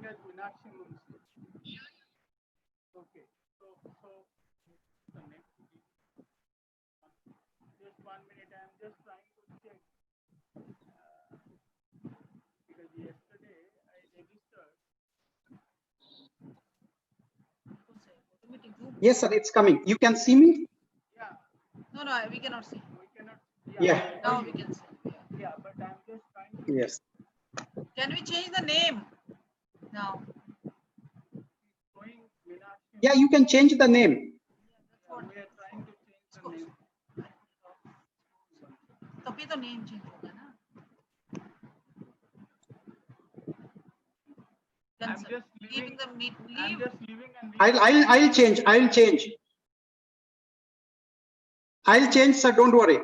as Meenakshi Munshi. Okay. So the next just 1 minute. I am just trying to check because yesterday I registered. Yes, sir. It's coming. You can see me? Yeah. No, we cannot see. We cannot. Yeah. Now we can see. Yeah, but I'm just trying to. Yes. Can we change the name now? Showing Meenakshi. Yeah, you can change the name. Yeah, we are trying to change the name. तभी तो name change होगा ना. I'm just leaving. I'm just leaving and. I'll change. I'll change. I'll change, sir. Don't worry.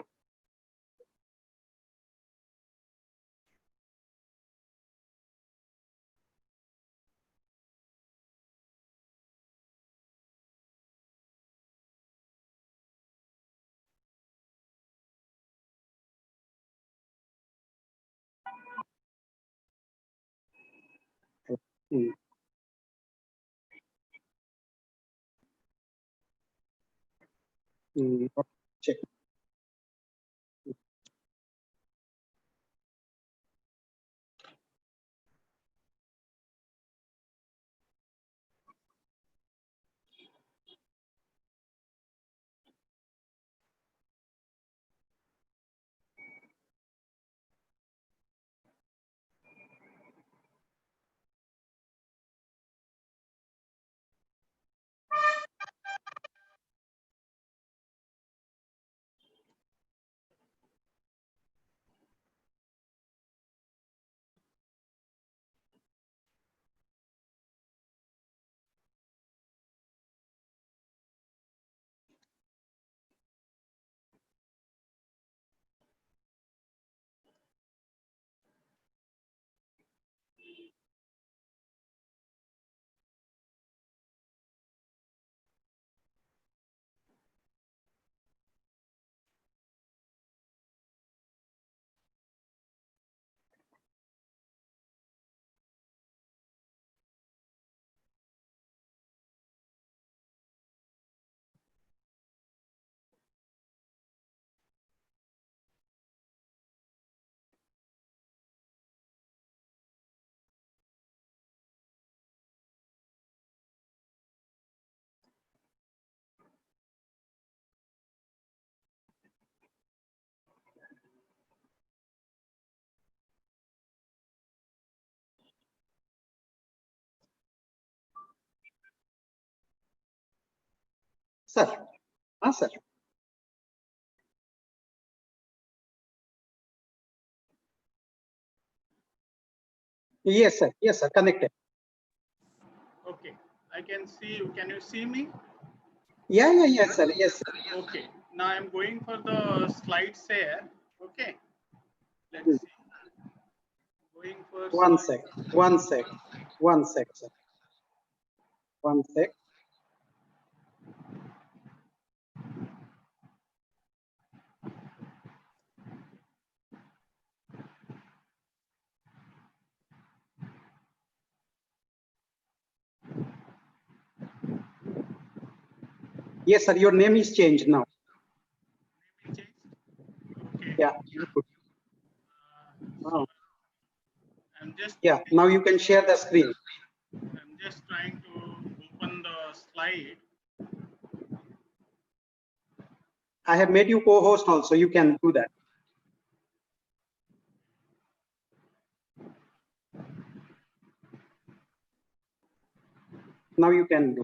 Check. Sir. Sir. Yes, sir. Yes, sir. Connected. Okay, I can see you. Can you see me? Yeah. Yes, sir. Yes, sir. Okay. Now I'm going for the slide share. Okay. Let's see. Going for. One sec, sir. One sec. Yes, sir. Your name is changed now. Name changed? Okay. Yeah. I'm just. Yeah. Now you can share the screen. I'm just trying to open the slide. I have made you co-host also. You can do that. Now you can do.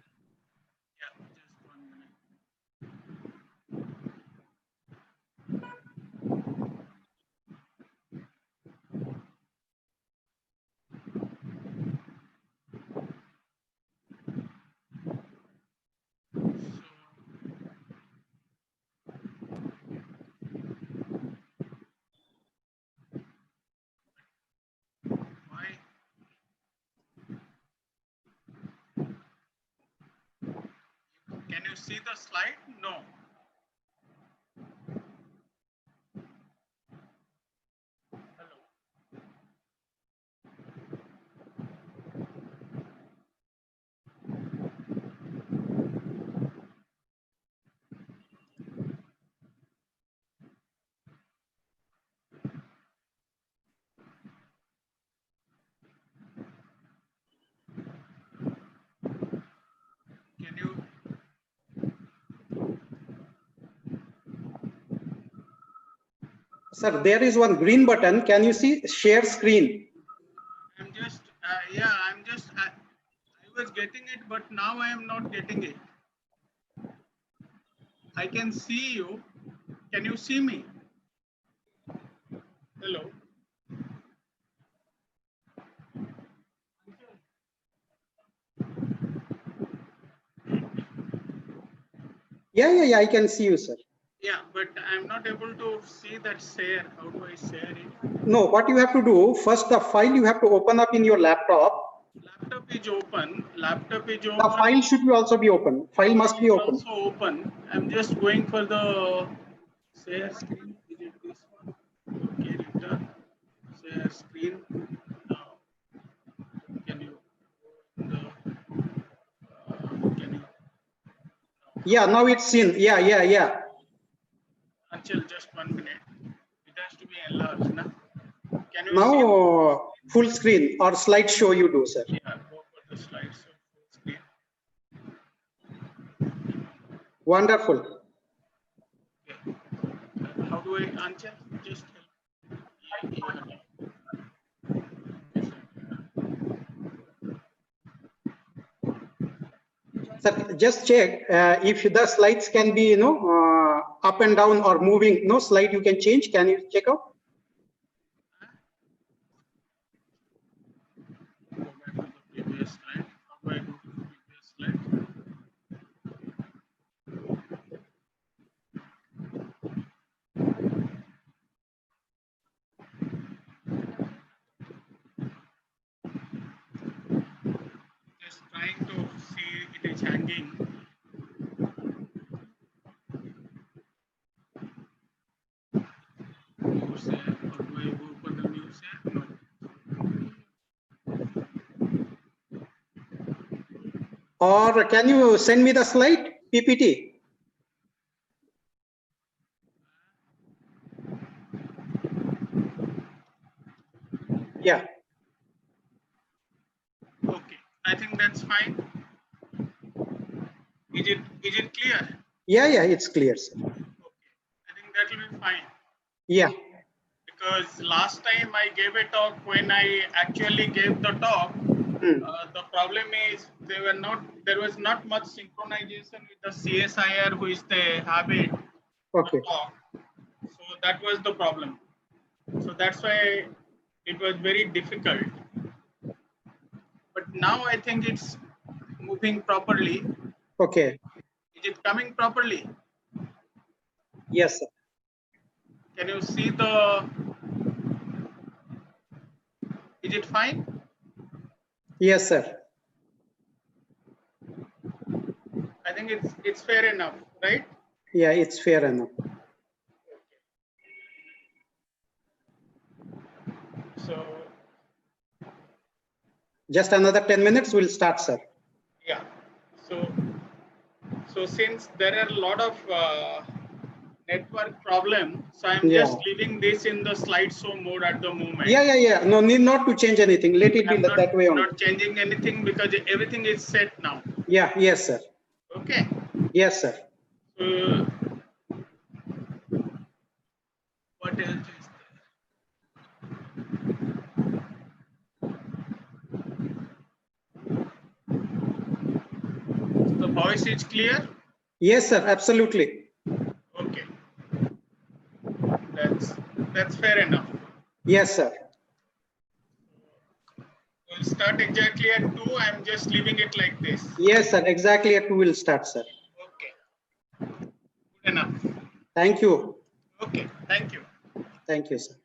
Yeah, just 1 minute. Why? Can you see the slide? No. Hello. Sir, there is one green button. Can you see share screen? I'm just, yeah, I was getting it, but now I am not getting it. I can see you. Can you see me? Hello. Yeah, I can see you, sir. Yeah, but I'm not able to see that share. How do I share it? No, what you have to do, first the file you have to open up in your laptop. Laptop is open. Laptop is The open. file should be also be open. File must be open. Also open. I'm just going for the share screen. Is it this one? Okay, return. Share screen. Now, can you can you? Yeah, now it's seen. Yeah. Until just 1 minute. It has to be enlarged, na? Can you see? Now full screen or slideshow you do, sir. Yeah, go for the slides. So full screen. Wonderful. Okay. How do I answer? Just help. Yeah. Sir, just check if the slides can be, up and down or moving. No slide you can change. Can you check out? Go back to the previous slide. How do I go to the previous slide? Just trying to see it is hanging. New share. Or do I go for the new share? No. Or can you send me the slide PPT? Yeah. Okay. I think that's fine. Is it clear? Yeah, it's clear, sir. Okay. I think that will be fine. Yeah. Because last time I gave a talk, when I actually gave the talk, the problem is there was not much synchronization with the CSIR, who is the habit Okay. talk. So that was the problem. So that's why it was very difficult. But now I think it's moving properly. Okay. Is it coming properly? Yes, sir. Can you see the? Is it fine? Yes, sir. I think it's fair enough, right? Yeah, it's fair enough. So Just another 10 minutes, we'll start, sir. yeah. So since there are a lot of network problem, so I'm just leaving this in the slideshow mode at the moment. Yeah. No need not to change anything. Let it be I'm that way only. not changing anything because everything is set now. Yeah, yes, sir. Okay. Yes, sir. So what else is there? The voice is clear? Yes, sir. Absolutely. Okay. That's fair enough. Yes, sir. We'll start exactly at 2. I'm just leaving it like this. Yes, sir. Exactly at 2 will start, sir. Okay. Good enough. Thank you. Okay. Thank you. Thank you, sir.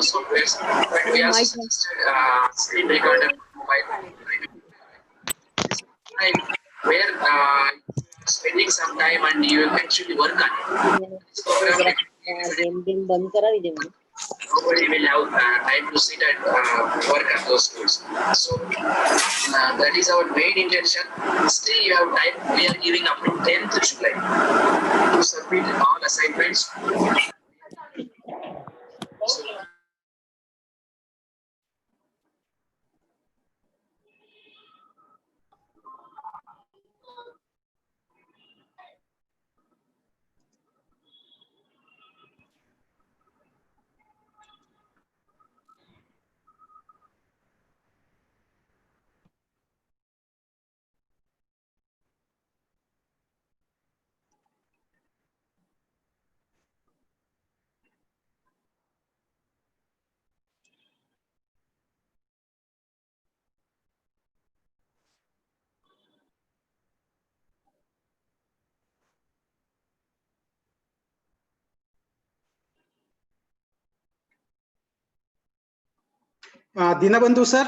softwares, but we also suggested screen recorder mobile, where spending some time and you actually work on it. This program, nobody will have time to sit and work on those tools. So that is our main intention. Still, you have time. We are giving up to 10th July to submit all assignments. So, Dinabandhu sir.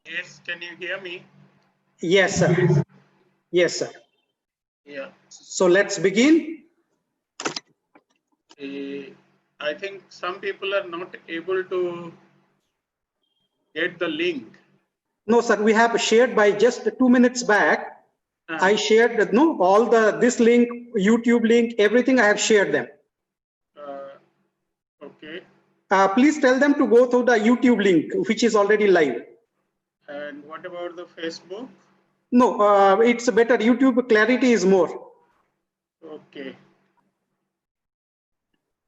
Yes, can you hear me? Yes, sir. Yes, sir. Yeah. So let's begin. I think some people are not able to get the link. No, sir, we have shared by just 2 minutes back. I shared all this link, YouTube link, everything I have shared them. Okay. Please tell them to go to the YouTube link, which is already live. And what about the Facebook? No, it's better. YouTube clarity is more. Okay.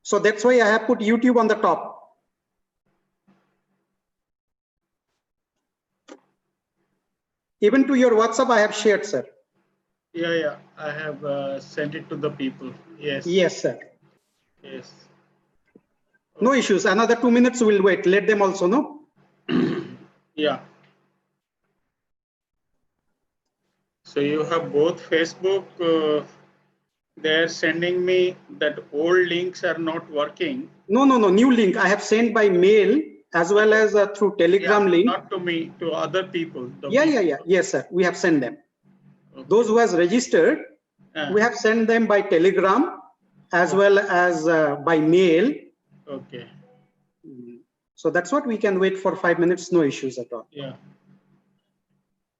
So that's why I have put YouTube on the top. Even to your WhatsApp, I have shared, sir. Yeah. I have sent it to the people. Yes. Yes, sir. Yes. No issues. Another 2 minutes we'll wait. Let them also know. Yeah. So you have both Facebook. They're sending me that old links are not working. No. New link I have sent by mail as well as through Telegram link. Not to me, to other people. Yeah. Yes, sir. We have sent them. Okay. Those who has registered, we have sent them by Telegram as well as by mail. Okay. So that's what we can wait for 5 minutes. No issues at all. Yeah.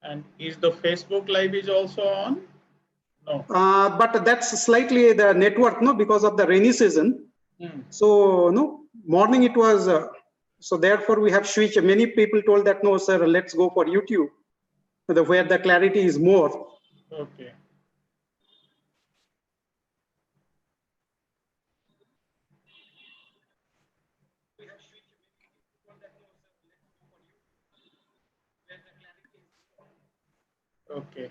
And is the Facebook Live is also on? No. But that's slightly the network, no, because of the rainy season. So no, morning it was. So therefore we have switched. Many people told that no, sir, let's go for YouTube, where the clarity is more. Okay. Okay.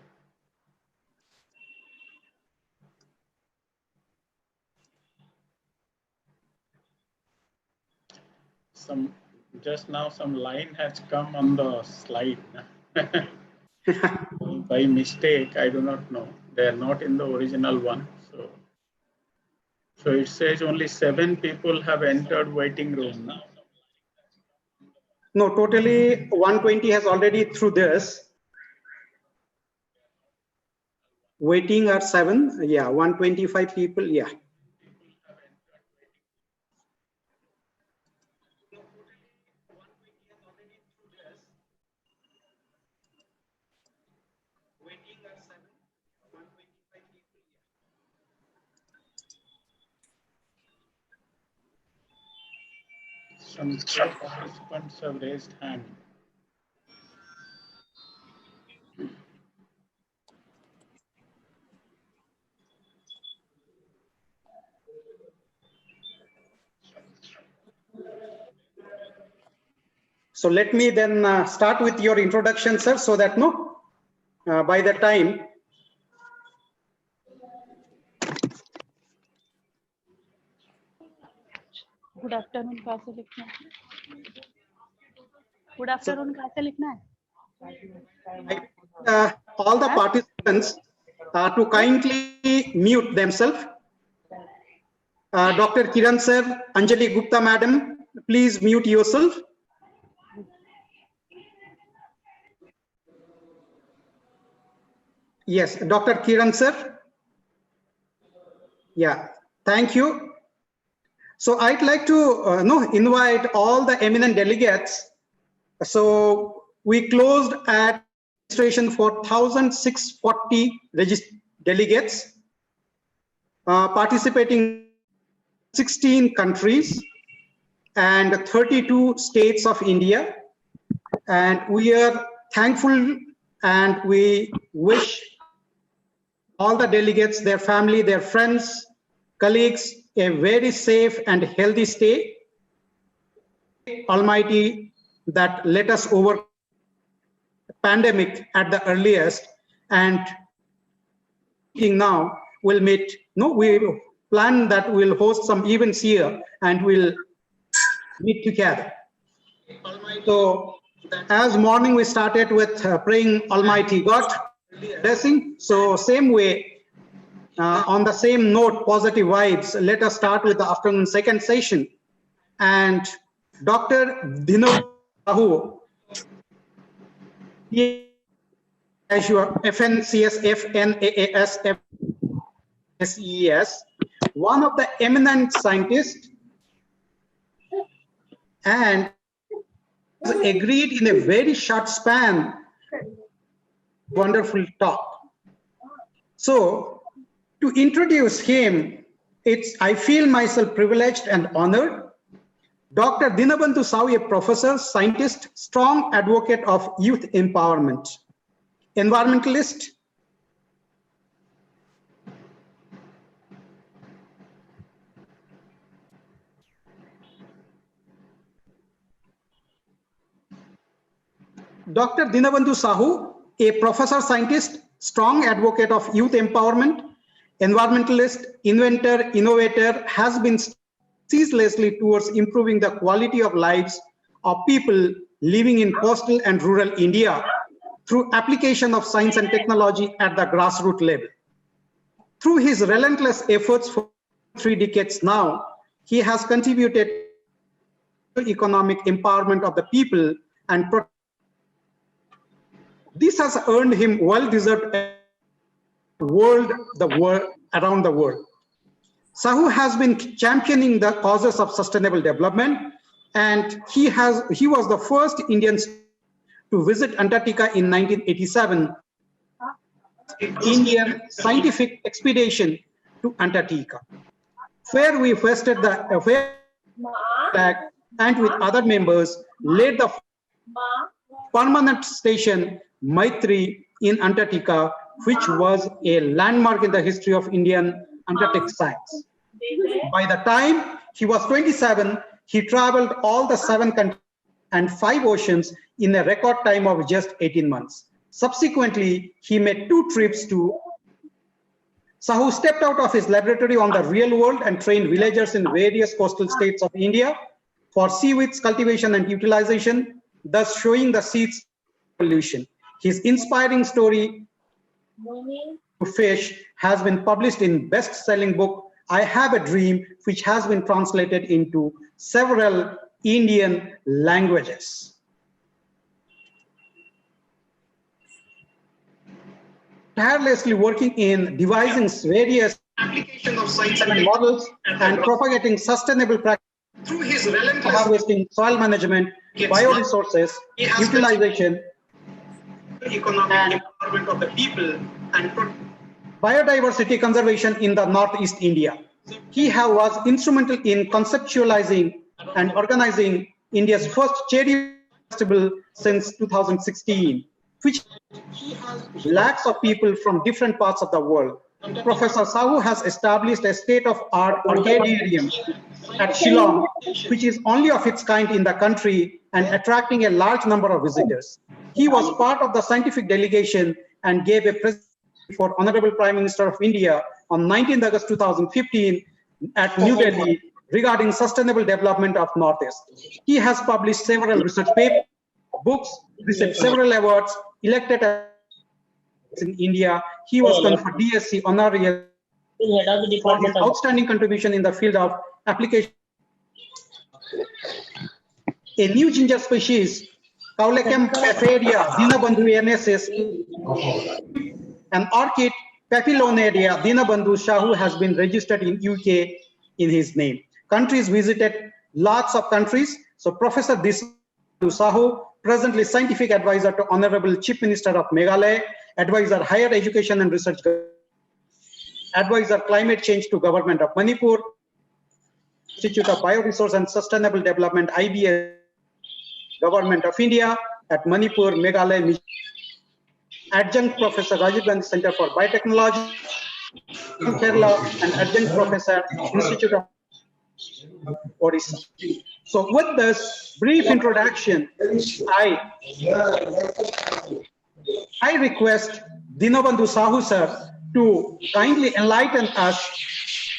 Just now some line has come on the slide. By mistake, I do not know. They are not in the original one. So it says only 7 people have entered waiting room now. No, totally 120 has already through this. Waiting are 7. Yeah, 125 people. Yeah. Some participants have raised hand. So let me then start with your introduction, sir, so that no, by the time. Good afternoon कहाँ से लिखना है? Good afternoon कहाँ से लिखना है? All the participants to kindly mute themselves. Dr. Kiran sir, Anjali Gupta madam, please mute yourself. Yes, Dr. Kiran sir. Yeah, thank you. So I'd like to invite all the eminent delegates. So we closed at registration for 1,640 delegates participating 16 countries and 32 states of India. And we are thankful and we wish all the delegates, their family, their friends, colleagues, a very safe and healthy stay. Almighty that let us over pandemic at the earliest, and now we'll meet. No, we plan that we'll host some events here and we'll meet together. So as morning we started with praying Almighty God blessing. So same way, on the same note, positive vibes, let us start with the afternoon second session. And Dr. Dino Sahu as your FNCS, FNAAS, FSES, one of the eminent scientists, and agreed in a very short span. Wonderful talk. So to introduce him, I feel myself privileged and honored. Dr. Dinabandhu Sahu, a professor, scientist, strong advocate of youth empowerment, environmentalist, Dr. Dinabandhu Sahu, a professor, scientist, strong advocate of youth empowerment, environmentalist, inventor, innovator, has been ceaselessly towards improving the quality of lives of people living in coastal and rural India through application of science and technology at the grassroots level. Through his relentless efforts for 3 decades now, he has contributed to economic empowerment of the people, and this has earned him well-deserved around the world. Sahu has been championing the causes of sustainable development, and he was the first Indian to visit Antarctica in 1987, Indian scientific expedition to Antarctica, where we hoisted the flag and with other members laid the permanent station Maitri in Antarctica, which was a landmark in the history of Indian Antarctic science. By the time he was 27, he traveled all the 7 countries and 5 oceans in a record time of just 18 months. Subsequently, he made 2 trips to Sahu stepped out of his laboratory on the real world and trained villagers in various coastal states of India for seaweeds cultivation and utilization, thus showing the seeds of evolution. His inspiring story to fish has been published in best-selling book I Have a Dream, which has been translated into several Indian languages. Tirelessly working in devising various application of science and models and propagating sustainable practices through his relentless harvesting, soil management, bioresources, utilization, economic empowerment of the people, and biodiversity conservation in the Northeast India. He was instrumental in conceptualizing and organizing India's first cherry festival since 2016, which lakhs of people from different parts of the world. Professor Sahu has established a state-of-art orchidarium at Shillong, which is only of its kind in the country and attracting a large number of visitors. He was part of the scientific delegation and gave a presentation for Honorable Prime Minister of India on 19th August 2015 at New Delhi regarding sustainable development of Northeast. He has published several research papers, books, received several awards, elected in India. He was conferred DSc honorarius for his outstanding contribution in the field of application. A new ginger species, Caulecum papharia Dinabandhu NSS, an orchid Papillonaria Dinabandhu Sahu has been registered in UK in his name. Countries visited, lots of countries. So Professor Dinabandhu Sahu, presently scientific advisor to Honorable Chief Minister of Meghalaya, advisor higher education and research, advisor climate change to Government of Manipur, Institute of Bioresource and Sustainable Development, IBS, Government of India at Manipur, Meghalaya, adjunct professor Rajiv Gandhi Center for Biotechnology, Kerala, and adjunct professor Institute of Odisha. So with this brief introduction, I request Dinabandhu Sahu sir to kindly enlighten us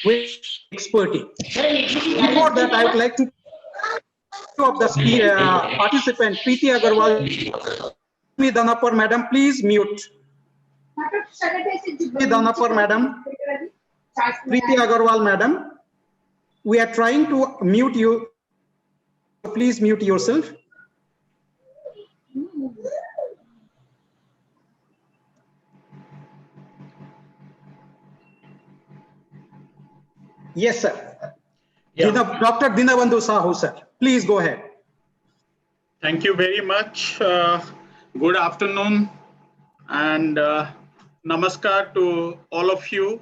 with expertise. Before that, I would like to of the participant Preeti Agarwal. Danapur madam, please mute. Danapur madam, Preeti Agarwal madam, we are trying to mute you. Please mute yourself. Yes, sir. Yeah. Dr. Dinabandhu Sahu, sir. Please go ahead. Thank you very much. Good afternoon and namaskar to all of you.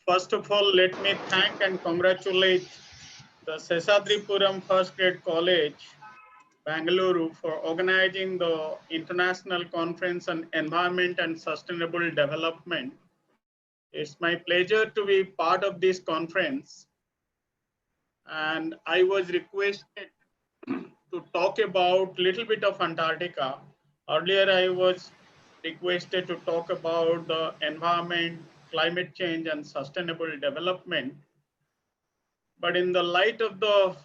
First of all, let me thank and congratulate the Seshadripuram First Grade College, Bengaluru, for organizing the International Conference on Environment and Sustainable Development. It's my pleasure to be part of this conference. And I was requested to talk about a little bit of Antarctica. Earlier, I was requested to talk about the environment, climate change, and sustainable development. But in the light of the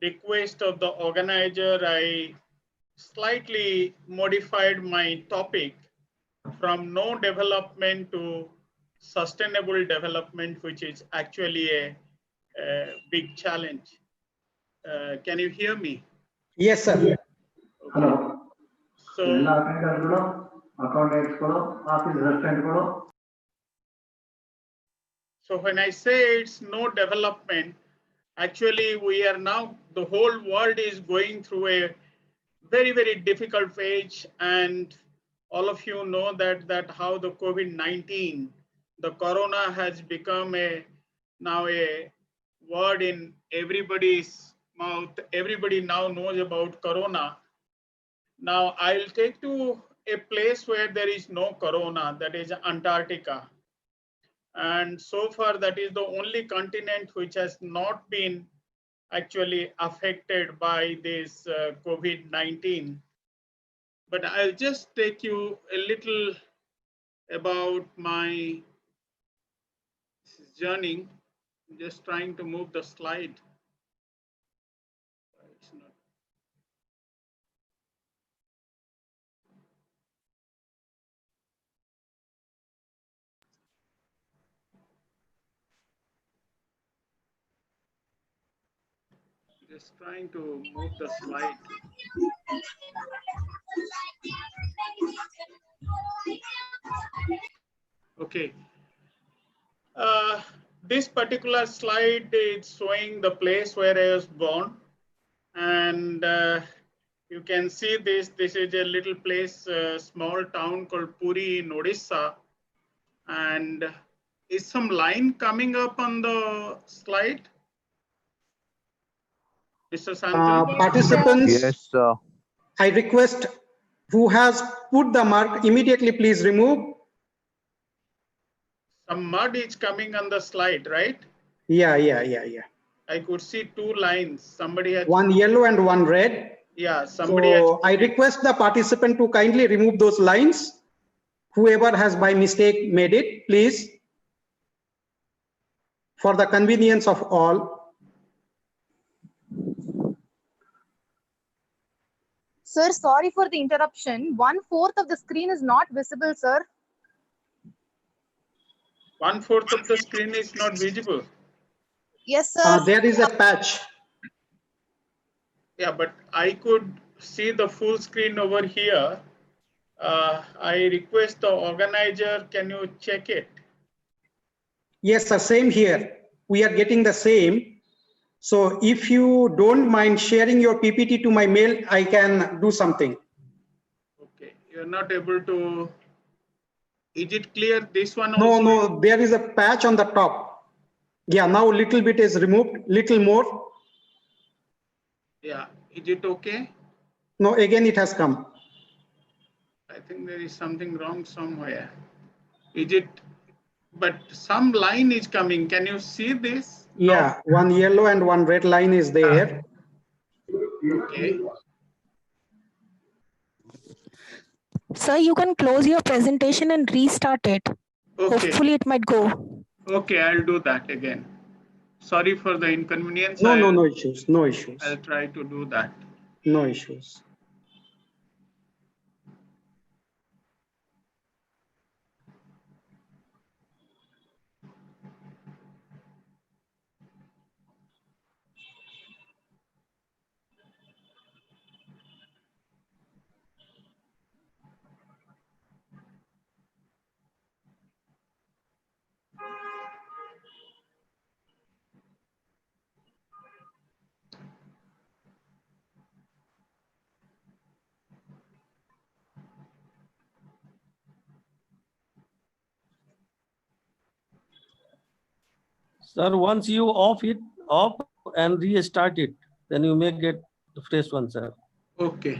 request of the organizer, I slightly modified my topic from no development to sustainable development, which is actually a big challenge. Can you hear me? Yes, sir. Okay. So when I say it's no development, actually we are now, the whole world is going through a very, very difficult phase. And all of you know that how the COVID-19, the corona has become now a word in everybody's mouth. Everybody now knows about corona. Now I'll take to a place where there is no corona, that is Antarctica. And so far that is the only continent which has not been actually affected by this COVID-19. But I'll just take you a little about my journey. I'm just trying to move the slide. It's not. Just trying to move the slide. Okay. This particular slide is showing the place where I was born. And you can see this. This is a little place, small town called Puri in Odisha. And is some line coming up on the slide? Mr. Santanu? Participants, Yes, sir. I request who has put the mark immediately, please remove. Some mud is coming on the slide, right? Yeah. I could see two lines. Somebody has One yellow and one red. Yeah, somebody So I request the participant to kindly remove those lines. Whoever has by mistake made it, please, for the convenience of all. Sir, sorry for the interruption. 1/4 of the screen is not visible, sir. 1/4 of the screen is not visible. Yes, sir. There is a patch. Yeah, but I could see the full screen over here. I request the organizer, can you check it? Yes, sir, same here. We are getting the same. So if you don't mind sharing your PPT to my mail, I can do something. Okay, you're not able to. Is it clear? This one also? No, there is a patch on the top. Yeah, now a little bit is removed, little more. Yeah, is it okay? No, again it has come. I think there is something wrong somewhere. Is it, but some line is coming. Can you see this? Yeah, one yellow and one red line is there. Okay. Sir, you can close your presentation and restart it. Okay. Hopefully it might go. Okay, I'll do that again. Sorry for the inconvenience. No issues, no issues. I'll try to do that. No issues. Sir, once you off and restart it, then you may get the fresh one, sir. Okay.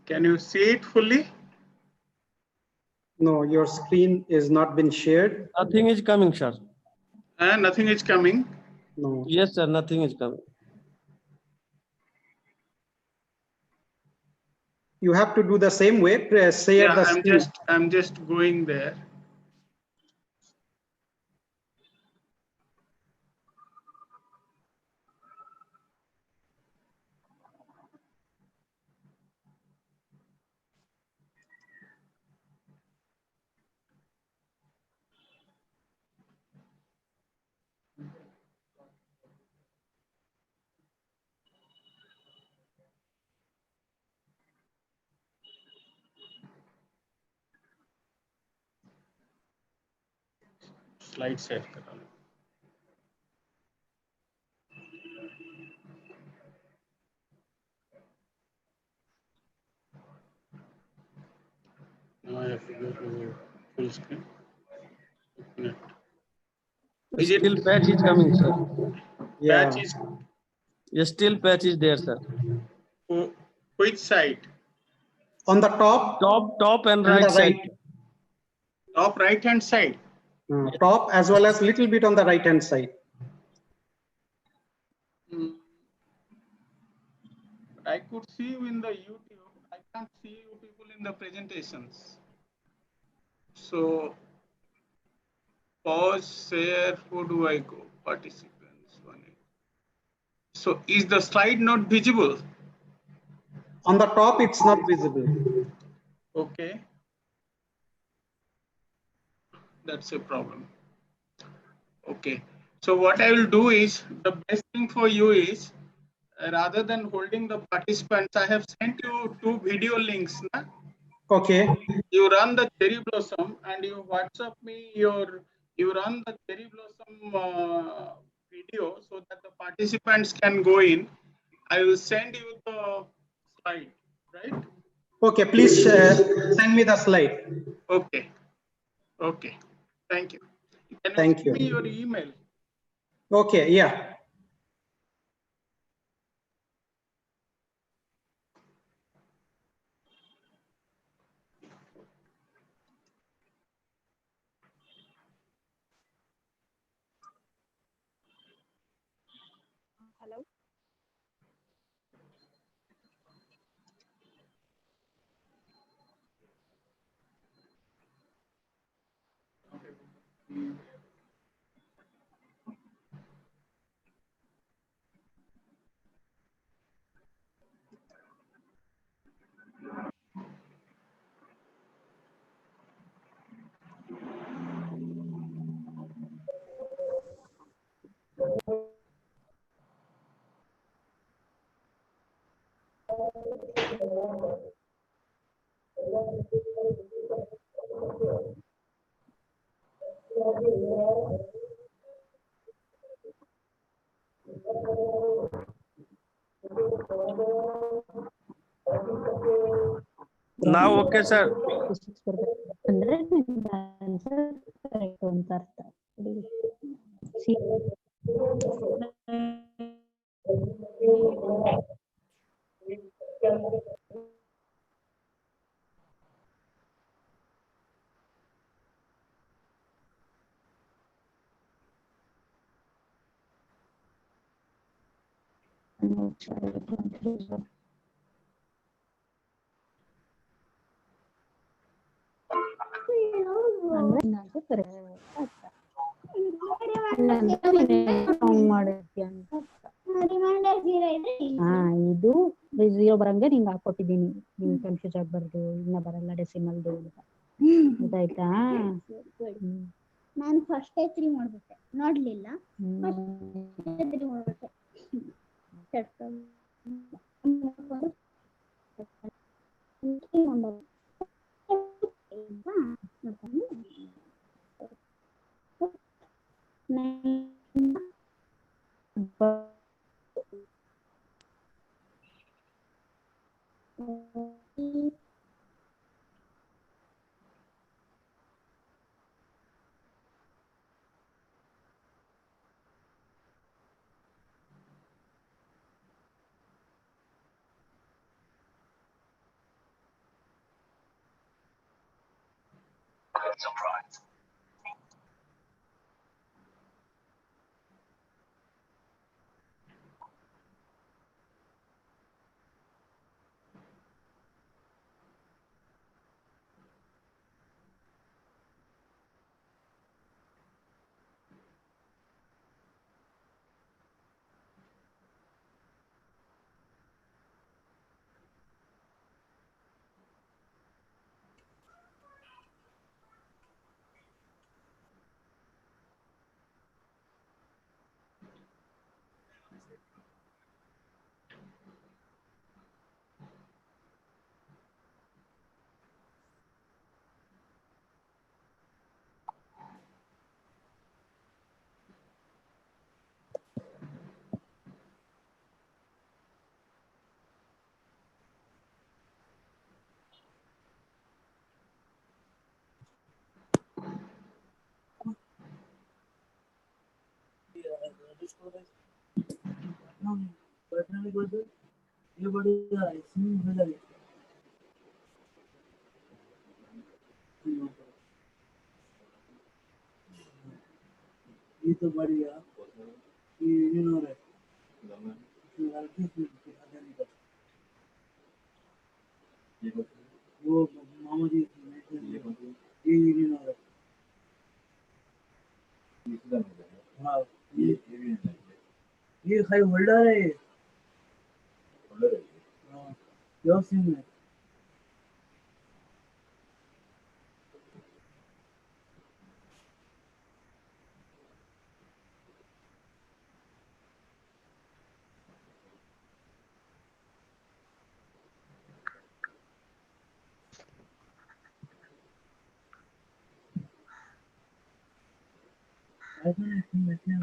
Can you see it fully? No, your screen is not been shared. Nothing is coming, sir. Nothing is coming. No. Yes, sir, nothing is coming. You have to do the same way. Share the screen. I'm just going there. Slide share करा लो. Now I have to go to full screen. Open it. Still patch is coming, sir. Yeah. Patch is Yes, still patch is there, sir. which side? On the top. Top and the right side. Top right hand side. Top as well as little bit on the right hand side. I could see you in the YouTube. I can't see you people in the presentations. So pause, share, who do I go? Participants. So is the slide not visible? On the top, it's not visible. Okay. That's a problem. Okay. So what I will do is, the best thing for you is, rather than holding the participants, I have sent you 2 video links. Na? Okay. You run the cherry blossom and you WhatsApp me you run the cherry blossom video so that the participants can go in. I will send you the slide, right? Okay, please send me the slide. Okay. Okay. Thank you. Can you Thank send me you. your email? Okay, yeah. Hello. Now, okay, sir. ಅಂದ್ರೆ answer correct ಅಂತ ಅರ್ಥ. ಮಾಡಿದ್ಯ ಅಂತ ಇದು 0 ಬರಂಗೆ ನಿಂಗೆ ಹಾಕೊಟ್ಟಿದ್ದೀನಿ. ನೀವು confuse ಆಗ್ಬಾರ್ದು, ಇನ್ನ ಬರಲ್ಲ ಡೆಸಿಮಲ್ದು ಅಂತ. ಗೊತ್ತಾಯ್ತಾ? ನಾನು ಫಸ್ಟ್ 3 ಮಾಡ್ಬಿಟ್ಟೆ, ನೋಡ್ಲಿಲ್ಲ. ಮಾಡ್ಬಿಟ್ಟೆ. ये तो बढ़िया ये नो रे वो मामा जी ये नो रे हाँ ये खाई होल्डर है हाँ क्या सीन है ऐसा नहीं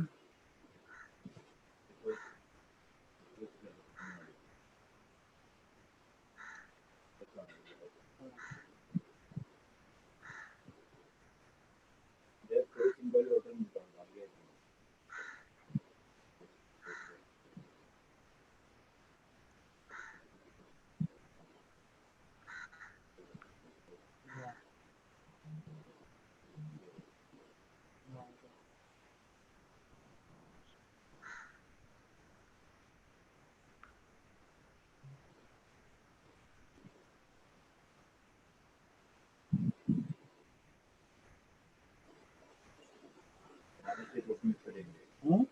हाँ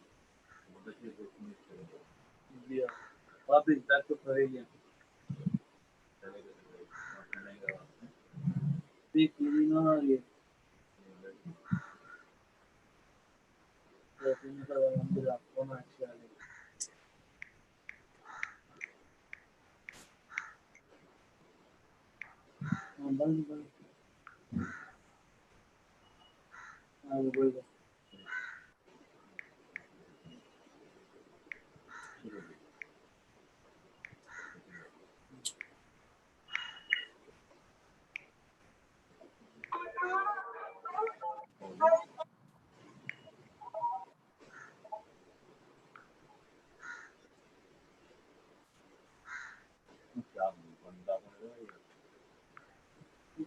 वापिस बैक टू पवेलियन देख ये ना ये तो इनका अंदर आपको ना अच्छा है बंद हाँ वो बोल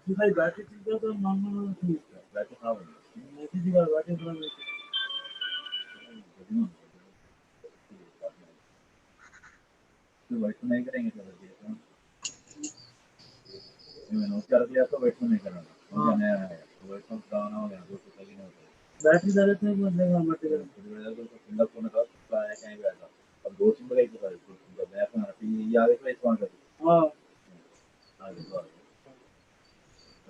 भाई बैटरी चीज़ तो नॉर्मल ठीक है बैटरी खराब है ऐसी जगह बैटरी खराब है तो वाइट नहीं करेंगे तो मैंने उसका रख लिया तो वाइट नहीं करना मुझे नया है तो वाइट में डाउन हो गया तो कहीं नहीं होता बैटरी डाले थे वो देगा मटेरियल तो फिंगर फोन का सप्लाई कहीं भी आता अब दो सिंबल एक बार तो मैं अपना ये आगे पे इस्तेमाल कर हां आगे तो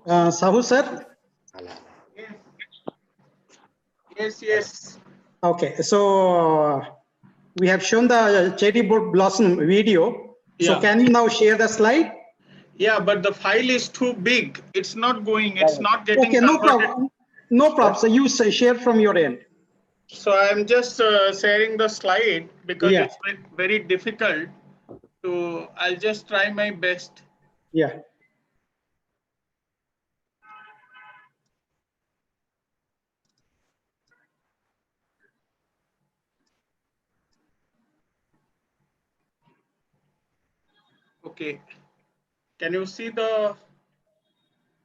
Sahu sir. Yes. Okay, so we have shown the cherry blossom video. So Yeah. can you now share the slide? Yeah, but the file is too big. It's not going. It's not getting Okay, no converted. problem. No problem. So you share from your end. So I'm just sharing the slide because Yeah. it's very difficult to. I'll just try my best. Yeah. Okay. Can you see the?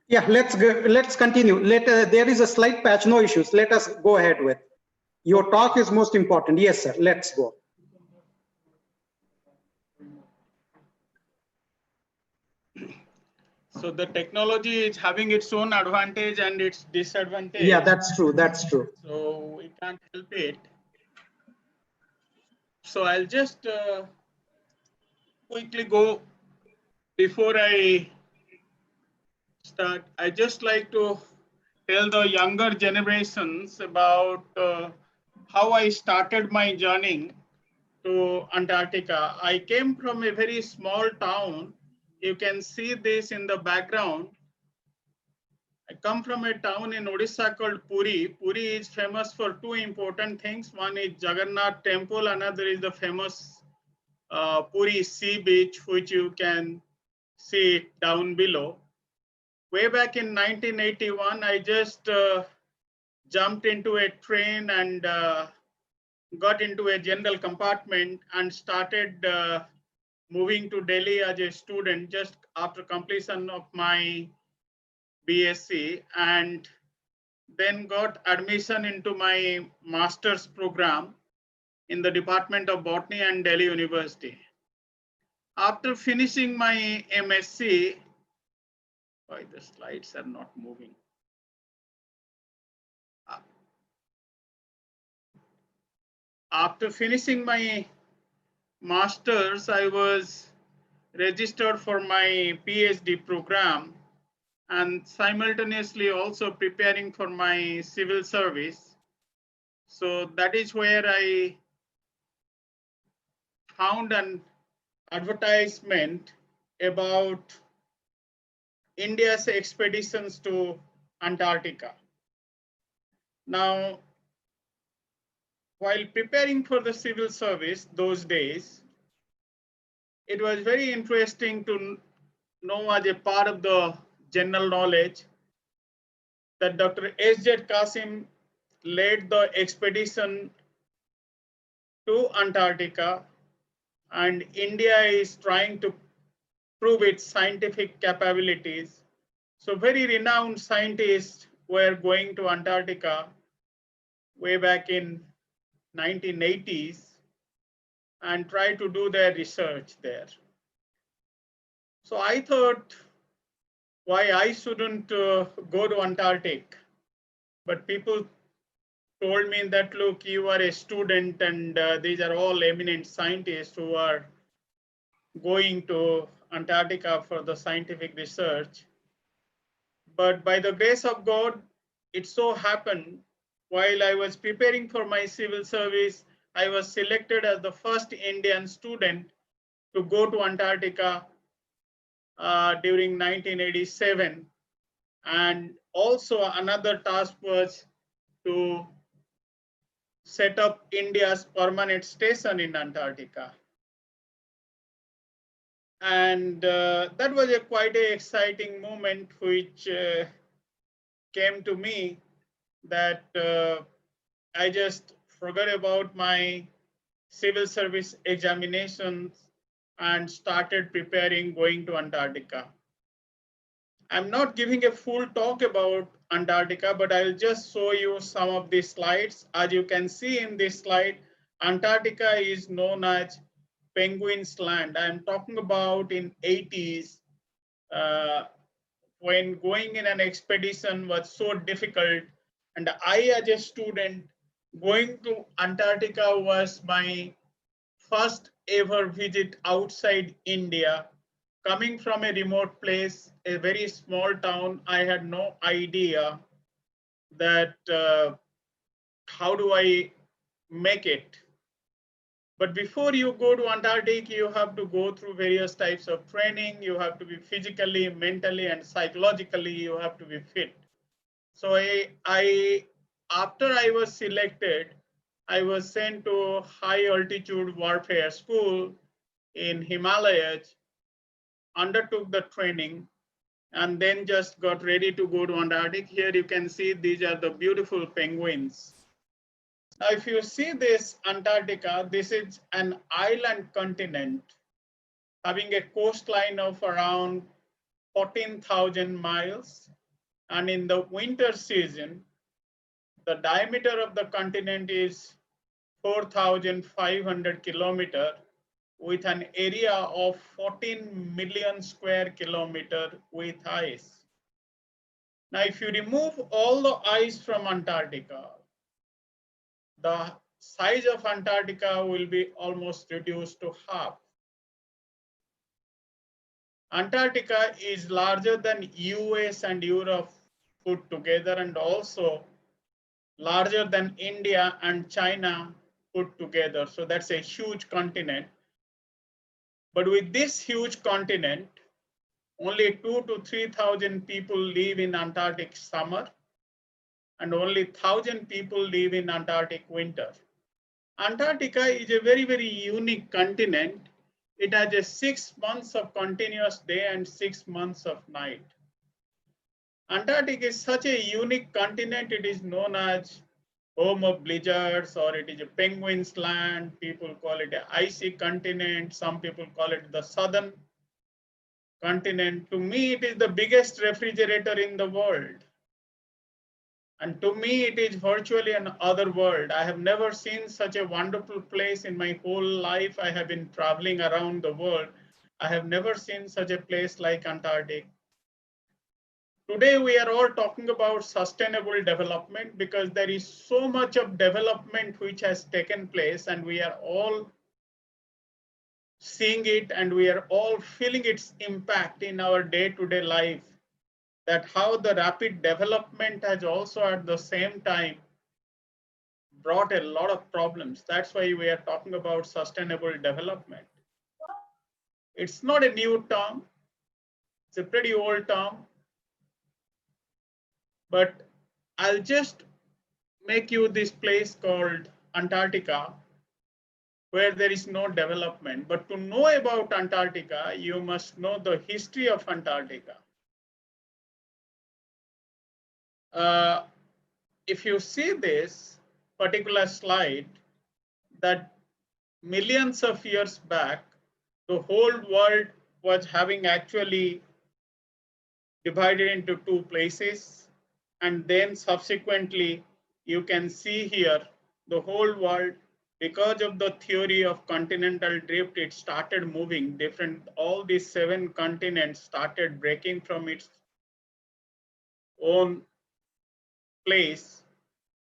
Yeah, let's go, let's continue. There is a slight patch, no issues. Let us go ahead with. Your talk is most important. Yes, sir. Let's go. So the technology is having its own advantage and its disadvantage. Yeah, that's true. That's true. So we can't help it. So I'll just quickly go before I start. I just like to tell the younger generations about how I started my journey to Antarctica. I came from a very small town. You can see this in the background. I come from a town in Odisha called Puri. Puri is famous for two important things. One is Jagannath temple, another is the famous Puri sea beach, which you can see down below. Way back in 1981, I just jumped into a train and got into a general compartment and started moving to Delhi as a student just after completion of my BSc, and then got admission into my master's program in the Department of Botany and Delhi University. After finishing my MSc, why the slides are not moving? After finishing my master's, I was registered for my PhD program and simultaneously also preparing for my civil service. So that is where I found an advertisement about India's expeditions to Antarctica. Now, while preparing for the civil service those days, it was very interesting to know as a part of the general knowledge that Dr. S.J. Qasim led the expedition to Antarctica, and India is trying to prove its scientific capabilities. So very renowned scientists were going to Antarctica way back in 1980s and try to do their research there. So I thought, why I shouldn't go to Antarctic? But people told me that, look, you are a student and these are all eminent scientists who are going to Antarctica for the scientific research. But by the grace of God, it so happened while I was preparing for my civil service, I was selected as the first Indian student to go to Antarctica during 1987. And also another task was to set up India's permanent station in Antarctica. And that was a quite an exciting moment which came to me that I just forgot about my civil service examinations and started preparing going to Antarctica. I'm not giving a full talk about Antarctica, but I'll just show you some of these slides. As you can see in this slide, Antarctica is known as Penguin's Land. I'm talking about in 80s, when going in an expedition was so difficult. And I, as a student, going to Antarctica was my first ever visit outside India. Coming from a remote place, a very small town, I had no idea that how do I make it. But before you go to Antarctica, you have to go through various types of training. You have to be physically, mentally, and psychologically, you have to be fit. So after I was selected, I was sent to high altitude warfare school in Himalayas, undertook the training, and then just got ready to go to Antarctica. Here you can see these are the beautiful penguins. Now, if you see this Antarctica, this is an island continent having a coastline of around 14,000 miles. And in the winter season, the diameter of the continent is 4,500 kilometers with an area of 14 million square kilometers with ice. Now, if you remove all the ice from Antarctica, the size of Antarctica will be almost reduced to half. Antarctica is larger than US and Europe put together, and also larger than India and China put together. So that's a huge continent. But with this huge continent, only 2,000 to 3,000 people live in Antarctic summer, and only 1,000 people live in Antarctic winter. Antarctica is a very, very unique continent. It has a 6 months of continuous day and 6 months of night. Antarctica is such a unique continent. It is known as home of blizzards, or it is a penguin's land. People call it an icy continent. Some people call it the southern continent. To me, it is the biggest refrigerator in the world. And to me, it is virtually an other world. I have never seen such a wonderful place in my whole life. I have been traveling around the world. I have never seen such a place like Antarctica. Today, we are all talking about sustainable development because there is so much of development which has taken place, and we are all seeing it, and we are all feeling its impact in our day-to-day life. That how the rapid development has also at the same time brought a lot of problems. That's why we are talking about sustainable development. It's not a new term. It's a pretty old term. But I'll just make you this place called Antarctica, where there is no development. But to know about Antarctica, you must know the history of Antarctica. If you see this particular slide, that millions of years back, the whole world was having actually divided into two places. And then subsequently, you can see here the whole world, because of the theory of continental drift, it started moving different. All these 7 continents started breaking from its own place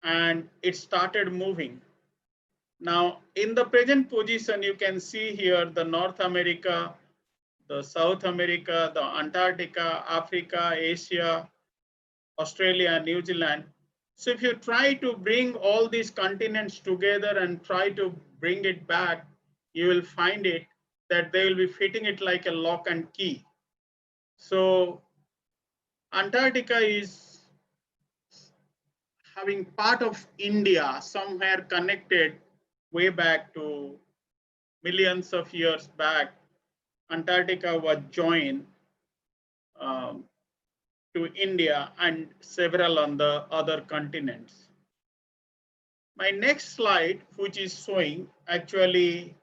and it started moving. Now, in the present position, you can see here the North America, the South America, the Antarctica, Africa, Asia, Australia, New Zealand. So if you try to bring all these continents together and try to bring it back, you will find it that they will be fitting it like a lock and key. So Antarctica is having part of India somewhere connected way back to millions of years back. Antarctica was joined to India and several on the other continents. My next slide, which is showing actually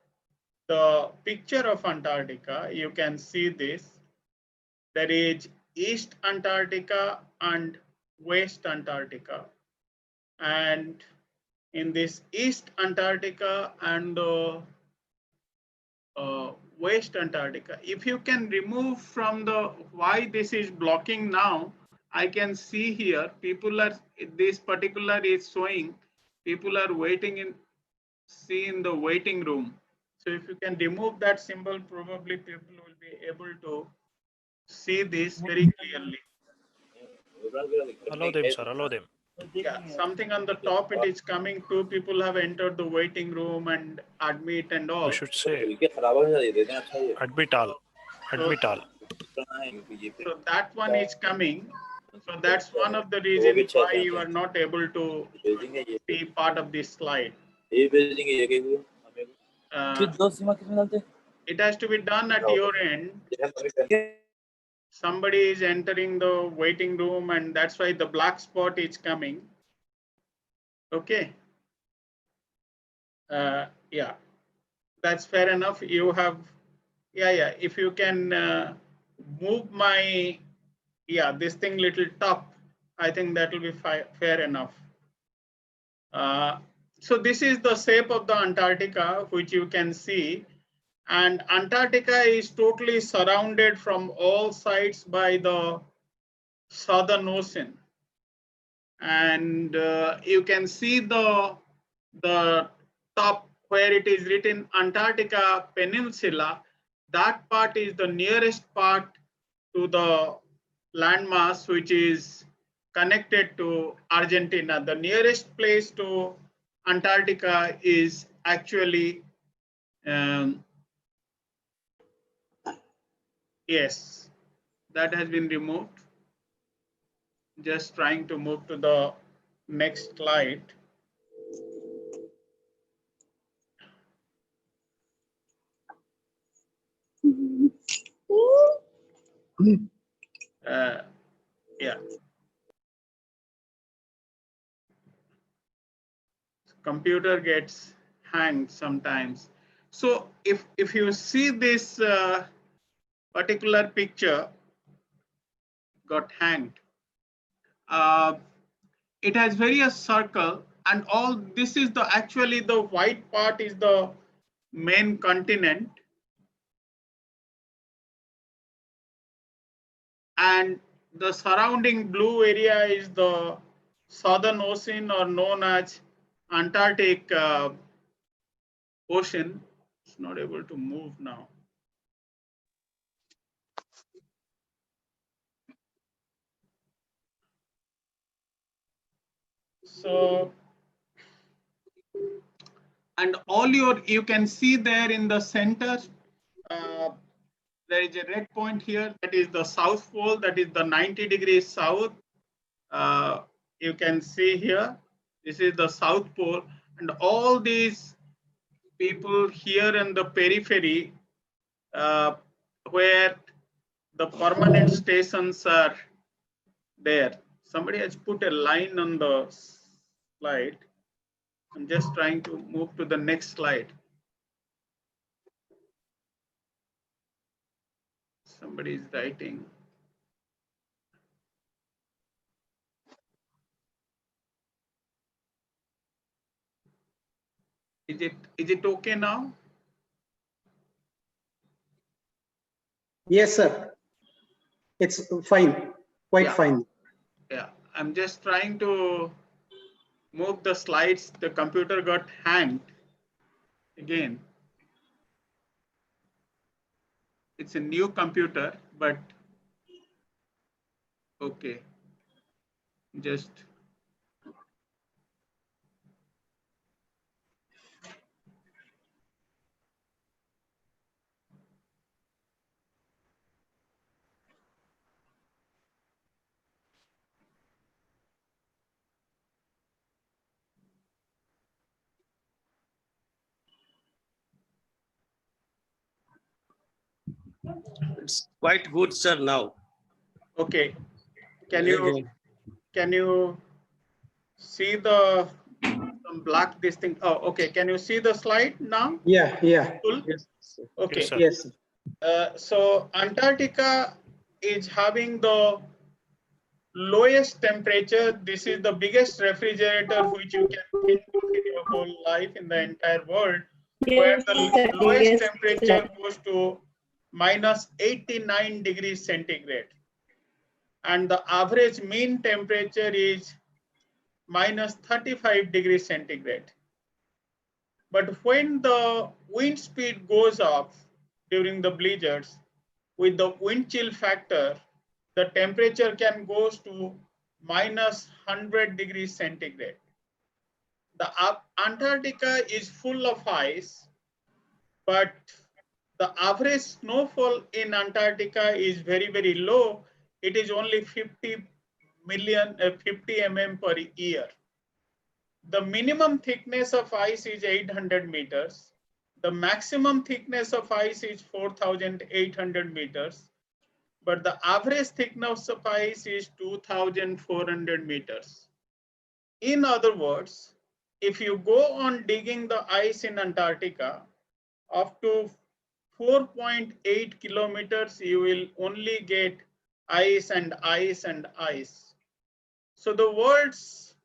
the picture of Antarctica, you can see this. There is East Antarctica and West Antarctica. And in this East Antarctica and West Antarctica, if you can remove from the why this is blocking now, I can see here people are, this particular is showing people are waiting in, see in the waiting room. So if you can remove that symbol, probably people will be able to see this very clearly. Allow them, sir, allow them. Yeah, something on the top, it is coming to people have entered the waiting room and admit and all. We should say admit all. Admit all. So that one is coming. So that's one of the reasons why you are not able to see part of this slide. It has to be done at your end. Somebody is entering the waiting room and that's why the black spot is coming. Okay. Yeah, that's fair enough. You have, yeah. If you can move my, this thing little top, I think that will be fair enough. So this is the shape of the Antarctica, which you can see. And Antarctica is totally surrounded from all sides by the Southern Ocean. And you can see the top where it is written Antarctica Peninsula. That part is the nearest part to the landmass, which is connected to Argentina. The nearest place to Antarctica is actually, yes, that has been removed. Just trying to move to the next slide. Yeah. Computer gets hanged sometimes. So if you see this particular picture got hanged, it has various circle and all this is the actually the white part is the main continent. And the surrounding blue area is the Southern Ocean or known as Antarctic Ocean. It's not able to move now. So, and all you can see there in the center, there is a red point here. That is the South Pole. That is the 90 degrees south. You can see here, this is the South Pole. And all these people here in the periphery, where the permanent stations are there. Somebody has put a line on the slide. I'm just trying to move to the next slide. Somebody is writing. Is it okay now? Yes, sir. It's fine, quite fine. Yeah, I'm just trying to move the slides. The computer got hanged again. It's a new computer, but okay. Just It's quite good, sir, now. okay. Can Again. you see the some black this thing? Oh, okay. Can you see the slide now? Yeah, yeah. Full? Yes. Okay. Yes, sir. Yes. So Antarctica is having the lowest temperature. This is the biggest refrigerator which you can think of in your whole life in the entire world, where the lowest temperature goes to minus 89 degrees centigrade. And the average mean temperature is minus 35 degrees centigrade. But when the wind speed goes up during the blizzards, with the wind chill factor, the temperature can go to minus 100 degrees centigrade. The Antarctica is full of ice, but the average snowfall in Antarctica is very, very low. It is only 50 mm per year. The minimum thickness of ice is 800 meters. The maximum thickness of ice is 4,800 meters. But the average thickness of ice is 2,400 meters. In other words, if you go on digging the ice in Antarctica, up to 4.8 kilometers, you will only get ice and ice and ice. So the world's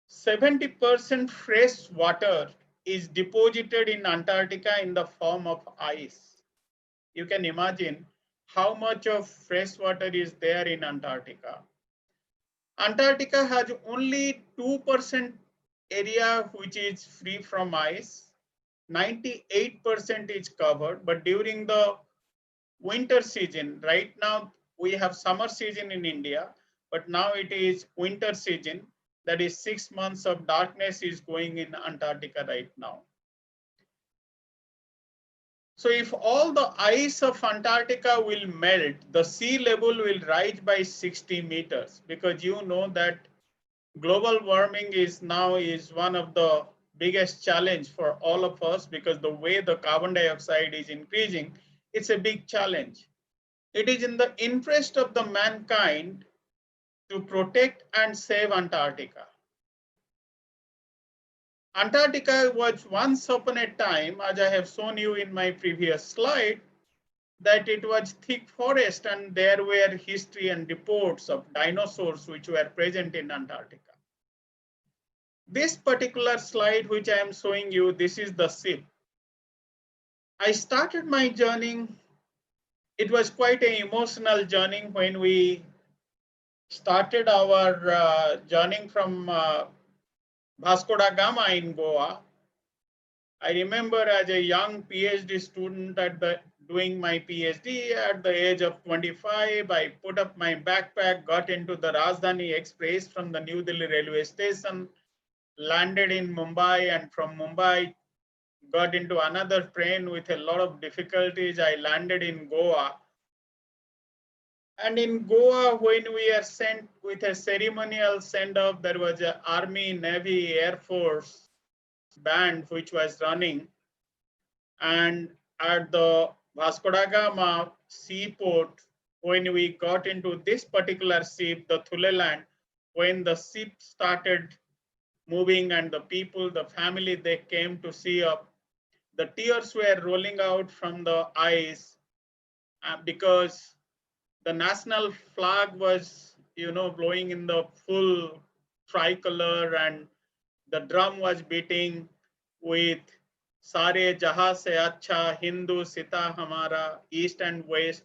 70% fresh water is deposited in Antarctica in the form of ice. You can imagine how much of fresh water is there in Antarctica. Antarctica has only 2% area which is free from ice. 98% is covered, but during the winter season, right now we have summer season in India, but now it is winter season. That is 6 months of darkness is going in Antarctica right now. So if all the ice of Antarctica will melt, the sea level will rise by 60 meters, because you know that global warming is now one of the biggest challenge for all of us, because the way the carbon dioxide is increasing, it's a big challenge. It is in the interest of the mankind to protect and save Antarctica. Antarctica was once upon a time, as I have shown you in my previous slide, that it was thick forest and there were history and reports of dinosaurs which were present in Antarctica. This particular slide which I am showing you, this is the ship. I started my journey. It was quite an emotional journey when we started our journey from Vasco da Gama in Goa. I remember as a young PhD student doing my PhD at the age of 25, I put up my backpack, got into the Rajdhani Express from the New Delhi railway station, landed in Mumbai, and from Mumbai got into another train with a lot of difficulties. I landed in Goa. And in Goa, when we are sent with a ceremonial send-off, there was an Army, Navy, Air Force band which was running. And at the Vasco da Gama seaport, when we got into this particular ship, the Thuleland, when the ship started moving and the people, the family, they came to see up, the tears were rolling out from the eyes because the national flag was, blowing in the full tricolor, and the drum was beating with Sare Jaha Se Acha, Hindu Sita Hamara, East and West.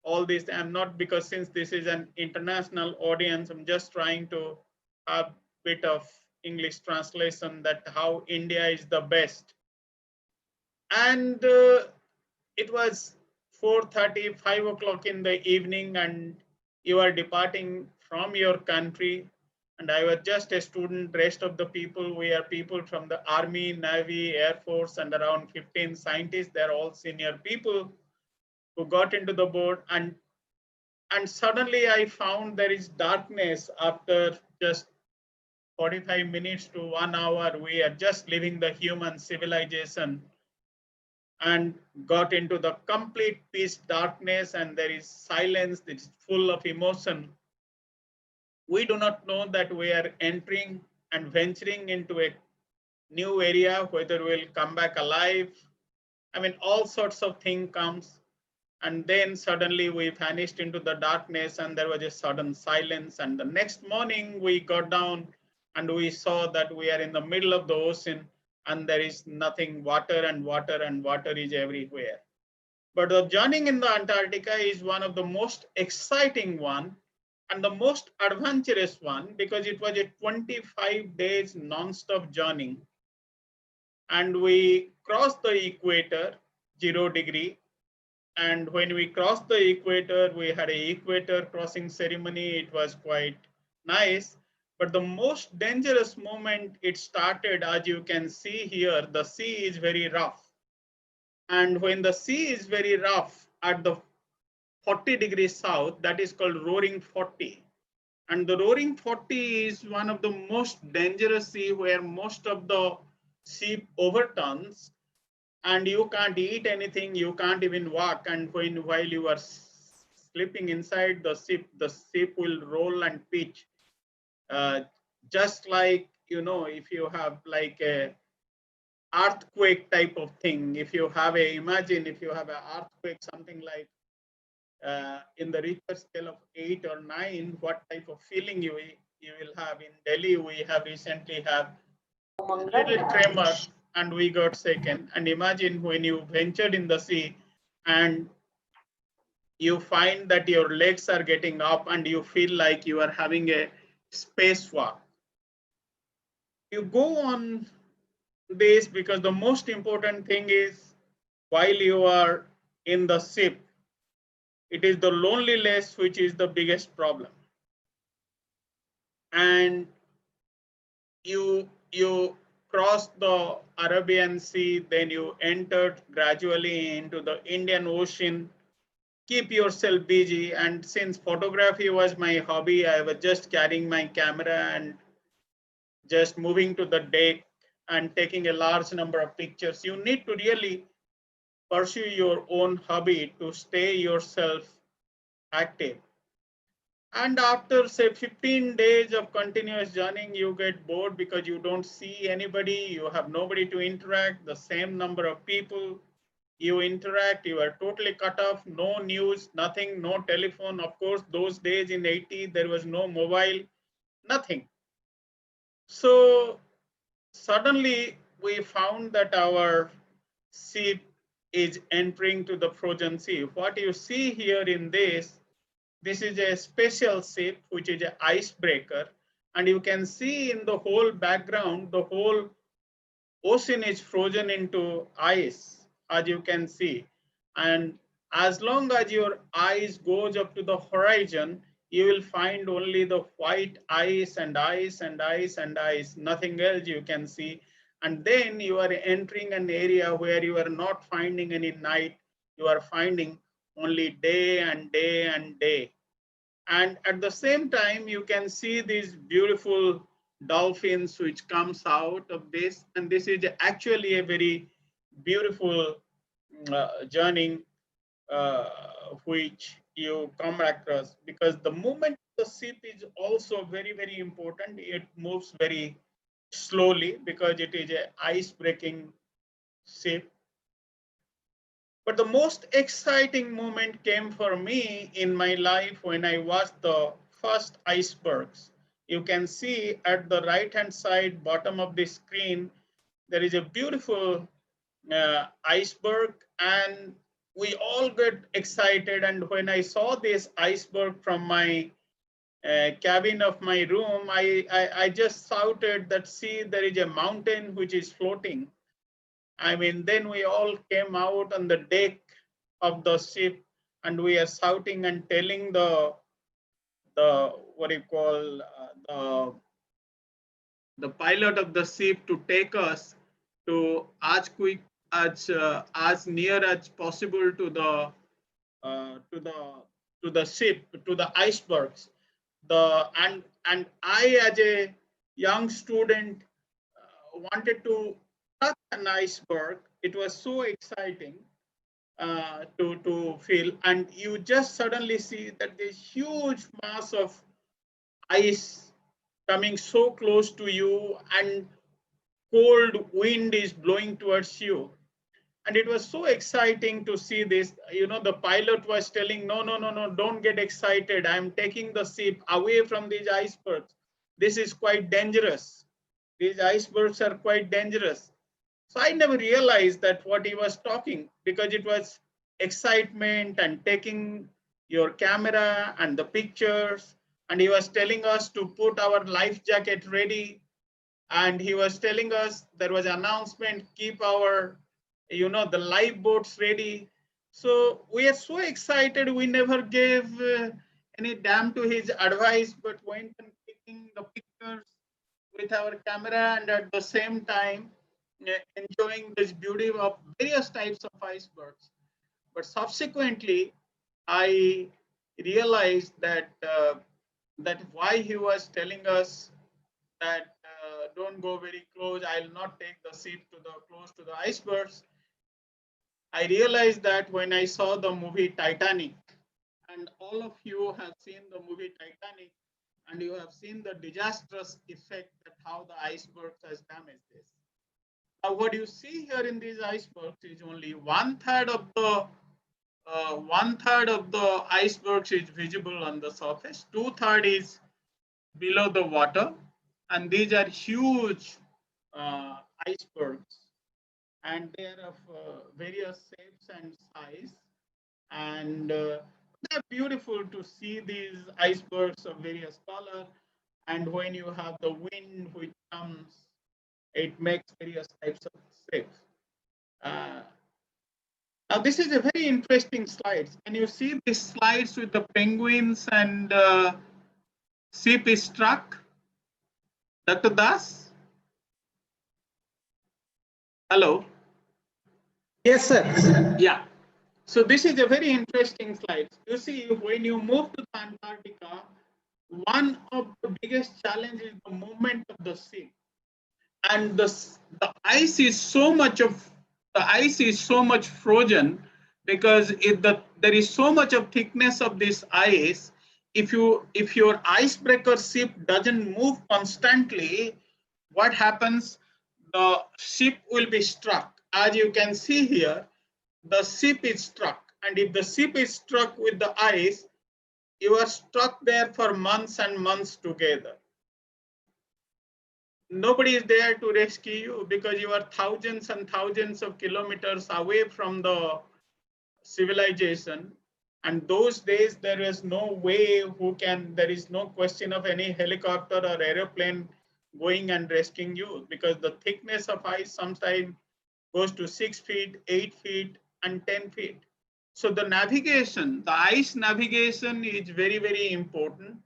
All this, I'm not, because since this is an international audience, I'm just trying to have bit of English translation that how India is the best. And it was 4:30, 5 o'clock in the evening, and you are departing from your country. And I was just a student. Rest of the people, we are people from the Army, Navy, Air Force, and around 15 scientists. They're all senior people who got into the boat. And suddenly I found there is darkness after just 45 minutes to 1 hour. We are just living the human civilization and got into the complete peace darkness, and there is silence that is full of emotion. We do not know that we are entering and venturing into a new area, whether we'll come back alive. I mean, all sorts of things comes. And then suddenly we vanished into the darkness, and there was a sudden silence. And the next morning we got down and we saw that we are in the middle of the ocean, and there is nothing, water and water and water is everywhere. But the journey in the Antarctica is one of the most exciting one and the most adventurous one, because it was a 25 days non-stop journey. And we crossed the equator, 0 degree. And when we crossed the equator, we had an equator crossing ceremony. It was quite nice. But the most dangerous moment it started, as you can see here, the sea is very rough. And when the sea is very rough at the 40 degrees south, that is called roaring 40. And the roaring 40 is one of the most dangerous sea, where most of the ship overturns and you can't eat anything, you can't even walk. And while you are sleeping inside the ship will roll and pitch. Just like, if you have like a earthquake type of thing, imagine if you have an earthquake, something like in the Richter scale of 8 or 9, what type of feeling you will have. In Delhi, we have recently had a little tremor and we got shaken. And imagine when you ventured in the sea and you find that your legs are getting up and you feel like you are having a spacewalk. You go on this because the most important thing is, while you are in the ship, it is the loneliness which is the biggest problem. And you crossed the Arabian Sea, then you entered gradually into the Indian Ocean. Keep yourself busy. And since photography was my hobby, I was just carrying my camera and just moving to the deck and taking a large number of pictures. You need to really pursue your own hobby to stay yourself active. And after say 15 days of continuous journeying, you get bored because you don't see anybody, you have nobody to interact, the same number of people you interact, you are totally cut off, no news, nothing, no telephone. Of course, those days in 80, there was no mobile, nothing. So suddenly we found that our ship is entering to the frozen sea. What you see here in this is a special ship, which is an icebreaker. And you can see in the whole background, the whole ocean is frozen into ice, as you can see. And as long as your eyes goes up to the horizon, you will find only the white ice and ice and ice and ice, nothing else you can see. And then you are entering an area where you are not finding any night, you are finding only day and day and day. And at the same time, you can see these beautiful dolphins which comes out of this. And this is actually a very beautiful journey which you come across, because the movement of the ship is also very, very important. It moves very slowly because it is an ice-breaking ship. But the most exciting moment came for me in my life when I watched the first icebergs. You can see at the right-hand side, bottom of the screen, there is a beautiful iceberg, and we all get excited. And when I saw this iceberg from my cabin of my room, I just shouted that, see, there is a mountain which is floating. I mean, then we all came out on the deck of the ship and we are shouting and telling the what do you call, the pilot of the ship to take us to as quick as near as possible to the to the ship, to the icebergs. And I, as a young student, wanted to touch an iceberg. It was so exciting to feel, and you just suddenly see that this huge mass of ice coming so close to you, and cold wind is blowing towards you. And it was so exciting to see this. You know, the pilot was telling, no, no, no, no, don't get excited. I'm taking the ship away from these icebergs. This is quite dangerous. These icebergs are quite dangerous. So I never realized that what he was talking, because it was excitement and taking your camera and the pictures. And he was telling us to put our life jacket ready. And he was telling us there was an announcement, keep our, you know, the lifeboats ready. So we are so excited. We never gave any damn to his advice, but went and taking the pictures with our camera, and at the same time enjoying this beauty of various types of icebergs. But subsequently, I realized that that why he was telling us that don't go very close. I'll not take the ship to the close to the icebergs. I realized that when I saw the movie Titanic, and all of you have seen the movie Titanic, and you have seen the disastrous effect that how the icebergs has damaged this. Now, what you see here in these icebergs is only one third of the icebergs is visible on the surface. 2/3 is below the water, and these are huge icebergs, and they are of various shapes and size, and they're beautiful to see these icebergs of various color. And when you have the wind which comes, it makes various types of shapes. Now this is a very interesting slide. Can you see these slides with the penguins and ship is struck? Dr. Das? Hello? Yes, sir. Yeah. So this is a very interesting slide. You see, when you move to Antarctica, one of the biggest challenges is the movement of the ship. And the ice is so much frozen, because there is so much of thickness of this ice. If your icebreaker ship doesn't move constantly, what happens? The ship will be struck. As you can see here, the ship is struck, and if the ship is struck with the ice, you are stuck there for months and months together. Nobody is there to rescue you, because you are thousands and thousands of kilometers away from the civilization. And those days, there is no way there is no question of any helicopter or aeroplane going and rescuing you, because the thickness of ice sometimes goes to 6 feet, 8 feet, and 10 feet. So the ice navigation is very, very important.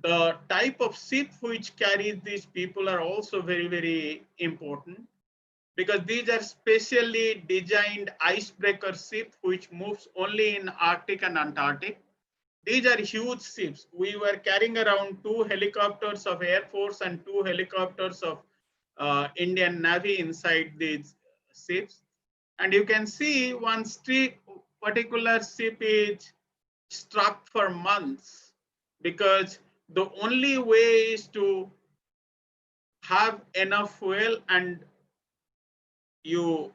The type of ship which carries these people are also very, very important, because these are specially designed icebreaker ships which moves only in Arctic and Antarctic. These are huge ships. We were carrying around 2 helicopters of Air Force and 2 helicopters of Indian Navy inside these ships. And you can see one particular ship is struck for months, because the only way is to have enough fuel, and you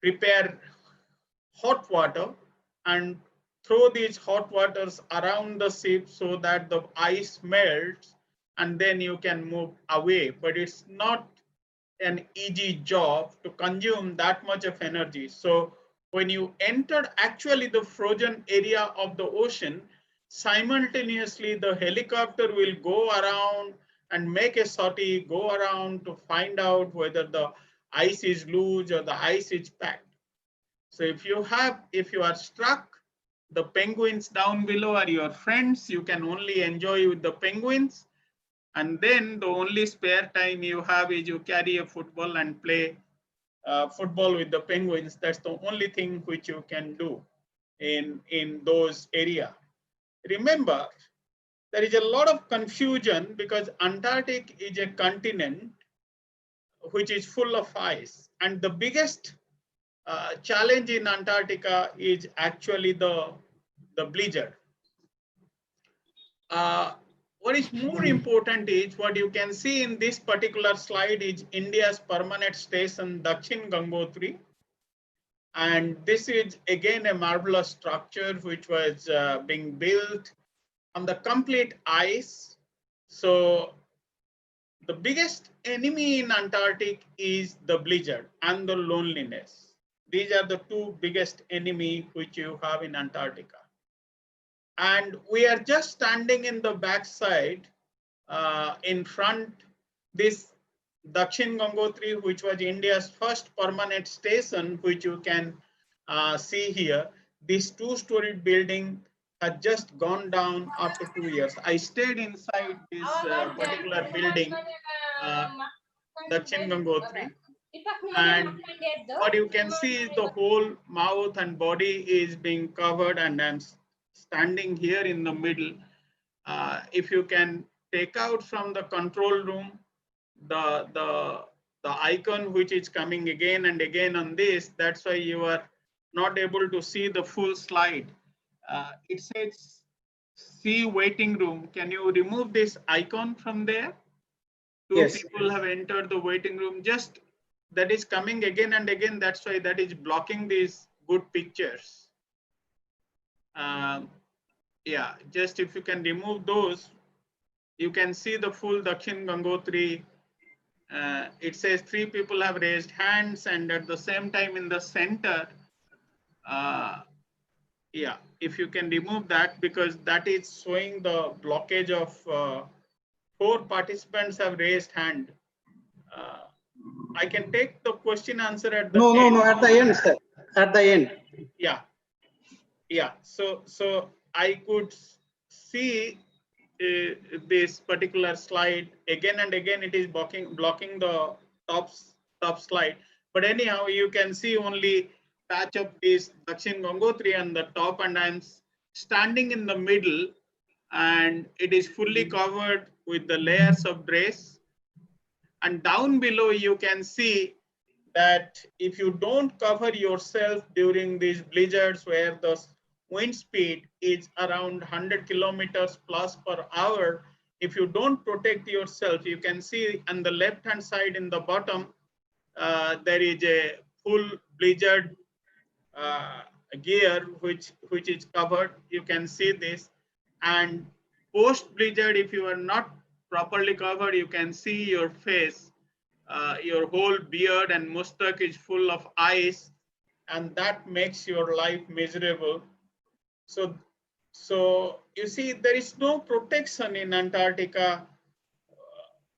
prepare hot water and throw these hot waters around the ship so that the ice melts, and then you can move away. But it's not an easy job to consume that much of energy. So when you entered actually the frozen area of the ocean, simultaneously the helicopter will go around and make a sortie, go around to find out whether the ice is loose or the ice is packed. So if you are struck, the penguins down below are your friends. You can only enjoy with the penguins. And then the only spare time you have is you carry a football and play football with the penguins. That's the only thing which you can do in those areas. Remember, there is a lot of confusion because Antarctic is a continent which is full of ice. And the biggest challenge in Antarctica is actually the blizzard. What is more important is what you can see in this particular slide is India's permanent station, Dakshin Gangotri. And this is again a marvelous structure which was being built on the complete ice. So the biggest enemy in Antarctic is the blizzard and the loneliness. These are the two biggest enemies which you have in Antarctica. And we are just standing in the backside in front this Dakshin Gangotri, which was India's first permanent station, which you can see here. This two-storied building had just gone down after 2 years. I stayed inside this particular building, Dakshin Gangotri, and what you can see is the whole mouth and body is being covered, and I'm standing here in the middle. If you can take out from the control room the icon which is coming again and again on this, that's why you are not able to see the full slide. It says see waiting room. Can you remove this icon from there? Two people have entered the waiting room. Just that is coming again and again. That's why that is blocking these good pictures. Yeah, just if you can remove those, you can see the full Dakshin Gangotri. It says 3 people have raised hands, and at the same time in the center, yeah, if you can remove that, because that is showing the blockage of 4 participants have raised hand. I can take the question answer at the end. No, at the end, sir. At the end. Yeah. Yeah. So I could see this particular slide again and again. It is blocking the top slide. But anyhow, you can see only patch of this Dakshin Gangotri on the top, and I'm standing in the middle, and it is fully covered with the layers of dress. And down below, you can see that if you don't cover yourself during these blizzards where the wind speed is around 100 kilometers plus per hour, if you don't protect yourself, you can see on the left hand side in the bottom, there is a full blizzard gear which is covered. You can see this. And post blizzard, if you are not properly covered, you can see your face. Your whole beard and mustache is full of ice, and that makes your life miserable. So you see, there is no protection in Antarctica.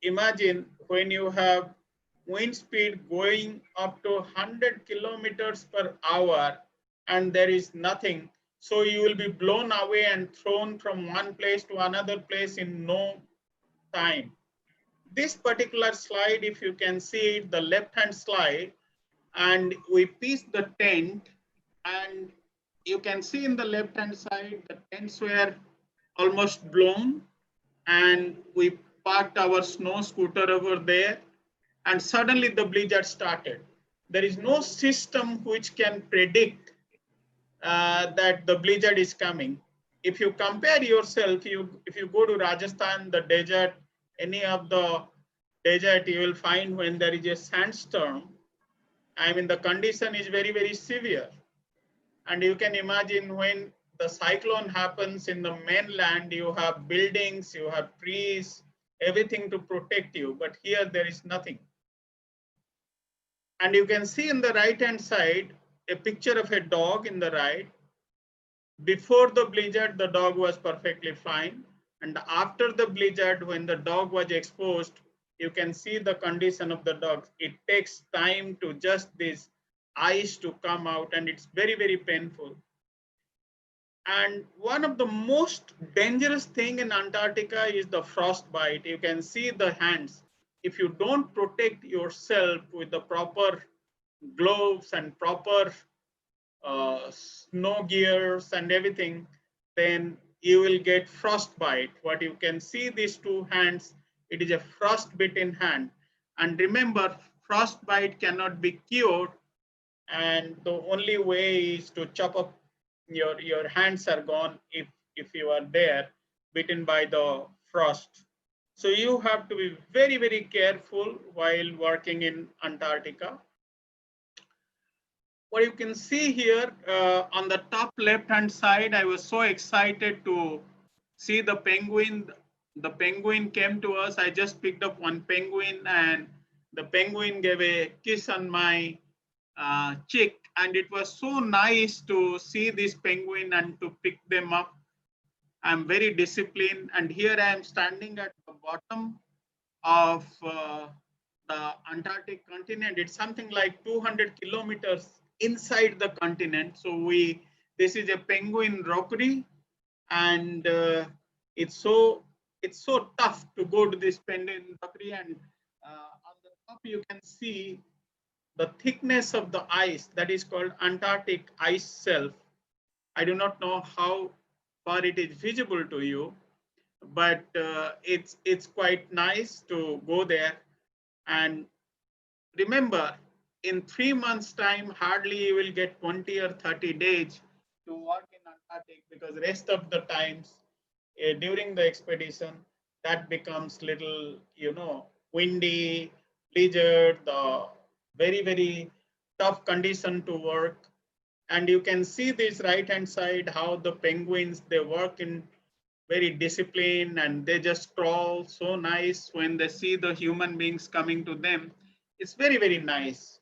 Imagine when you have wind speed going up to 100 kilometers per hour and there is nothing. So you will be blown away and thrown from one place to another place in no time. This particular slide, if you can see it, the left-hand slide, and we pieced the tent, and you can see in the left-hand side, the tents were almost blown, and we parked our snow scooter over there, and suddenly the blizzard started. There is no system which can predict that the blizzard is coming. If you compare yourself, if you go to Rajasthan, the desert, any of the desert, you will find when there is a sandstorm, I mean, the condition is very, very severe. And you can imagine when the cyclone happens in the mainland, you have buildings, you have trees, everything to protect you. But here there is nothing. And you can see in the right-hand side, a picture of a dog in the right. Before the blizzard, the dog was perfectly fine. And after the blizzard, when the dog was exposed, you can see the condition of the dog. It takes time to just this ice to come out, and it's very, very painful. And one of the most dangerous thing in Antarctica is the frostbite. You can see the hands. If you don't protect yourself with the proper gloves and proper snow gears and everything, then you will get frostbite. What you can see these two hands, it is a frostbitten hand. And remember, frostbite cannot be cured, and the only way is to chop up your hands are gone if you are there bitten by the frost. So you have to be very, very careful while working in Antarctica. What you can see here on the top left hand side, I was so excited to see the penguin. The penguin came to us. I just picked up one penguin, and the penguin gave a kiss on my cheek, and it was so nice to see this penguin and to pick them up. I'm very disciplined, and here I am standing at the bottom of the Antarctic continent. It's something like 200 kilometers inside the continent. So this is a penguin rockery, and it's so tough to go to this penguin rockery. And on the top you can see the thickness of the ice that is called Antarctic ice shelf. I do not know how far it is visible to you, but it's quite nice to go there. And remember, in 3 months time, hardly you will get 20 or 30 days to work in Antarctic, because rest of the times during the expedition, that becomes little, windy, blizzard, the very, very tough condition to work. And you can see this right hand side, how the penguins, they work in very disciplined, and they just crawl so nice when they see the human beings coming to them. It's very, very nice.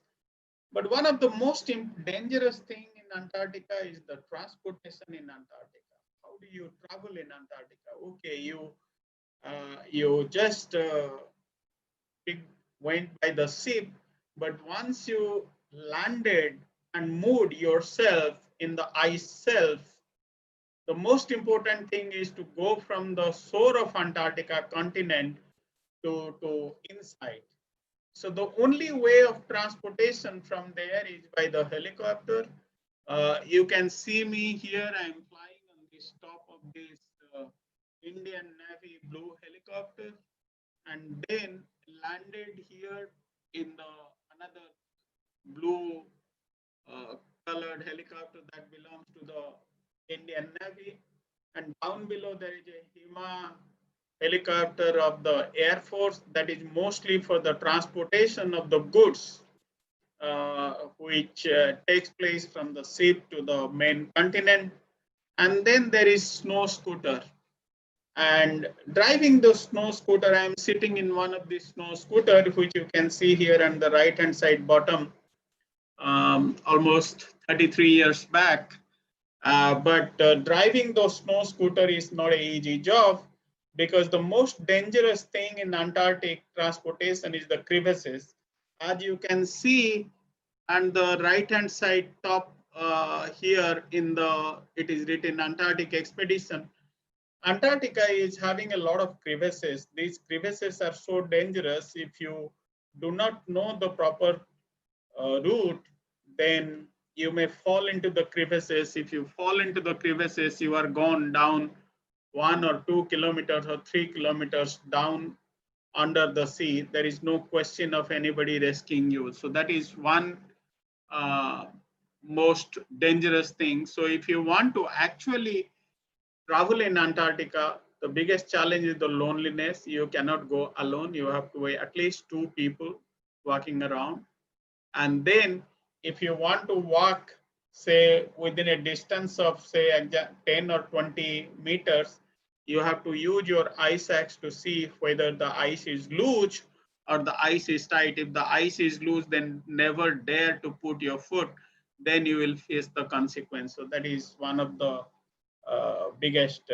But one of the most dangerous thing in Antarctica is the transportation in Antarctica. How do you travel in Antarctica? Okay, you just went by the ship, but once you landed and moved yourself in the ice shelf, the most important thing is to go from the shore of Antarctica continent to inside. So the only way of transportation from there is by the helicopter. You can see me here. I'm flying on this top of this Indian Navy blue helicopter, and then landed here in another blue colored helicopter that belongs to the Indian Navy. And down below there is a HIMA helicopter of the Air Force that is mostly for the transportation of the goods, which takes place from the ship to the main continent. And then there is snow scooter. And driving the snow scooter, I am sitting in one of these snow scooter, which you can see here on the right hand side bottom, almost 33 years back. But driving the snow scooter is not an easy job, because the most dangerous thing in Antarctic transportation is the crevasses. As you can see on the right hand side top here it is written Antarctic expedition. Antarctica is having a lot of crevasses. These crevasses are so dangerous. If you do not know the proper route, then you may fall into the crevasses. If you fall into the crevasses, you are gone down 1 or 2 kilometers or 3 kilometers down under the sea. There is no question of anybody rescuing you. So that is one most dangerous thing. So if you want to actually travel in Antarctica, the biggest challenge is the loneliness. You cannot go alone. You have to be at least 2 people walking around. And then if you want to walk, say, within a distance of, say, 10 or 20 meters, you have to use your ice axe to see whether the ice is loose or the ice is tight. If the ice is loose, then never dare to put your foot, then you will face the consequence. So that is one of the biggest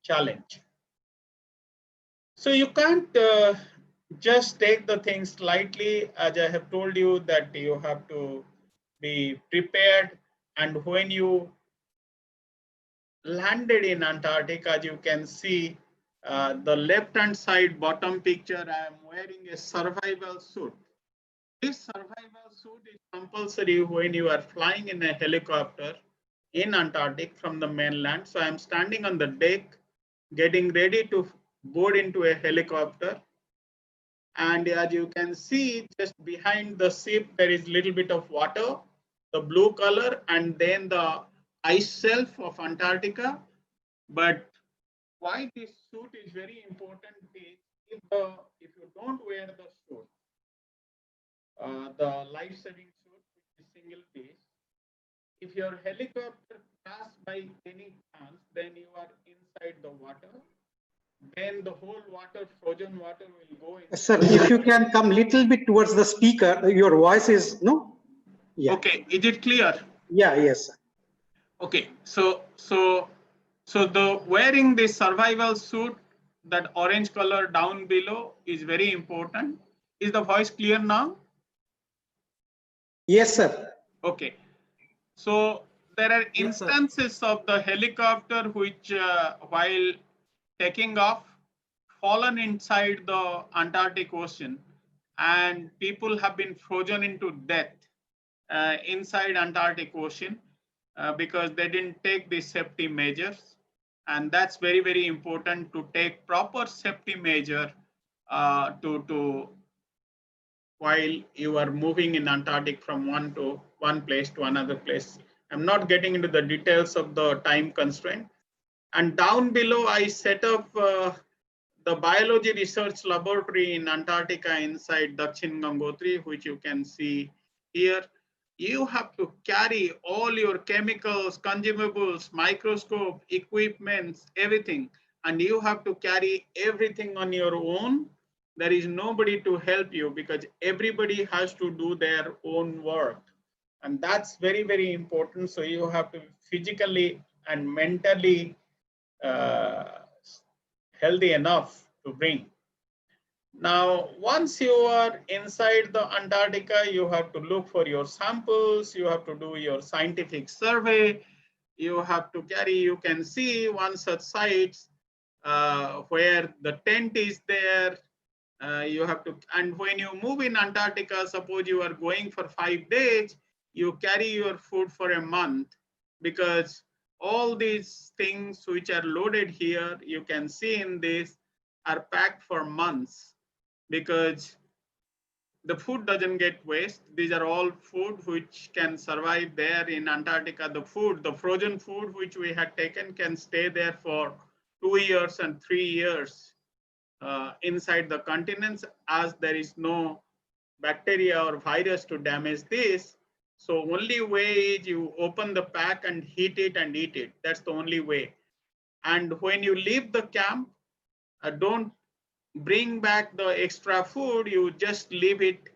challenge. So you can't just take the things lightly. As I have told you that you have to be prepared, and when you landed in Antarctica, as you can see, the left hand side bottom picture, I am wearing a survival suit. This survival suit is compulsory when you are flying in a helicopter in Antarctic from the mainland. So I am standing on the deck, getting ready to board into a helicopter. And as you can see, just behind the ship, there is a little bit of water, the blue color, and then the ice shelf of Antarctica. But why this suit is very important is if you don't wear the suit, the life-saving suit, which is single piece, if your helicopter crashes by any chance, then you are inside the water. Then the whole water, frozen water, will go in. Sir, if you can come little bit towards the speaker, your voice is no. Yeah. Okay, is it clear? Yeah. Yes. Sir. Okay, so the wearing this survival suit, that orange color down below, is very important. Is the voice clear now? Yes, sir. Okay, so there are instances of the helicopter which, while taking off, fallen inside the Antarctic Ocean, and people have been frozen into death inside Antarctic Ocean because they didn't take the safety measures. And that's very, very important to take proper safety measure to while you are moving in Antarctic from one place to another place. I'm not getting into the details of the time constraint. And down below, I set up the biology research laboratory in Antarctica inside Dakshin Gangotri, which you can see here. You have to carry all your chemicals, consumables, microscope, equipments, everything. And you have to carry everything on your own. There is nobody to help you because everybody has to do their own work. And that's very, very important. So you have to physically and mentally healthy enough to bring. Now, once you are inside the Antarctica, you have to look for your samples, you have to do your scientific survey, you have to carry, you can see one such sites where the tent is there, you have to, and when you move in Antarctica, suppose you are going for 5 days, you carry your food for a month because all these things which are loaded here, you can see in this, are packed for months because the food doesn't get waste. These are all food which can survive there in Antarctica. The food, the frozen food which we had taken can stay there for 2 years and 3 years inside the continents as there is no bacteria or virus to damage this. So only way is you open the pack and heat it and eat it. That's the only way. And when you leave the camp, don't bring back the extra food. You just leave it,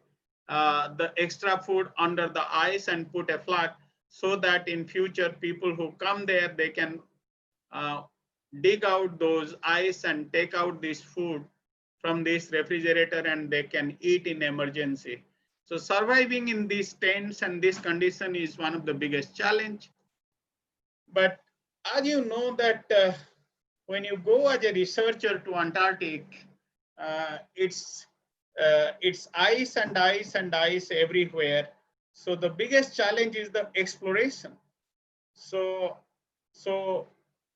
the extra food under the ice and put a flag so that in future people who come there, they can dig out those ice and take out this food from this refrigerator and they can eat in emergency. So surviving in these tents and this condition is one of the biggest challenge. But as you know that when you go as a researcher to Antarctic, it's ice and ice and ice everywhere. So the biggest challenge is the exploration. So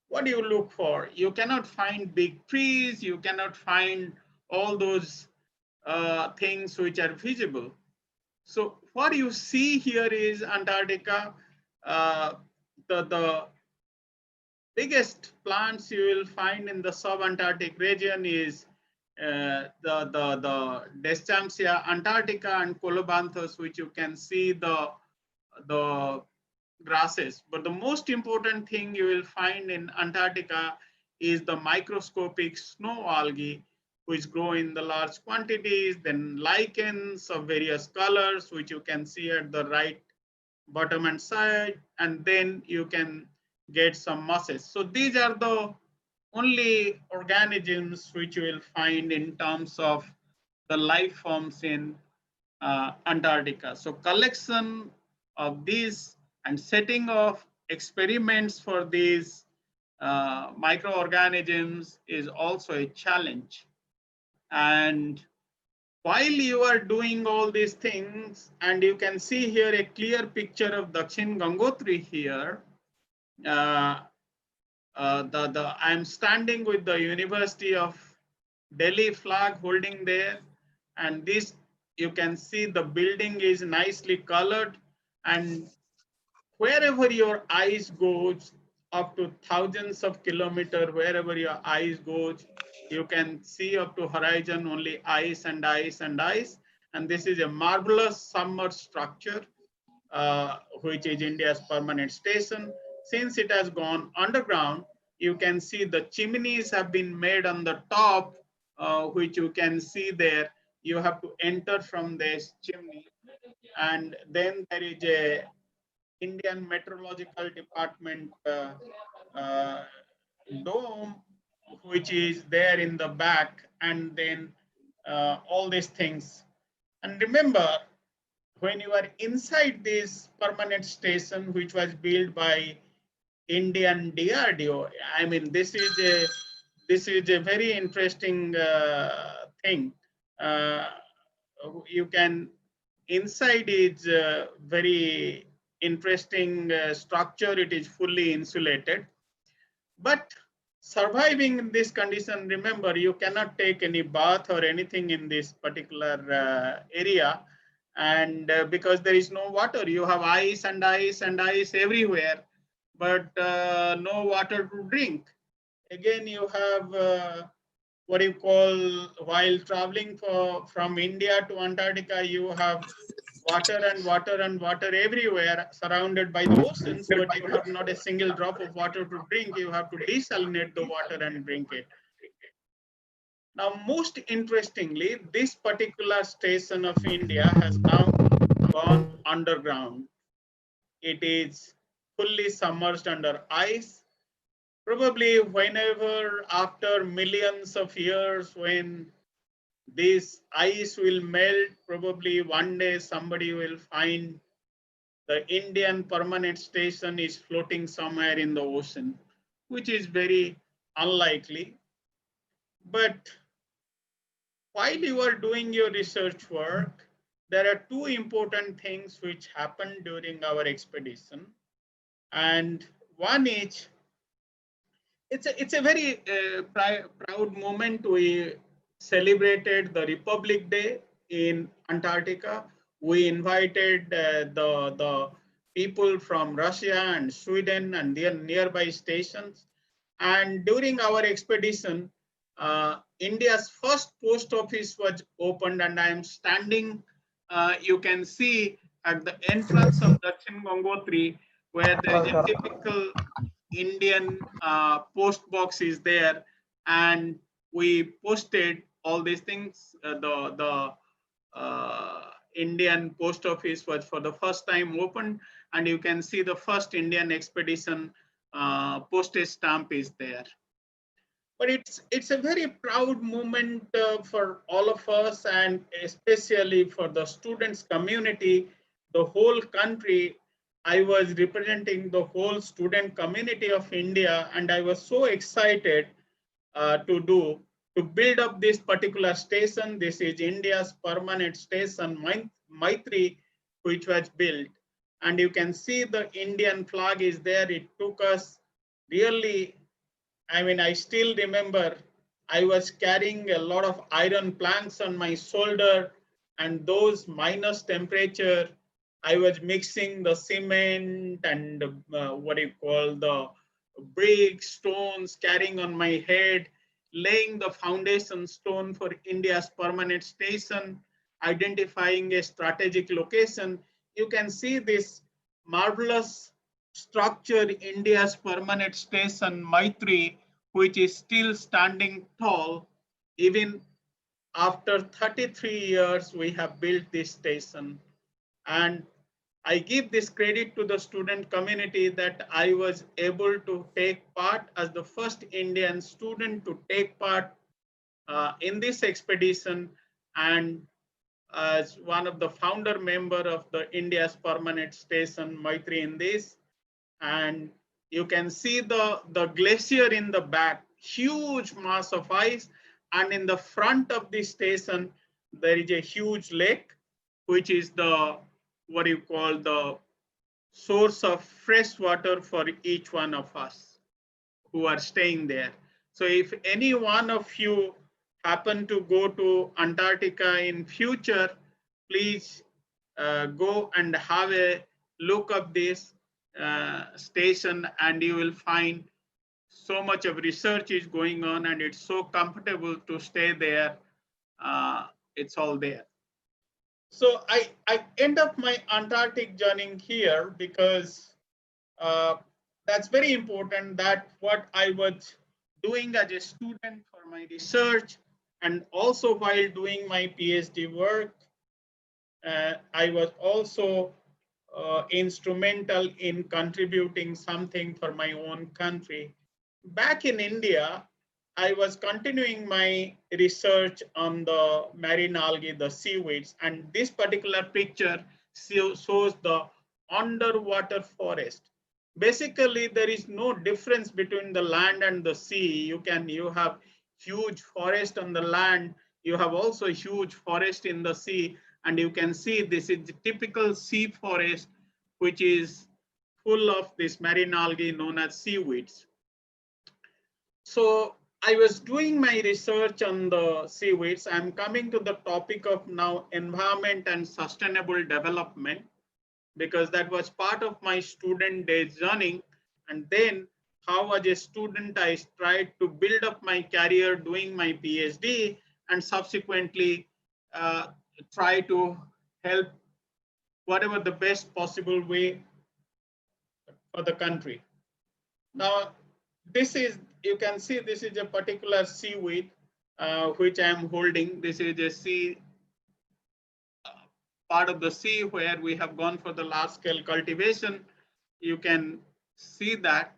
what do you look for? You cannot find big trees. You cannot find all those things which are visible. So what you see here is Antarctica. The biggest plants you will find in the sub-Antarctic region is the Deschampsia antarctica and Colobanthus, which you can see the grasses. But the most important thing you will find in Antarctica is the microscopic snow algae, which grow in the large quantities, then lichens of various colors, which you can see at the right bottom and side, and then you can get some mosses. So these are the only organisms which you will find in terms of the life forms in Antarctica. So collection of these and setting of experiments for these microorganisms is also a challenge. And while you are doing all these things, and you can see here a clear picture of Dakshin Gangotri here, I'm standing with the University of Delhi flag holding there, and this you can see the building is nicely colored, and wherever your eyes goes, up to thousands of kilometers, wherever your eyes goes, you can see up to horizon only ice and ice and ice. And this is a marvelous submerged structure, which is India's permanent station. Since it has gone underground, you can see the chimneys have been made on the top, which you can see there. You have to enter from this chimney. And then there is a Indian Meteorological Department dome, which is there in the back, and then all these things. And remember, when you are inside this permanent station, which was built by Indian DRDO, I mean, this is a very interesting thing. You can inside is very interesting structure. It is fully insulated, but surviving in this condition, remember, you cannot take any bath or anything in this particular area. And because there is no water, you have ice and ice and ice everywhere, but no water to drink. Again, you have what you call, while traveling from India to Antarctica, you have water and water and water everywhere, surrounded by the oceans, but you have not a single drop of water to drink. You have to desalinate the water and drink it. Now, most interestingly, this particular station of India has now gone underground. It is fully submerged under ice. Probably whenever after millions of years, when this ice will melt, probably one day somebody will find the Indian permanent station is floating somewhere in the ocean, which is very unlikely. But while you are doing your research work, there are two important things which happened during our expedition. And one is, it's a very proud moment. We celebrated the Republic Day in Antarctica. We invited the people from Russia and Sweden and their nearby stations. And during our expedition, India's first post office was opened, and I am standing, you can see at the entrance of Dakshin Gangotri, where there is a typical Indian post box is there, and we posted all these things. The Indian post office was for the first time opened, and you can see the first Indian expedition postage stamp is there. But it's a very proud moment for all of us, and especially for the students community, the whole country. I was representing the whole student community of India, and I was so excited to build up this particular station. This is India's permanent station, Maitri, which was built. And you can see the Indian flag is there. It took us really, I mean, I still remember I was carrying a lot of iron planks on my shoulder, and those minus temperature, I was mixing the cement and what do you call, the brick stones, carrying on my head, laying the foundation stone for India's permanent station, identifying a strategic location. You can see this marvelous structure, India's permanent station, Maitri, which is still standing tall. Even after 33 years, we have built this station. And I give this credit to the student community that I was able to take part as the first Indian student to take part in this expedition, and as one of the founder member of the India's permanent station Maitri in this. And you can see the glacier in the back, huge mass of ice, and in the front of the station there is a huge lake, which is the what you call the source of fresh water for each one of us who are staying there. So if any one of you happen to go to Antarctica in future, please go and have a look of this station, and you will find so much of research is going on, and it's so comfortable to stay there. It's all there. So I end up my Antarctic journey here because that's very important, that what I was doing as a student for my research, and also while doing my PhD work, I was also instrumental in contributing something for my own country. Back in India, I was continuing my research on the marine algae, the seaweeds, and this particular picture shows the underwater forest. Basically, there is no difference between the land and the sea. You have huge forest on the land. You have also huge forest in the sea, and you can see this is the typical sea forest, which is full of this marine algae known as seaweeds. So I was doing my research on the seaweeds. I'm coming to the topic of now environment and sustainable development, because that was part of my student days journey. And then how as a student I tried to build up my career doing my PhD, and subsequently try to help whatever the best possible way for the country. Now, this is, you can see this is a particular seaweed which I am holding. This is a sea, part of the sea where we have gone for the large scale cultivation. You can see that.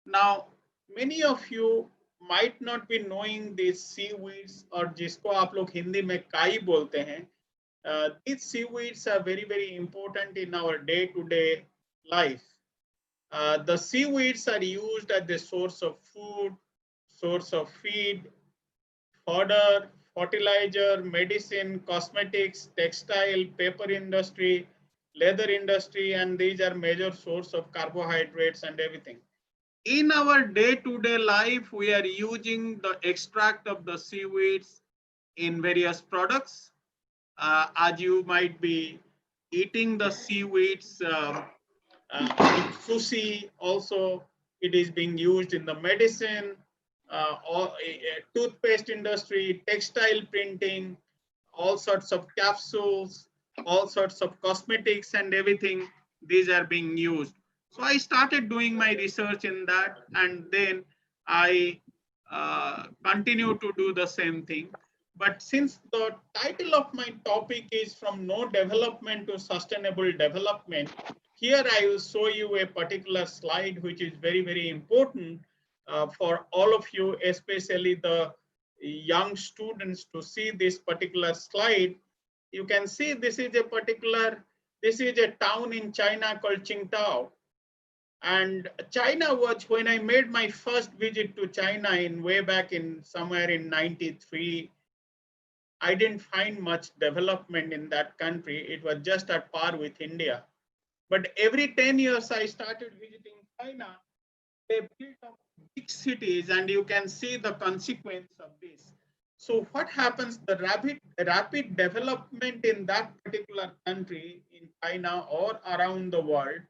Now, many of you might not be knowing these seaweeds, or जिसको आप लोग हिंदी में काई बोलते हैं. These seaweeds are very, very important in our day-to-day life. The seaweeds are used as the source of food, source of feed, fodder, fertilizer, medicine, cosmetics, textile, paper industry, leather industry, and these are major source of carbohydrates and everything. In our day-to-day life, we are using the extract of the seaweeds in various products. As you might be eating the seaweeds, in sushi, also it is being used in the medicine, or toothpaste industry, textile printing, all sorts of capsules, all sorts of cosmetics and everything. These are being used. So I started doing my research in that, and then I continue to do the same thing. But since the title of my topic is from no development to sustainable development, here I will show you a particular slide which is very, very important for all of you, especially the young students, to see this particular slide. You can see this is a town in China called Qingdao. And China was, when I made my first visit to China in way back in somewhere in 93, I didn't find much development in that country. It was just at par with India. But every 10 years I started visiting China. They built up big cities, and you can see the consequence of this. So what happens, the rapid development in that particular country, in China or around the world,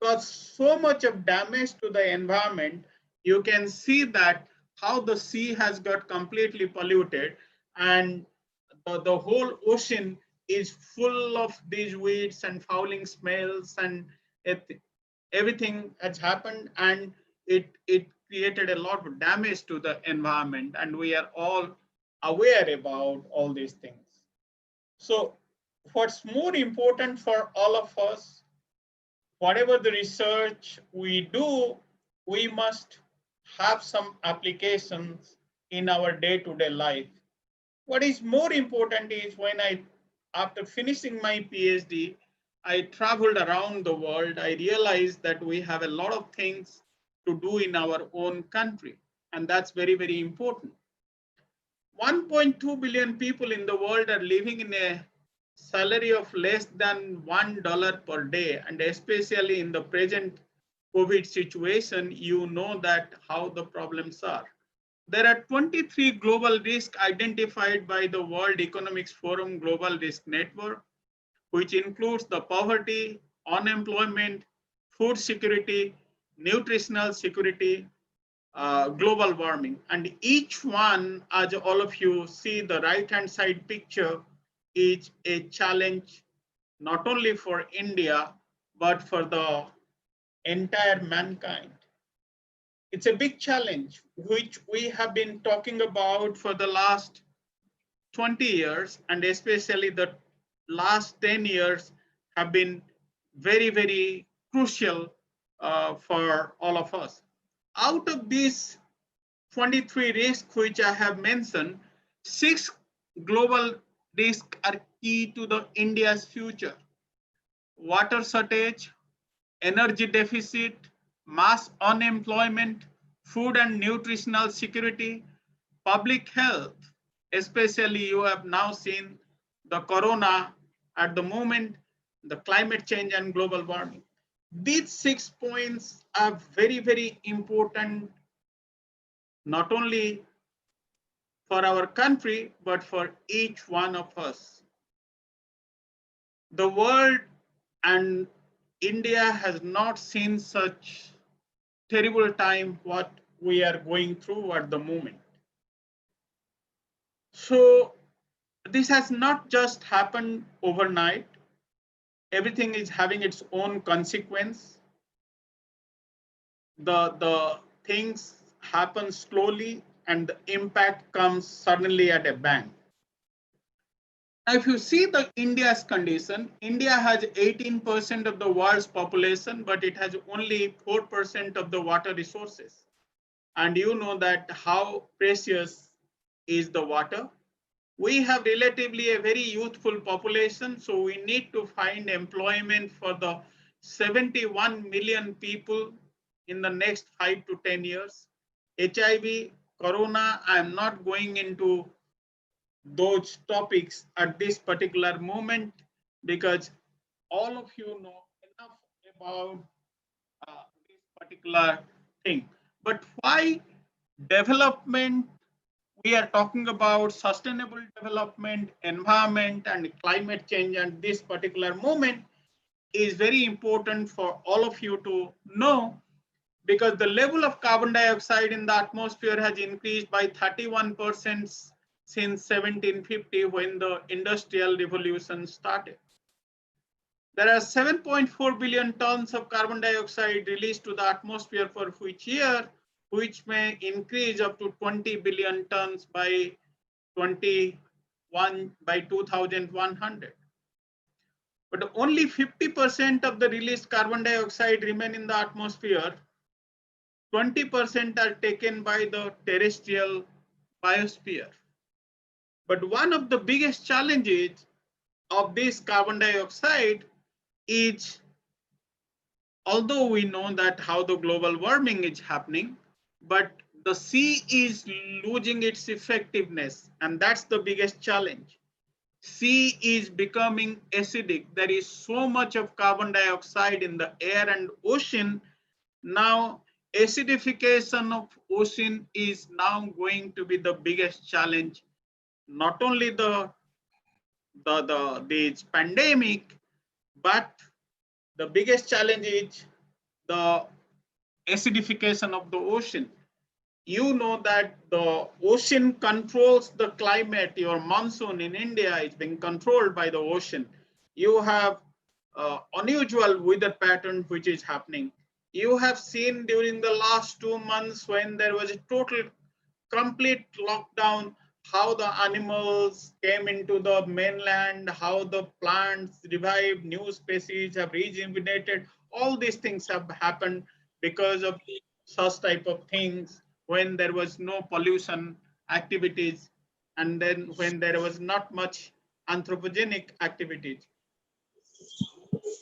caused so much of damage to the environment. You can see that how the sea has got completely polluted, and the whole ocean is full of these weeds and fouling smells, and everything has happened, and it created a lot of damage to the environment, and we are all aware about all these things. So what's more important for all of us whatever the research we do, we must have some applications in our day-to-day life. What is more important is when after finishing my PhD, I traveled around the world. I realized that we have a lot of things to do in our own country, and that's very, very important. 1.2 billion people in the world are living in a salary of less than $1 per day, and especially in the present COVID situation, you know that how the problems are. There are 23 global risks identified by the World Economic Forum Global Risk Network, which includes the poverty, unemployment, food security, nutritional security, global warming. And each one, as all of you see the right-hand side picture, is a challenge not only for India, but for the entire mankind. It's a big challenge, which we have been talking about for the last 20 years, and especially the last 10 years have been very, very crucial for all of us. Out of these 23 risks which I have mentioned, 6 global risks are key to the India's future. Water shortage, energy deficit, mass unemployment, food and nutritional security, public health, especially you have now seen the corona at the moment, the climate change and global warming. These 6 points are very, very important, not only for our country, but for each one of us. The world and India has not seen such terrible time what we are going through at the moment. So this has not just happened overnight. Everything is having its own consequence. The things happen slowly and the impact comes suddenly at a bang. Now, if you see the India's condition, India has 18% of the world's population, but it has only 4% of the water resources. And you know that how precious is the water. We have relatively a very youthful population, so we need to find employment for the 71 million people in the next 5 to 10 years. HIV, Corona, I am not going into those topics at this particular moment because all of you know enough about this particular thing. But why development? We are talking about sustainable development, environment, and climate change, and this particular moment is very important for all of you to know because the level of carbon dioxide in the atmosphere has increased by 31% since 1750 when the Industrial Revolution started. There are 7.4 billion tons of carbon dioxide released to the atmosphere for which year, which may increase up to 20 billion tons by 2100. But only 50% of the released carbon dioxide remain in the atmosphere. 20% are taken by the terrestrial biosphere. But one of the biggest challenges of this carbon dioxide is, although we know that how the global warming is happening, but the sea is losing its effectiveness, and that's the biggest challenge. Sea is becoming acidic. There is so much of carbon dioxide in the air and ocean. Now, acidification of ocean is now going to be the biggest challenge. Not only this pandemic, but the biggest challenge is the acidification of the ocean. You know that the ocean controls the climate. Your monsoon in India is being controlled by the ocean. You have unusual weather pattern which is happening. You have seen during the last 2 months when there was a total complete lockdown, how the animals came into the mainland, how the plants revived, new species have rejuvenated. All these things have happened because of such type of things when there was no pollution activities, and then when there was not much anthropogenic activities.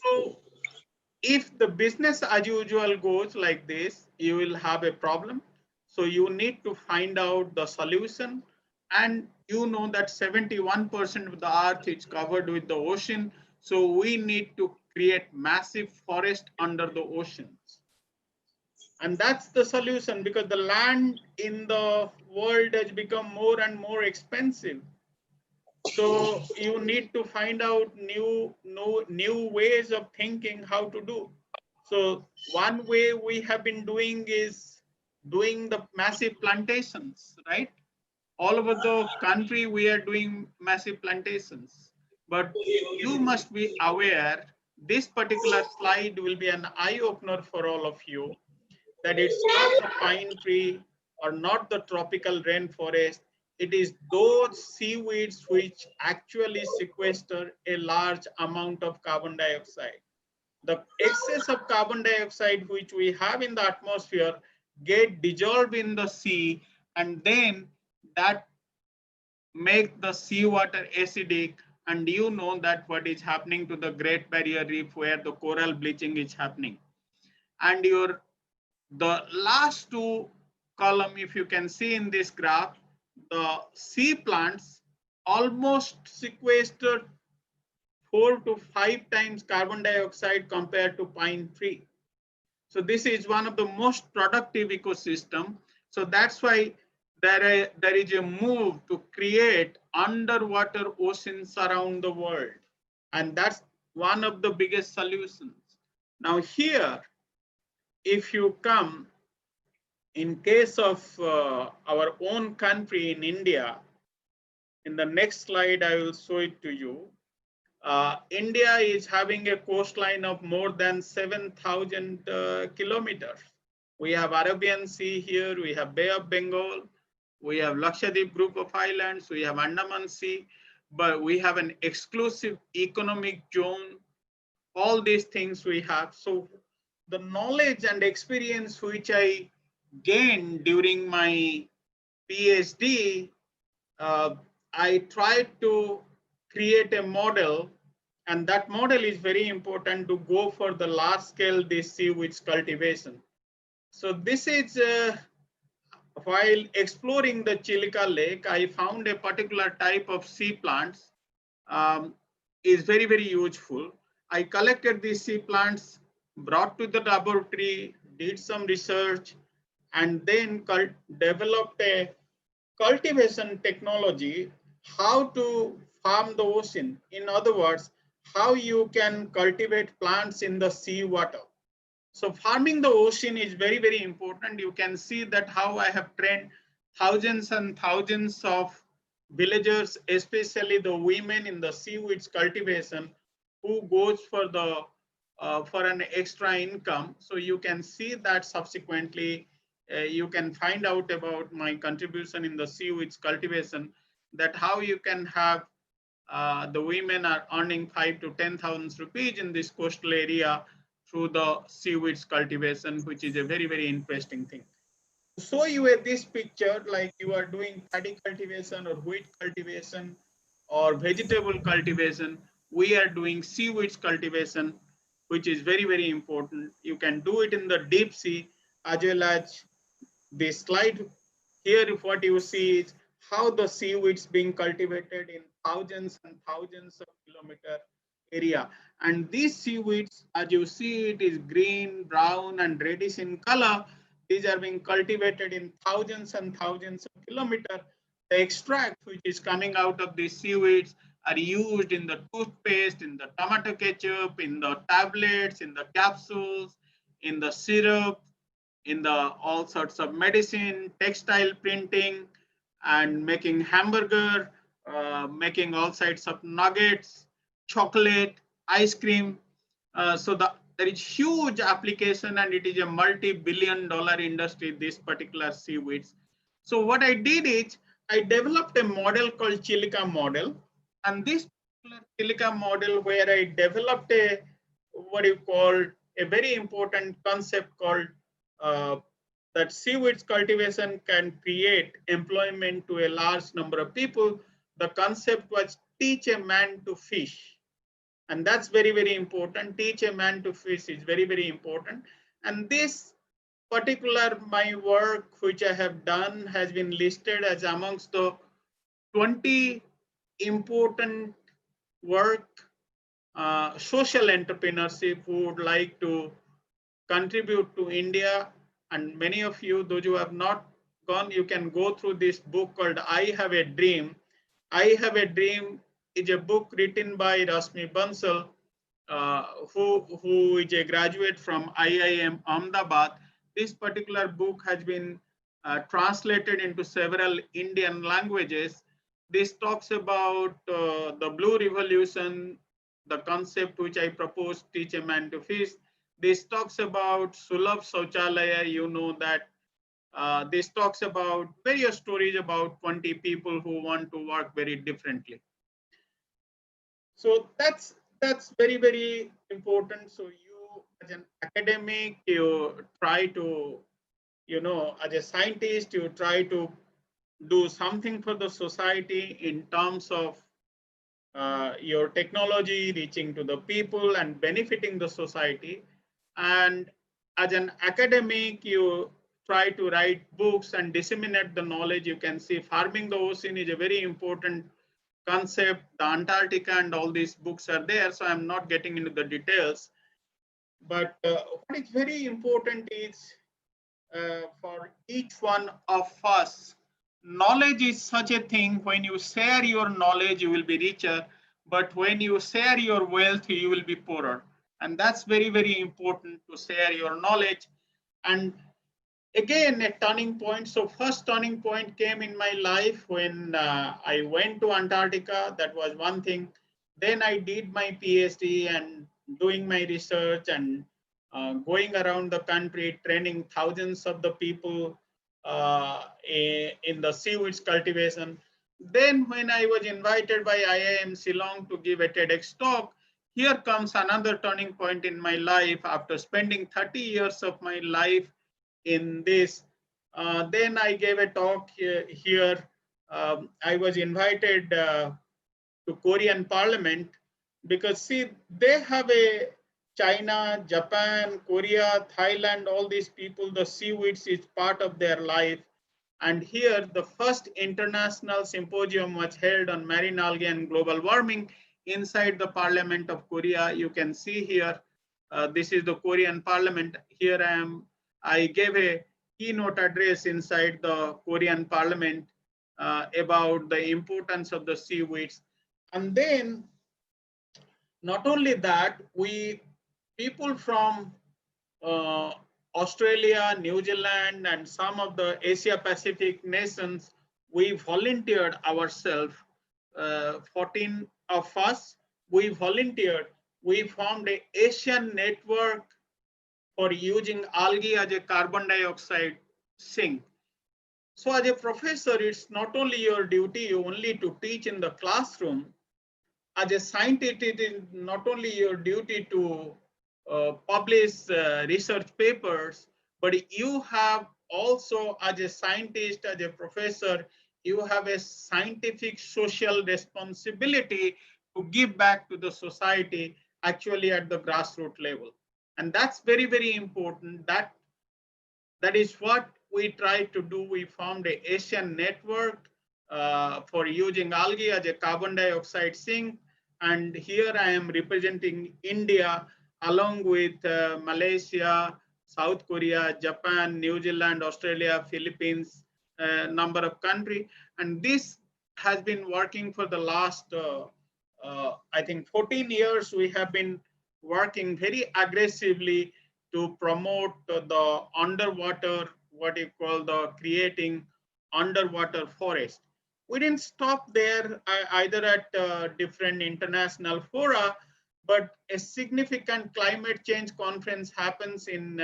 So if the business as usual goes like this, you will have a problem. So you need to find out the solution. And you know that 71% of the earth is covered with the ocean. So we need to create massive forest under the oceans. And that's the solution, because the land in the world has become more and more expensive. So you need to find out new ways of thinking how to do. So one way we have been doing is doing the massive plantations, right? All over the country, we are doing massive plantations. But you must be aware, this particular slide will be an eye opener for all of you, that it's not the pine tree or not the tropical rainforest. It is those seaweeds which actually sequester a large amount of carbon dioxide. The excess of carbon dioxide which we have in the atmosphere get dissolved in the sea, and then that make the seawater acidic. And you know that what is happening to the Great Barrier Reef, where the coral bleaching is happening. And the last two column, if you can see in this graph, the sea plants almost sequestered 4 to 5 times carbon dioxide compared to pine tree. So this is one of the most productive ecosystem. So that's why there is a move to create underwater oceans around the world. And that's one of the biggest solutions. Now here, if you come, in case of our own country in India, in the next slide, I will show it to you. India is having a coastline of more than 7,000 kilometers. We have Arabian Sea here, we have Bay of Bengal, we have Lakshadweep group of islands, we have Andaman Sea, but we have an exclusive economic zone. All these things we have. So the knowledge and experience which I gained during my PhD, I tried to create a model, and that model is very important to go for the large scale this seaweeds cultivation. So this is, while exploring the Chilika Lake, I found a particular type of sea plants is very, very useful. I collected these sea plants, brought to the laboratory, did some research, and then developed a cultivation technology, how to farm the ocean. In other words, how you can cultivate plants in the sea water. So farming the ocean is very, very important. You can see that how I have trained thousands and thousands of villagers, especially the women in the seaweeds cultivation, who goes for the for an extra income. So you can see that subsequently you can find out about my contribution in the seaweeds cultivation, that how you can have the women are earning 5 to 10,000 rupees in this coastal area through the seaweeds cultivation, which is a very, very interesting thing. To show you this picture, like you are doing paddy cultivation or wheat cultivation or vegetable cultivation, we are doing seaweeds cultivation, which is very, very important. You can do it in the deep sea as well as this slide here. What you see is how the seaweeds being cultivated in thousands and thousands of kilometer area. And these seaweeds, as you see, it is green, brown, and reddish in color. These are being cultivated in thousands and thousands of kilometers. The extract which is coming out of these seaweeds are used in the toothpaste, in the tomato ketchup, in the tablets, in the capsules, in the syrup, in the all sorts of medicine, textile printing, and making hamburger, making all sorts of nuggets, chocolate, ice cream. So there is huge application, and it is a multi-billion-dollar industry, this particular seaweeds. So what I did is I developed a model called Chilika model, and this particular Chilika model, where I developed a what you call a very important concept called that seaweeds cultivation can create employment to a large number of people. The concept was teach a man to fish. And that's very, very important. Teach a man to fish is very, very important. And this particular my work which I have done has been listed as amongst the 20 important work social entrepreneurship who would like to contribute to India. And many of you, those who have not gone, you can go through this book called I Have a Dream. I Have a Dream is a book written by Rasmi Bansal, who is a graduate from IIM Ahmedabad. This particular book has been translated into several Indian languages. This talks about the Blue Revolution, the concept which I propose, teach a man to fish. This talks about Sulabh Sauchalaya, you know that. This talks about various stories about 20 people who want to work very differently. So that's very, very important. So you as an academic, you try to, as a scientist, you try to do something for the society in terms of your technology reaching to the people and benefiting the society. And as an academic, you try to write books and disseminate the knowledge. You can see farming the ocean is a very important concept. The Antarctica and all these books are there, so I'm not getting into the details. But what is very important is for each one of us, knowledge is such a thing. When you share your knowledge, you will be richer. But when you share your wealth, you will be poorer. And that's very, very important to share your knowledge. And again, a turning point. So first turning point came in my life when I went to Antarctica. That was one thing. Then I did my PhD and doing my research and going around the country, training thousands of the people in the seaweeds cultivation. Then when I was invited by IIM Shillong to give a TEDx talk, here comes another turning point in my life. After spending 30 years of my life in this, then I gave a talk here. I was invited to Korean Parliament because see, they have a China, Japan, Korea, Thailand, all these people, the seaweeds is part of their life. And here the first international symposium was held on marine algae and global warming inside the Parliament of Korea. You can see here, this is the Korean Parliament. Here I gave a keynote address inside the Korean Parliament about the importance of the seaweeds. And then not only that, people from Australia, New Zealand, and some of the Asia Pacific nations, we volunteered ourselves. 14 of us, we volunteered. We formed an Asian network for using algae as a carbon dioxide sink. So as a professor, it's not only your duty only to teach in the classroom. As a scientist, it is not only your duty to publish research papers, but you have also, as a scientist, as a professor, you have a scientific social responsibility to give back to the society actually at the grassroots level. And that's very, very important. That is what we tried to do. We formed an Asian network for using algae as a carbon dioxide sink. And here I am representing India along with Malaysia, South Korea, Japan, New Zealand, Australia, Philippines, number of countries. And this has been working for the last, I think 14 years. We have been working very aggressively to promote the underwater, what you call the creating underwater forest. We didn't stop there either at different international fora, but a significant climate change conference happens in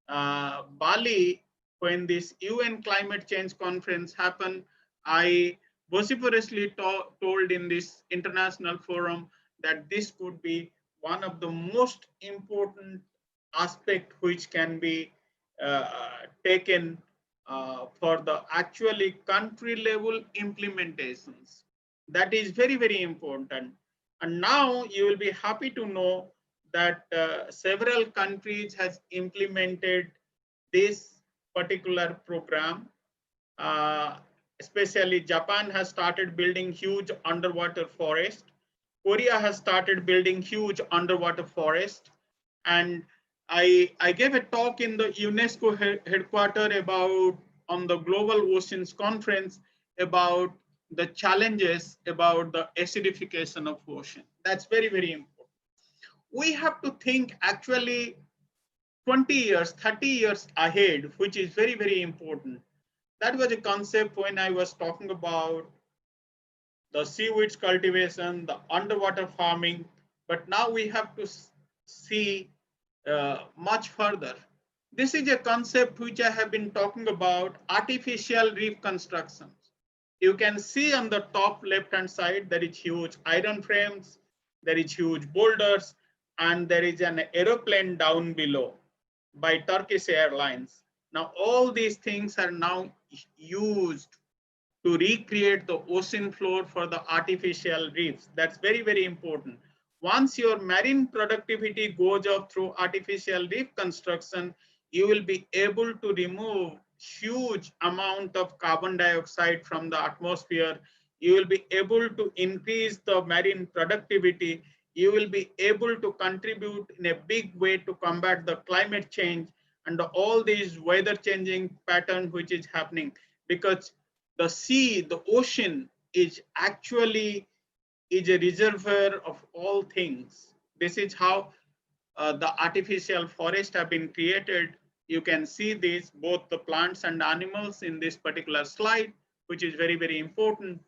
Bali. When this UN climate change conference happened, I vociferously told in this international forum that this could be one of the most important aspect which can be taken for the actually country level implementations. That is very, very important. And now you will be happy to know that several countries has implemented this particular program. Especially Japan has started building huge underwater forest. Korea has started building huge underwater forest. And I gave a talk in the UNESCO headquarters about on the Global Oceans Conference about the challenges about the acidification of ocean. That's very, very important. We have to think actually 20 years, 30 years ahead, which is very, very important. That was a concept when I was talking about the seaweeds cultivation, the underwater farming, but now we have to see much further. This is a concept which I have been talking about, artificial reef constructions. You can see on the top left-hand side, there is huge iron frames, there is huge boulders, and there is an aeroplane down below by Turkish Airlines. Now, all these things are now used to recreate the ocean floor for the artificial reefs. That's very, very important. Once your marine productivity goes up through artificial reef construction, you will be able to remove huge amount of carbon dioxide from the atmosphere. You will be able to increase the marine productivity. You will be able to contribute in a big way to combat the climate change and all these weather changing pattern which is happening, because the sea, the ocean is actually a reservoir of all things. This is how the artificial forests have been created. You can see this, both the plants and animals in this particular slide, which is very, very important.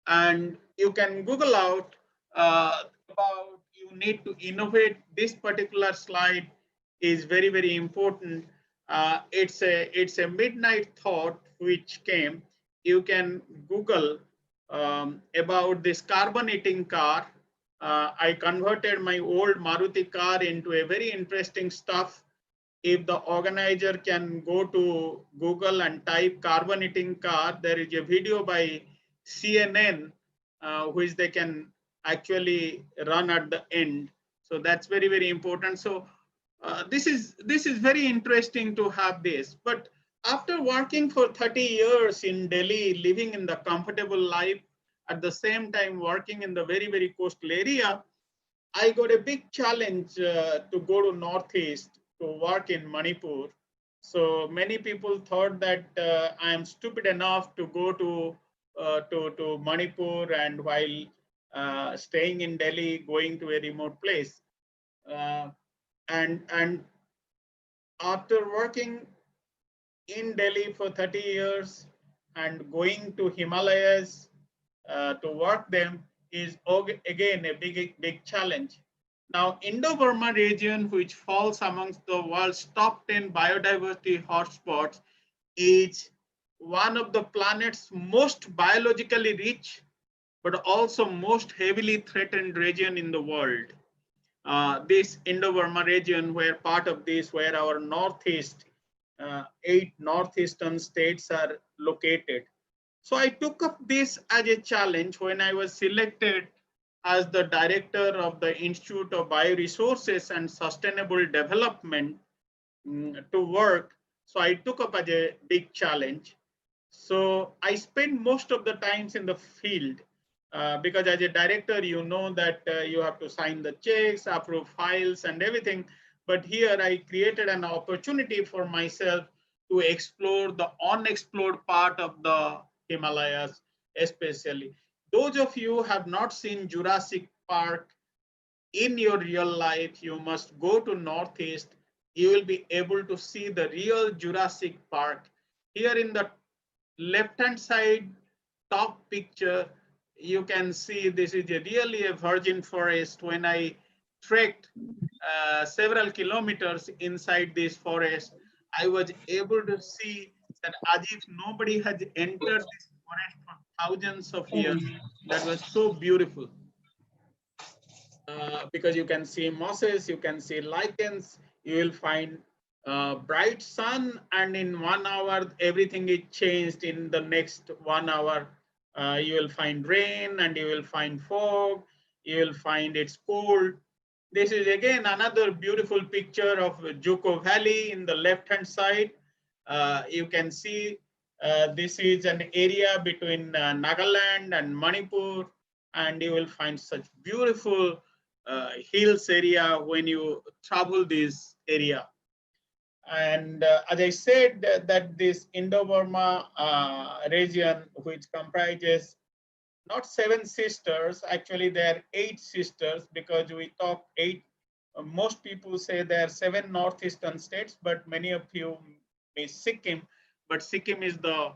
And you can Google out about, you need to innovate. This particular slide is very, very important. It's a midnight thought which came. You can Google about this carbon eating car. I converted my old Maruti car into a very interesting stuff. If the organizer can go to Google and type carbon eating car, there is a video by CNN, which they can actually run at the end. So that's very, very important. So this is very interesting to have this. But after working for 30 years in Delhi, living in the comfortable life, at the same time working in the very, very coastal area, I got a big challenge to go to Northeast to work in Manipur. So many people thought that I am stupid enough to go to Manipur, and while staying in Delhi, going to a remote place. And after working in Delhi for 30 years and going to Himalayas to work them is again a big challenge. Now, Indo-Burma region, which falls amongst the world's top 10 biodiversity hotspots, is one of the planet's most biologically rich, but also most heavily threatened region in the world. This Indo-Burma region, where part of this, where our Northeast, 8 northeastern states are located. So I took up this as a challenge when I was selected as the director of the Institute of Bioresources and Sustainable Development to work. So I took up as a big challenge. So I spent most of the times in the field because as a director, you know that you have to sign the checks, approve files and everything. But here I created an opportunity for myself to explore the unexplored part of the Himalayas, especially. Those of you who have not seen Jurassic Park in your real life, you must go to Northeast. You will be able to see the real Jurassic Park. Here in the left-hand side, top picture, you can see this is really a virgin forest. When I trekked several kilometers inside this forest, I was able to see that as if nobody has entered this forest for thousands of years. That was so beautiful. Because you can see mosses, you can see lichens, you will find bright sun, and in 1 hour, everything is changed. In the next 1 hour, you will find rain and you will find fog, you will find it's cold. This is again another beautiful picture of Juko Valley in the left-hand side. You can see this is an area between Nagaland and Manipur, and you will find such beautiful hills area when you travel this area. And as I said, that this Indo-Burma region, which comprises not 7 sisters, actually there are 8 sisters, because we talk 8. Most people say there are 7 northeastern states, but many of you may Sikkim, but Sikkim is the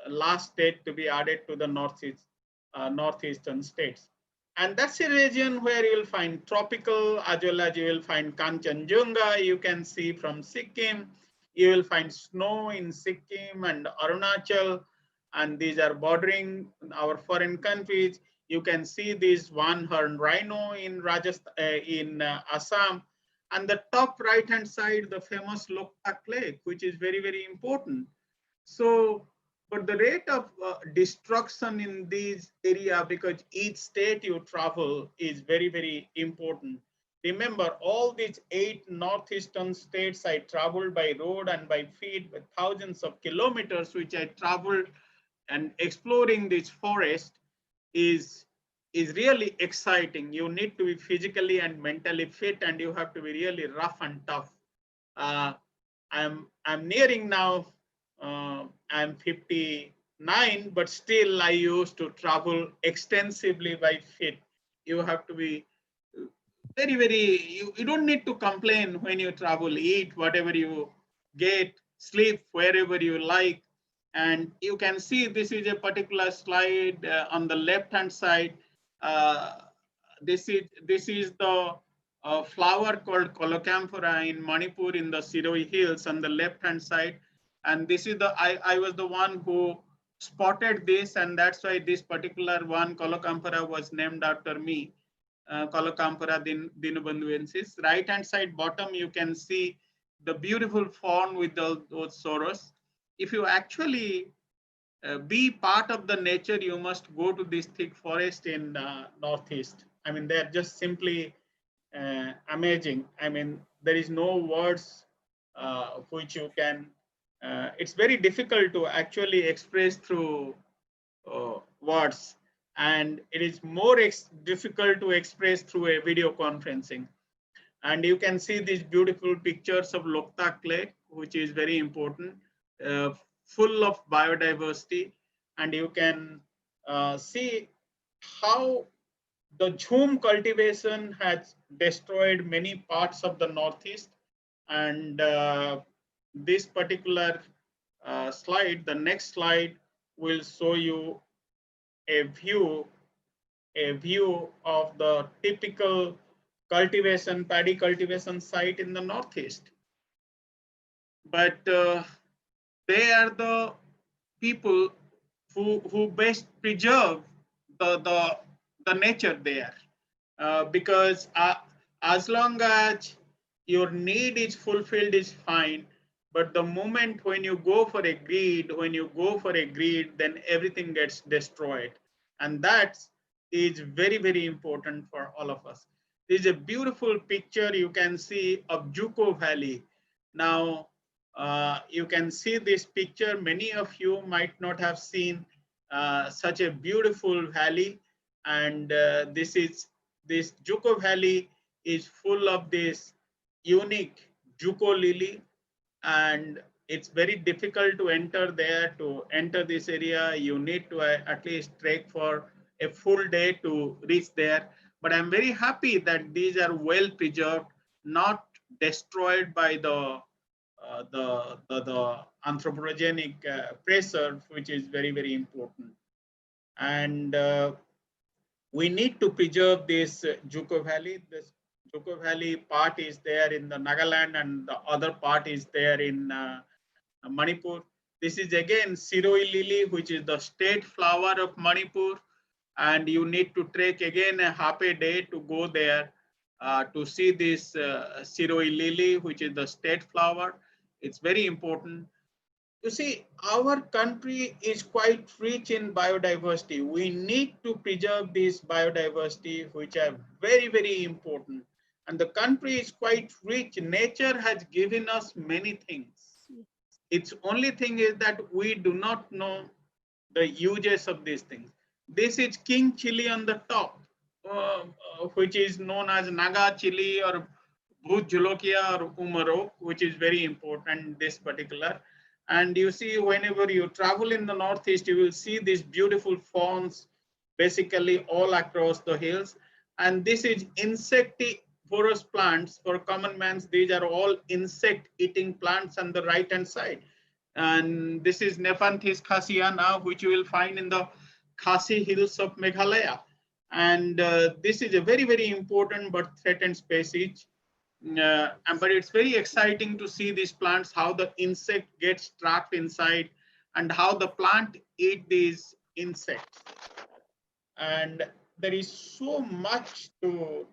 last state to be added to the northeastern states. And that's a region where you will find tropical, as well as you will find Kanchenjunga, you can see from Sikkim. You will find snow in Sikkim and Arunachal, and these are bordering our foreign countries. You can see this one-horned rhino in Assam. And the top right-hand side, the famous Loktak Lake, which is very, very important. So, but the rate of destruction in these area, because each state you travel is very, very important. Remember, all these 8 northeastern states I traveled by road and by feet with thousands of kilometers, which I traveled, and exploring this forest is really exciting. You need to be physically and mentally fit, and you have to be really rough and tough. I'm nearing now. I'm 59, but still I used to travel extensively by feet. You have to be you don't need to complain when you travel. Eat whatever you get, sleep wherever you like. And you can see this is a particular slide on the left hand side. This is the flower called Colocampora in Manipur in the Siroi Hills on the left hand side. And this is I was the one who spotted this, and that's why this particular one, Colocampora, was named after me. Colocampora dinubandhuensis. Right hand side bottom, you can see the beautiful fawn with those sorrows. If you actually be part of the nature, you must go to this thick forest in northeast. I mean, they're just simply amazing. I mean, there is no words which you can. It's very difficult to actually express through words, and it is more difficult to express through a video conferencing. And you can see these beautiful pictures of Loktak Lake, which is very important, full of biodiversity. And you can see how the jhum cultivation has destroyed many parts of the Northeast. And this particular slide, the next slide, will show you a view of the typical paddy cultivation site in the Northeast. But they are the people who best preserve the nature there, because as long as your need is fulfilled is fine, but the moment when you go for a greed, then everything gets destroyed. And that is very, very important for all of us. This is a beautiful picture you can see of Juko Valley. Now, you can see this picture. Many of you might not have seen such a beautiful valley. And this Juko Valley is full of this unique Juko lily. And it's very difficult to enter there. To enter this area, you need to at least trek for a full day to reach there. But I'm very happy that these are well preserved, not destroyed by the anthropogenic pressure, which is very, very important. And we need to preserve this Juko Valley. This Juko Valley part is there in the Nagaland, and the other part is there in Manipur. This is again Siroi lily, which is the state flower of Manipur. And you need to trek again a half a day to go there. to see this Siroi lily, which is the state flower. It's very important. You see, our country is quite rich in biodiversity. We need to preserve this biodiversity, which are very, very important. And the country is quite rich. Nature has given us many things. Its only thing is that we do not know the uses of these things. This is king chili on the top, which is known as Naga chili or Bhut Jolokia or Umaro, which is very important, this particular. And you see, whenever you travel in the Northeast, you will see these beautiful fawns basically all across the hills. And this is insectivorous plants. For common man, these are all insect eating plants on the right hand side. And this is Nephanthis khasiana, which you will find in the Khasi hills of Meghalaya. And this is a very, very important but threatened species. But it's very exciting to see these plants, how the insect gets trapped inside and how the plant eat these insects. And there is so much to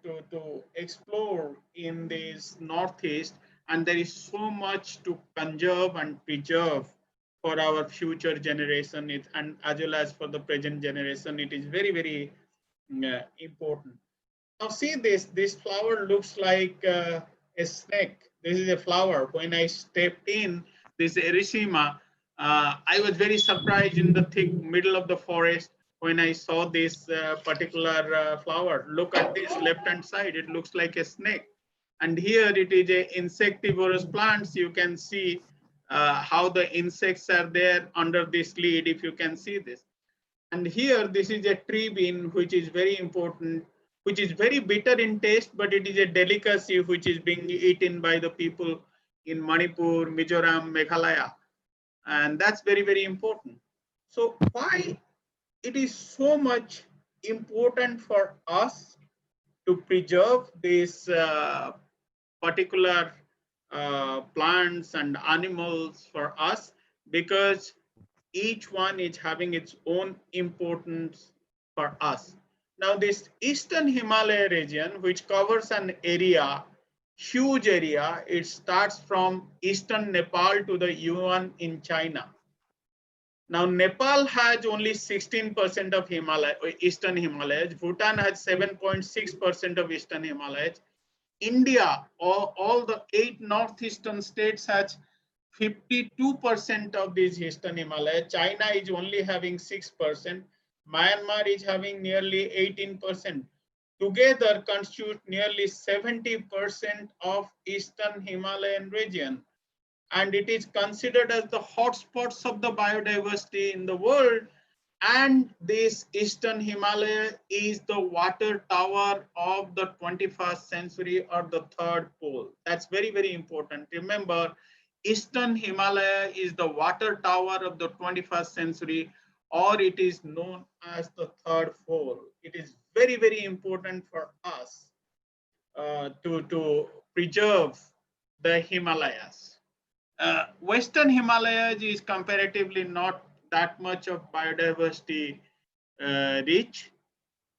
explore in this Northeast, and there is so much to conserve and preserve for our future generation, and as well as for the present generation. It is very, very important. Now see this flower looks like a snake. This is a flower. When I stepped in this Erishima, I was very surprised in the thick middle of the forest when I saw this particular flower. Look at this left hand side, it looks like a snake. And here it is a insectivorous plants. You can see how the insects are there under this lead, if you can see this. And here, this is a tree bean, which is very important, which is very bitter in taste, but it is a delicacy which is being eaten by the people in Manipur, Mizoram, Meghalaya. And that's very, very important. So why it is so much important for us to preserve these particular plants and animals for us? Because each one is having its own importance for us. Now this Eastern Himalaya region, which covers an area, huge area, it starts from Eastern Nepal to the Yunnan in China. Now Nepal has only 16% of Himalaya, Eastern Himalayas. Bhutan has 7.6% of Eastern Himalayas. India, all the 8 northeastern states has 52% of these Eastern Himalaya. China is only having 6%. Myanmar is having nearly 18%. Together constitute nearly 70% of Eastern Himalayan region. And it is considered as the hotspots of the biodiversity in the world. And this Eastern Himalaya is the water tower of the 21st century, or the third pole. That's very, very important. Remember, Eastern Himalaya is the water tower of the 21st century, or it is known as the third pole. It is very, very important for us to preserve the Himalayas. Western Himalayas is comparatively not that much of biodiversity rich.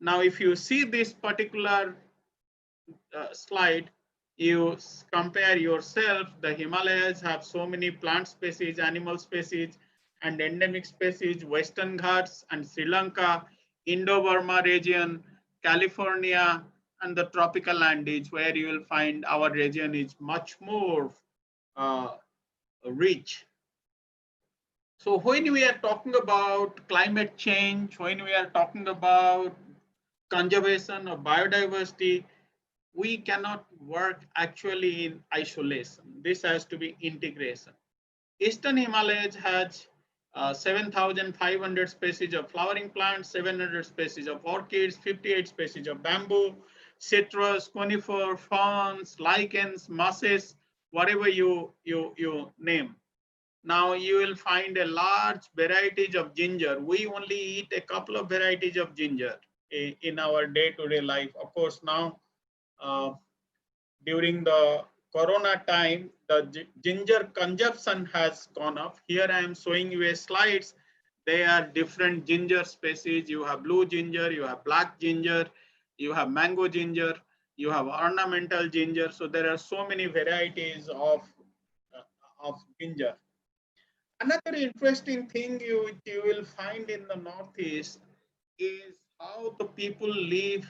Now, if you see this particular slide, you compare yourself. The Himalayas have so many plant species, animal species, and endemic species. Western Ghats and Sri Lanka, Indo-Burma region, California, and the tropical Andes, where you will find our region is much more rich. So when we are talking about climate change, when we are talking about conservation of biodiversity, we cannot work actually in isolation. This has to be integration. Eastern Himalayas has 7,500 species of flowering plants, 700 species of orchids, 58 species of bamboo, citrus, conifer, ferns, lichens, mosses, whatever you name. Now you will find a large varieties of ginger. We only eat a couple of varieties of ginger in our day-to-day life. Of course, now during the Corona time, the ginger consumption has gone up. Here I am showing you a slides. They are different ginger species. You have blue ginger, you have black ginger, you have mango ginger. you have ornamental ginger. So there are so many varieties of ginger. Another interesting thing you will find in the Northeast is how the people live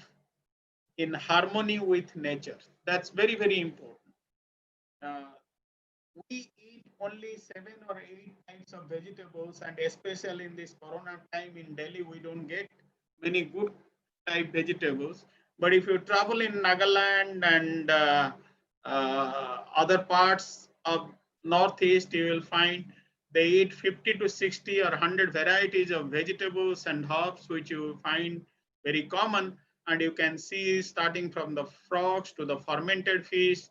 in harmony with nature. That's very, very important. We eat only 7 or 8 types of vegetables, and especially in this corona time in Delhi, we don't get many good type vegetables. But if you travel in Nagaland and other parts of Northeast, you will find they eat 50 to 60 or 100 varieties of vegetables and herbs, which you find very common. And you can see starting from the frogs to the fermented fish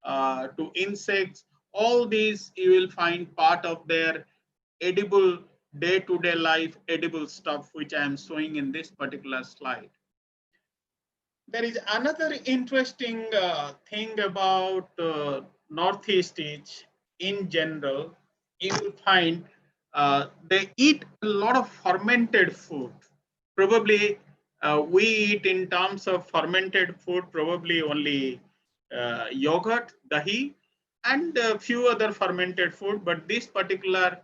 to insects, all these you will find part of their edible day-to-day life, edible stuff, which I am showing in this particular slide. There is another interesting thing about Northeast is, in general, you will find they eat a lot of fermented food. Probably we eat in terms of fermented food, probably only yogurt, dahi, and a few other fermented food. But this particular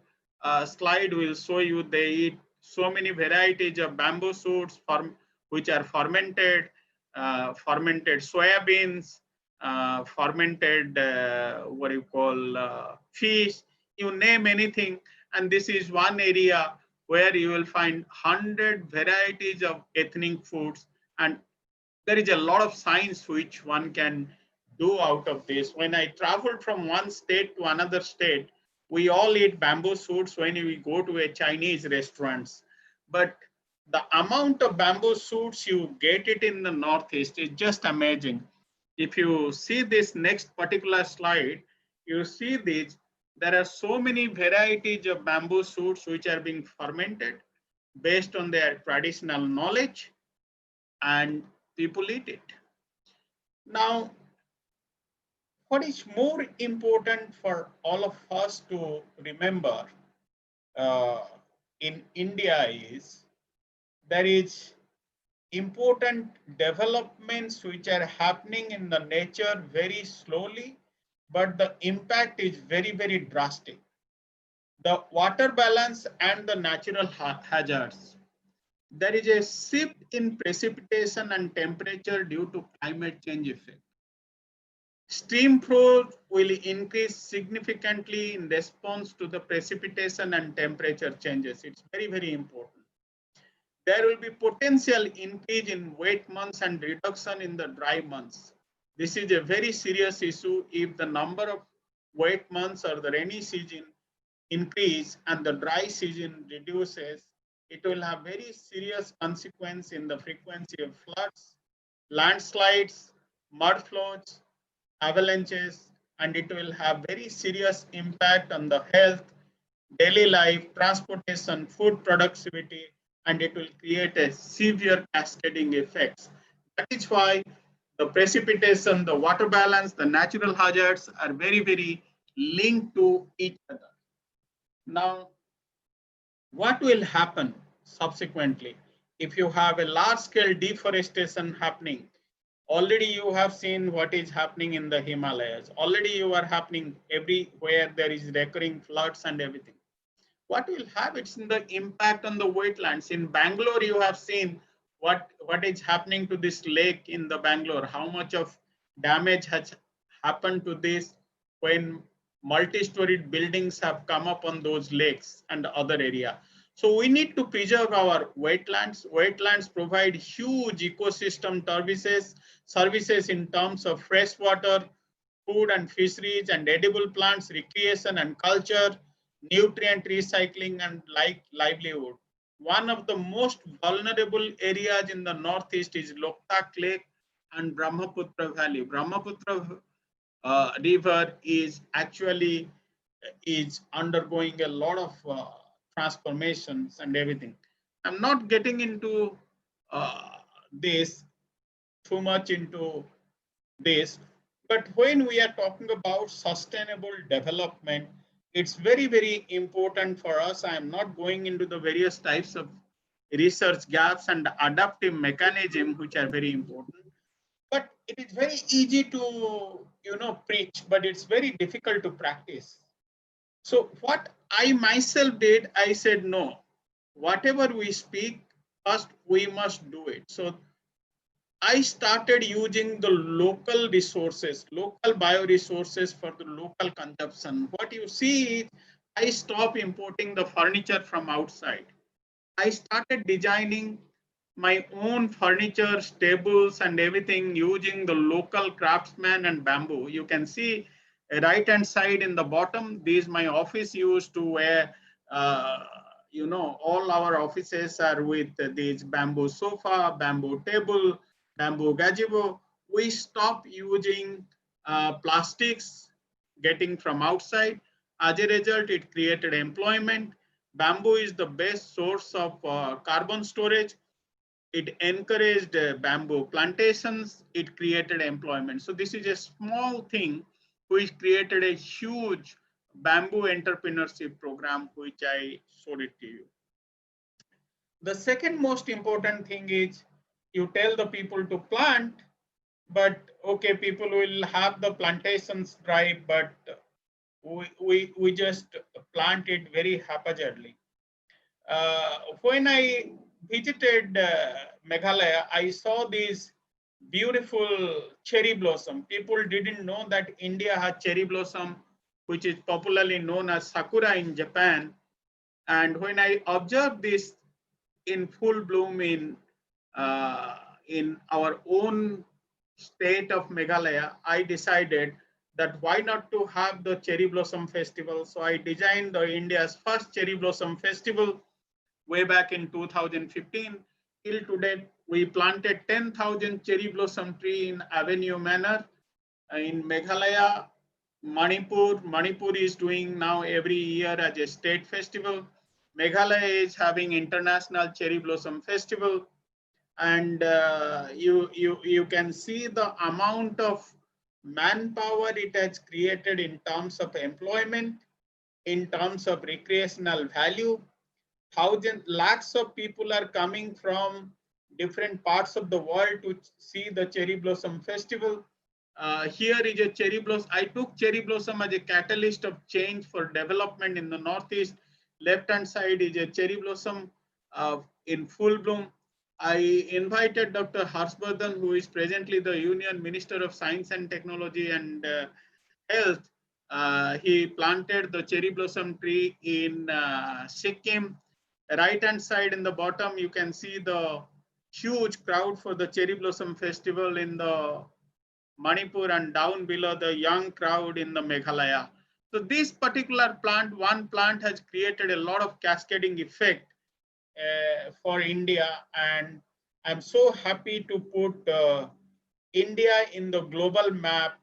slide will show you they eat so many varieties of bamboo shoots which are fermented, fermented soybeans, fermented what you call fish, you name anything. And this is one area where you will find 100 varieties of ethnic foods, and there is a lot of science which one can do out of this. When I traveled from one state to another state, we all eat bamboo shoots when we go to a Chinese restaurants, but the amount of bamboo shoots you get it in the Northeast is just amazing. If you see this next particular slide, you see this, there are so many varieties of bamboo shoots which are being fermented based on their traditional knowledge, and people eat it. Now, what is more important for all of us to remember in India is there is important developments which are happening in the nature very slowly, but the impact is very, very drastic. The water balance and the natural hazards. There is a shift in precipitation and temperature due to climate change effect. Stream flow will increase significantly in response to the precipitation and temperature changes. It's very, very important. There will be potential increase in wet months and reduction in the dry months. This is a very serious issue. If the number of wet months or the rainy season increase and the dry season reduces, it will have very serious consequence in the frequency of floods, landslides, mud flows, avalanches, and it will have very serious impact on the health, daily life, transportation, food productivity, and it will create a severe cascading effects. That is why the precipitation, the water balance, the natural hazards are very, very linked to each other. Now, what will happen subsequently if you have a large scale deforestation happening? Already you have seen what is happening in the Himalayas. Already you are happening everywhere there is recurring floods and everything. What will have it's in the impact on the wetlands. In Bangalore, you have seen what is happening to this lake in the Bangalore, how much of damage has happened to this when multi-storied buildings have come up on those lakes and other area. So we need to preserve our wetlands. Wetlands provide huge ecosystem services in terms of fresh water, food and fisheries and edible plants, recreation and culture, nutrient recycling and livelihood. One of the most vulnerable areas in the Northeast is Loktak Lake and Brahmaputra Valley. Brahmaputra river is actually undergoing a lot of transformations and everything. I'm not getting into this too much into this, but when we are talking about sustainable development, it's very, very important for us. I am not going into the various types of research gaps and adaptive mechanism, which are very important. but it is very easy to, preach, but it's very difficult to practice. So what I myself did, I said, no, whatever we speak, first we must do it. So I started using the local resources, local bioresources for the local consumption. What you see is I stopped importing the furniture from outside. I started designing my own furniture, tables, and everything using the local craftsman and bamboo. You can see right hand side in the bottom, these my office used to where, all our offices are with these bamboo sofa, bamboo table, bamboo gazebo. We stop using plastics getting from outside. As a result, it created employment. Bamboo is the best source of carbon storage. It encouraged bamboo plantations. It created employment. So this is a small thing which created a huge bamboo entrepreneurship program, which I showed it to you. The second most important thing is you tell the people to plant, but okay, people will have the plantations dry, but we just plant it very haphazardly. When I visited Meghalaya, I saw these beautiful cherry blossom. People didn't know that India has cherry blossom, which is popularly known as sakura in Japan. And when I observed this in full bloom in our own state of Meghalaya, I decided that why not to have the cherry blossom festival. So I designed the India's first cherry blossom festival way back in 2015. Till today, we planted 10,000 cherry blossom tree in Avenue Manor in Meghalaya, Manipur. Manipur is doing now every year as a state festival. Meghalaya is having international cherry blossom festival. And you can see the amount of manpower it has created in terms of employment, in terms of recreational value. Lakhs of people are coming from different parts of the world to see the cherry blossom festival. Here is a cherry blossom. I took cherry blossom as a catalyst of change for development in the Northeast. Left hand side is a cherry blossom in full bloom. I invited Dr. Harshvardhan, who is presently the Union Minister of Science and Technology and Health. He planted the cherry blossom tree in Sikkim. Right hand side in the bottom, you can see the huge crowd for the cherry blossom festival in the Manipur, and down below the young crowd in the Meghalaya. So this particular plant, one plant has created a lot of cascading effect for India, and I'm so happy to put India in the global map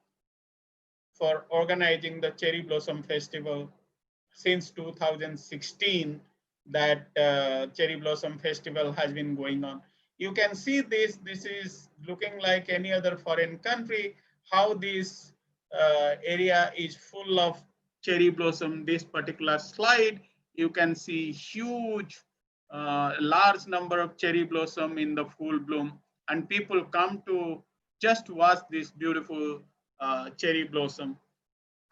for organizing the Cherry Blossom Festival since 2016. That Cherry Blossom Festival has been going on. You can see this is looking like any other foreign country, how this area is full of cherry blossom. This particular slide, you can see huge, large number of cherry blossom in the full bloom, and people come to just watch this beautiful cherry blossom.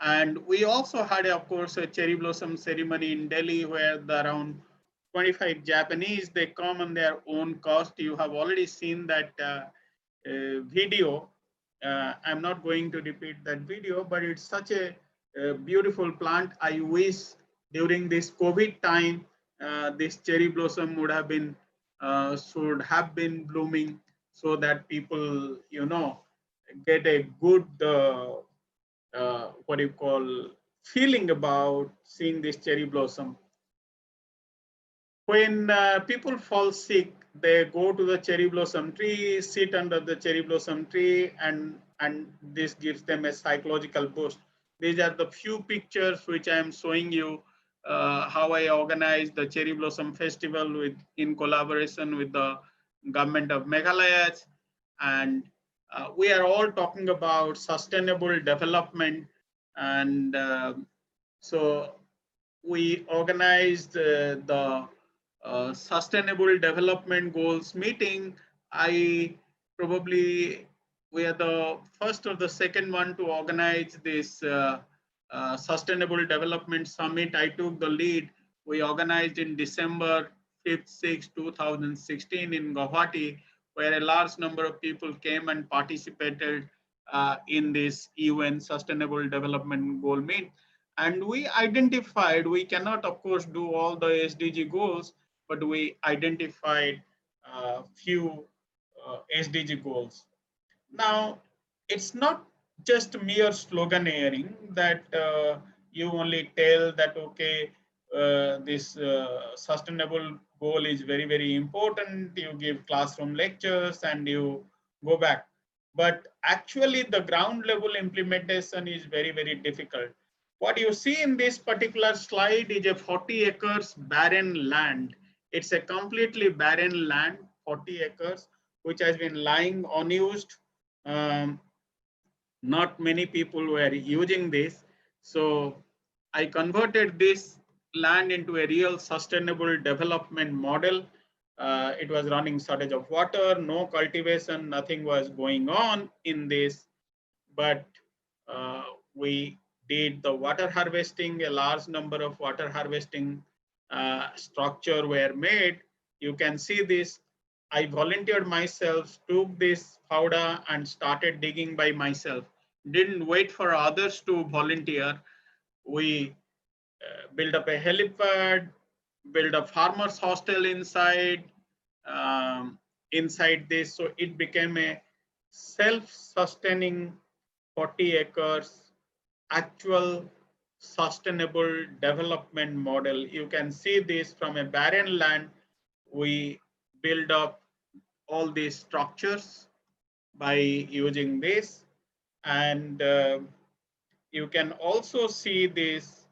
And we also had, of course, a cherry blossom ceremony in Delhi where around 25 Japanese, they come on their own cost. You have already seen that video. I'm not going to repeat that video, but it's such a beautiful plant. I wish during this COVID time, this cherry blossom would have been, should have been blooming so that people, get a good, what do you call, feeling about seeing this cherry blossom. When people fall sick, they go to the cherry blossom tree, sit under the cherry blossom tree, and this gives them a psychological boost. These are the few pictures which I am showing you, how I organized the Cherry Blossom Festival in collaboration with the government of Meghalaya. And we are all talking about sustainable development. And so we organized the Sustainable Development Goals meeting. I probably we are the first or the second one to organize this Sustainable Development Summit. I took the lead. We organized in December 5th, 6th, 2016 in Guwahati, where a large number of people came and participated in this UN Sustainable Development Goal Meet. And we identified, we cannot of course do all the SDG goals, but we identified few SDG goals. Now, it's not just mere sloganeering that you only tell that, okay, this sustainable goal is very, very important. You give classroom lectures and you go back. But actually, the ground level implementation is very, very difficult. What you see in this particular slide is a 40 acres barren land. It's a completely barren land, 40 acres, which has been lying unused. Not many people were using this. So I converted this land into a real sustainable development model. It was running shortage of water, no cultivation, nothing was going on in this, but we did the water harvesting. A large number of water harvesting structure were made. You can see this. I volunteered myself, took this powder and started digging by myself. Didn't wait for others to volunteer. We built up a helipad, built a farmer's hostel inside this. So it became a self-sustaining 40 acres actual sustainable development model. You can see this from a barren land. We build up all these structures by using this. And you can also see this,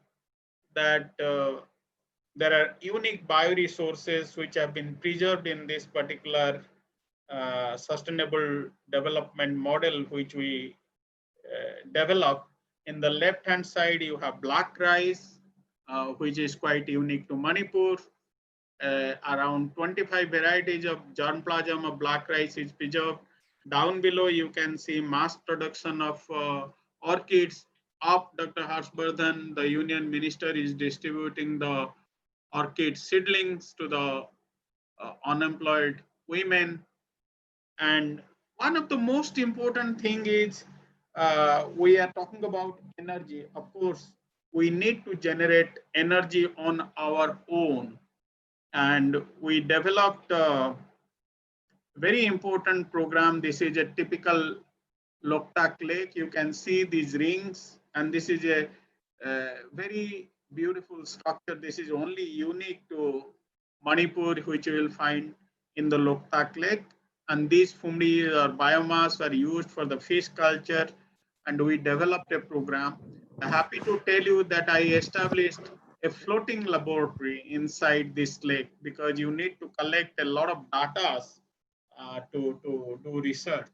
that there are unique bioresources which have been preserved in this particular sustainable development model, which we developed. In the left hand side, you have black rice, which is quite unique to Manipur. Around 25 varieties of germplasm of black rice is preserved. Down below, you can see mass production of orchids. Up, Dr. Harshvardhan, the union minister, is distributing the orchid seedlings to the unemployed women. And one of the most important thing is we are talking about energy. Of course, we need to generate energy on our own. And we developed a very important program. This is a typical Loktak lake. You can see these rings, and this is a very beautiful structure. This is only unique to Manipur, which you will find in the Loktak lake. And these fumdi or biomass are used for the fish culture, and we developed a program. I'm happy to tell you that I established a floating laboratory inside this lake, because you need to collect a lot of data to do research.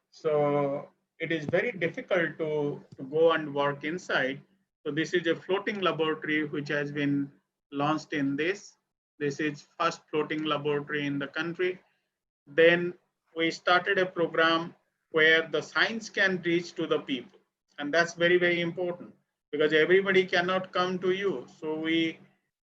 So it is very difficult to go and work inside. So this is a floating laboratory which has been launched in this. This is first floating laboratory in the country. Then we started a program where the science can reach to the people. And that's very, very important, because everybody cannot come to you. So we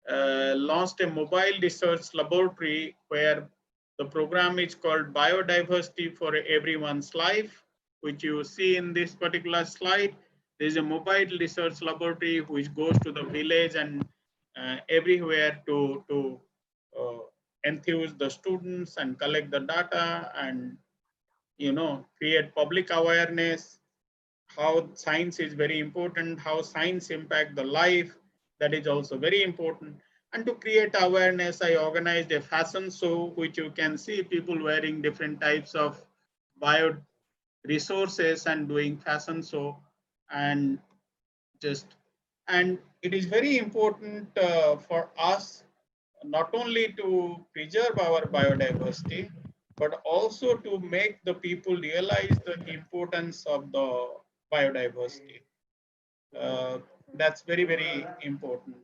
launched a mobile research laboratory where the program is called Biodiversity for Everyone's Life, which you see in this particular slide. There's a mobile research laboratory which goes to the village and everywhere to enthuse the students and collect the data and create public awareness, how science is very important, how science impact the life, that is also very important. And to create awareness, I organized a fashion show, which you can see people wearing different types of bio resources and doing fashion show. And it is very important for us not only to preserve our biodiversity, but also to make the people realize the importance of the biodiversity. That's very, very important.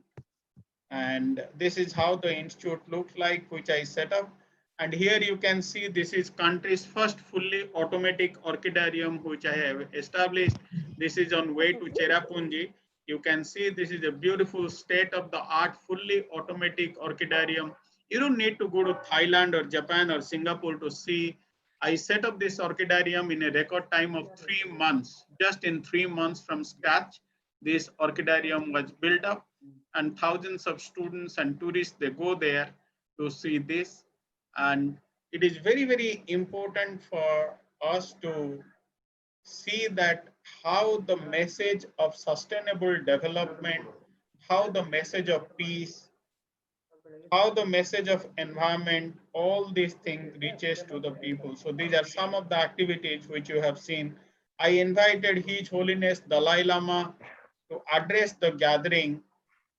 And this is how the institute looks like, which I set up. And here you can see this is country's first fully automatic orchidarium, which I have established. This is on way to Cherrapunji. You can see this is a beautiful state-of-the-art, fully automatic orchidarium. You don't need to go to Thailand or Japan or Singapore to see. I set up this orchidarium in a record time of 3 months. Just in 3 months from scratch, this orchidarium was built up, and thousands of students and tourists, they go there to see this. And it is very, very important for us to see that how the message of sustainable development, how the message of peace, how the message of environment, all these things reaches to the people. So these are some of the activities which you have seen. I invited His Holiness Dalai Lama to address the gathering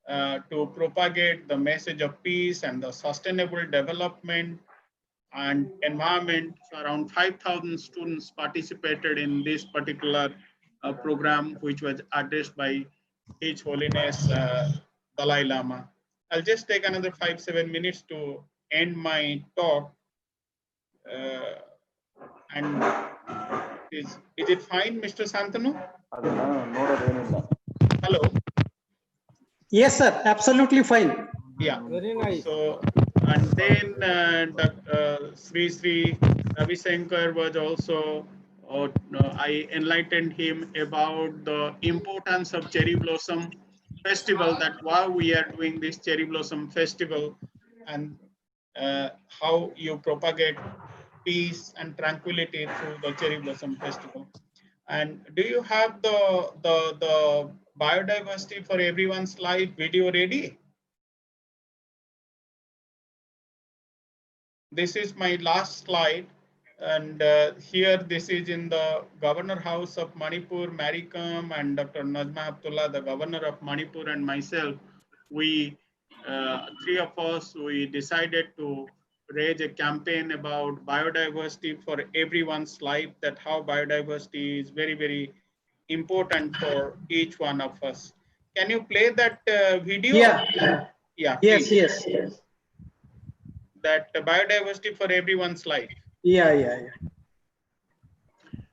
to propagate the message of peace and the sustainable development and environment. So around 5,000 students participated in this particular program, which was addressed by His Holiness Dalai Lama. I'll just take another 5-7 minutes to end my talk. And is it fine, Mr. Santanu? Hello. Yes, sir. Absolutely fine. Yeah. Very nice. So, and then Sri Ravi Shankar was also, I enlightened him about the importance of cherry blossom festival, that why we are doing this cherry blossom festival, and how you propagate peace and tranquility through the cherry blossom festival. And do you have the biodiversity for everyone's life video ready? This is my last slide, and here this is in the Governor House of Manipur, Maricom, and Dr. Najma Abdullah, the Governor of Manipur, and myself. We, three of us, we decided to raise a campaign about biodiversity for everyone's life, that how biodiversity is very, very important for each one of us. Can you play that video? Yeah. Yeah, Yes, please. yes. That biodiversity for everyone's life. Yeah.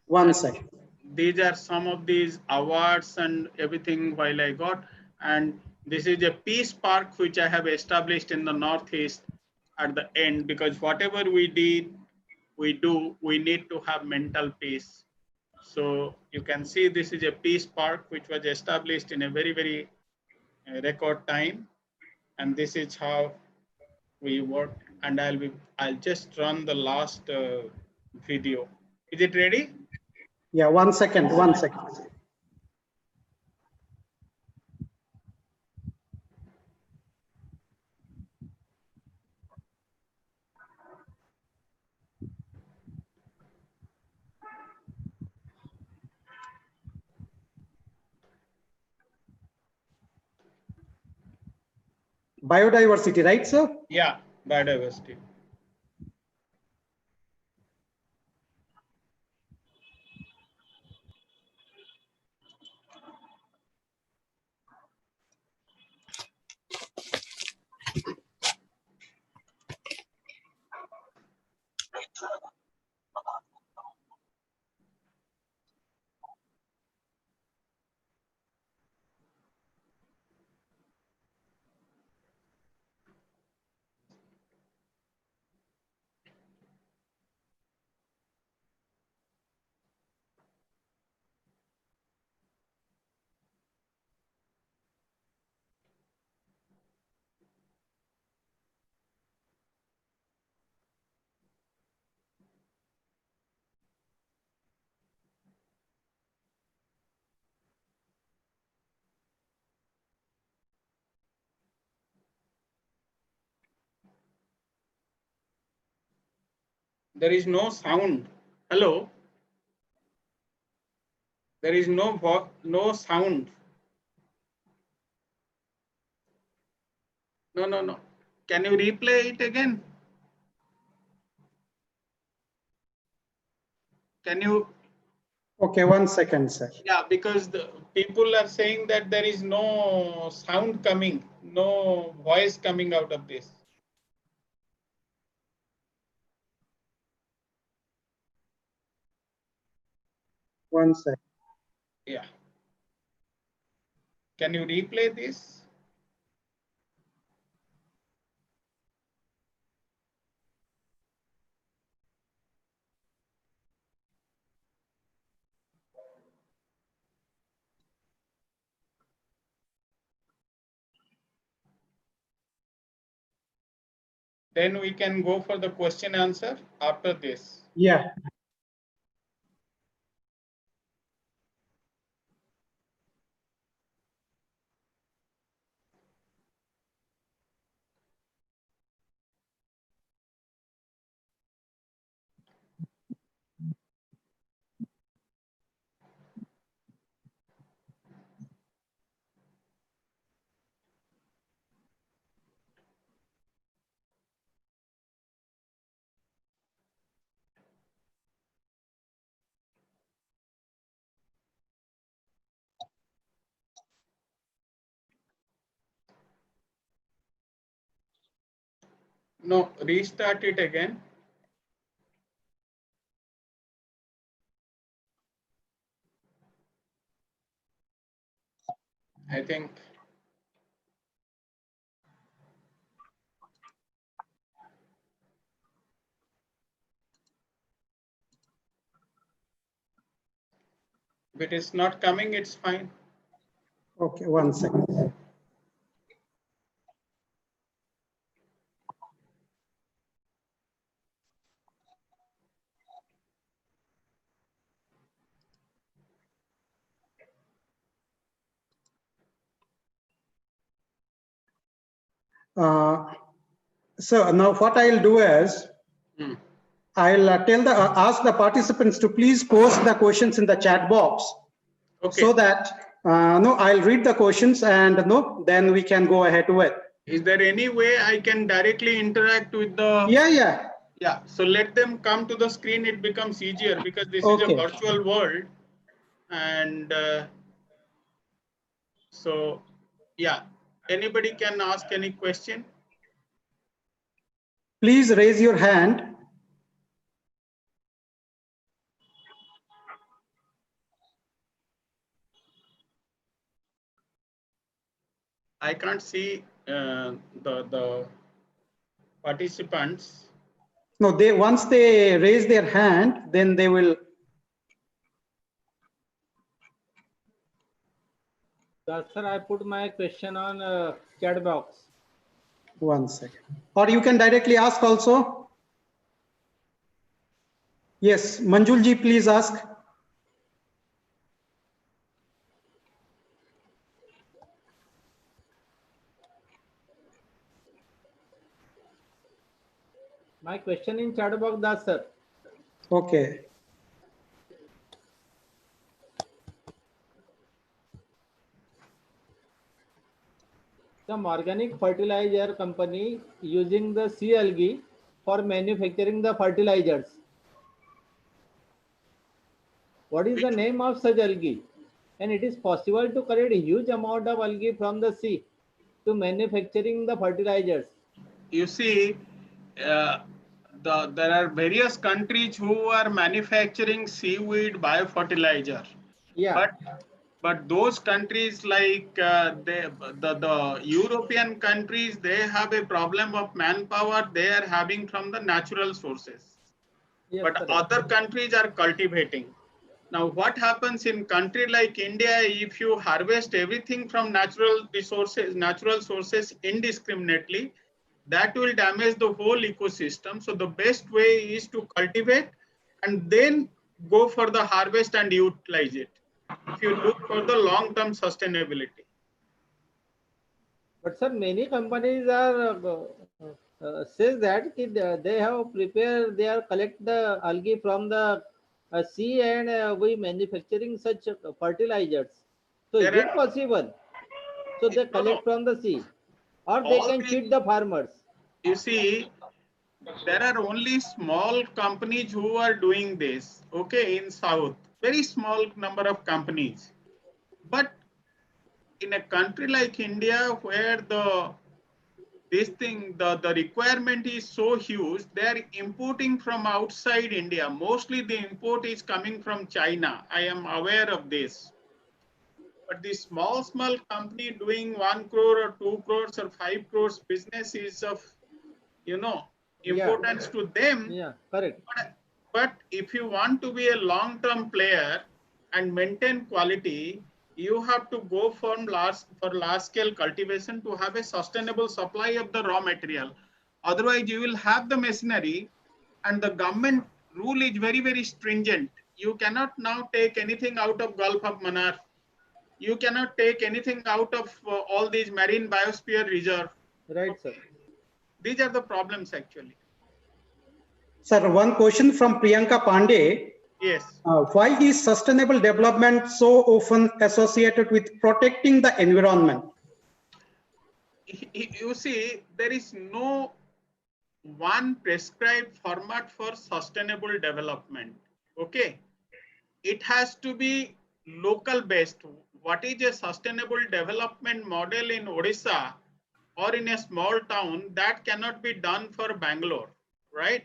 One second. These are some of these awards and everything while I got. And this is a peace park which I have established in the Northeast at the end, because whatever we do, we need to have mental peace. So you can see this is a peace park which was established in a very, very record time. And this is how we work. And I'll just run the last video. Is it ready? Yeah, 1 second. Biodiversity, right, sir? Yeah, biodiversity. There is no sound. Hello? There is no sound. No. Can you replay it again? Can you? Okay, 1 second, sir. Yeah, because the people are saying that there is no sound coming, no voice coming out of this. 1 second. Yeah. Can you replay this? Then we can go for the question answer after this. Yeah. No, restart it again. I think if it is not coming, it's fine. Okay, 1 second. So now what I'll do is, I'll ask the participants to please post the questions in the chat box. Okay. So that no, I'll read the questions and no, then we can go ahead with. Is there any way I can directly interact with the? Yeah. Yeah. So let them come to the screen. It becomes easier because this is a Okay. virtual world, and so yeah, anybody can ask any question. Please raise your hand. I can't see the participants. No, they once they raise their hand, then they will. Sir, I put my question on chat box. 1 second. Or you can directly ask also. Yes, Manjulji, please ask. My question in chat box, that's sir. Okay. Some organic fertilizer company using the sea algae for manufacturing the fertilizers. What is the name of such algae? And it is possible to collect a huge amount of algae from the sea to manufacturing the fertilizers. You see, there are various countries who are manufacturing seaweed biofertilizer. Yeah. But those countries like the European countries, they have a problem of manpower they are having from the natural sources. Yes, but correct. other countries are cultivating. Now, what happens in country like India, if you harvest everything from natural sources indiscriminately, that will damage the whole ecosystem. So the best way is to cultivate and then go for the harvest and utilize it, if you look for the long-term sustainability. But sir, many companies are says that they have prepared, they are collect the algae from the sea and we manufacturing such fertilizers. So is it possible? So they collect from the sea, or they can cheat the farmers. You see, there are only small companies who are doing this, okay, in South, very small number of companies. But in a country like India, where this thing, the requirement is so huge. They're importing from outside India. Mostly the import is coming from China. I am aware of this. But the small company doing 1 crore or 2 crores or 5 crores business is of, importance to them. Yeah, correct. But if you want to be a long-term player and maintain quality, you have to go for large-scale cultivation to have a sustainable supply of the raw material. Otherwise, you will have the machinery, and the government rule is very, very stringent. You cannot now take anything out of Gulf of Mannar. You cannot take anything out of all these marine biosphere reserve. Right, sir. These are the problems actually. Sir, one question from Priyanka Pandey. Yes. Why is sustainable development so often associated with protecting the environment? You see, there is no one prescribed format for sustainable development. Okay. It has to be local based. What is a sustainable development model in Odisha or in a small town, that cannot be done for Bangalore, right?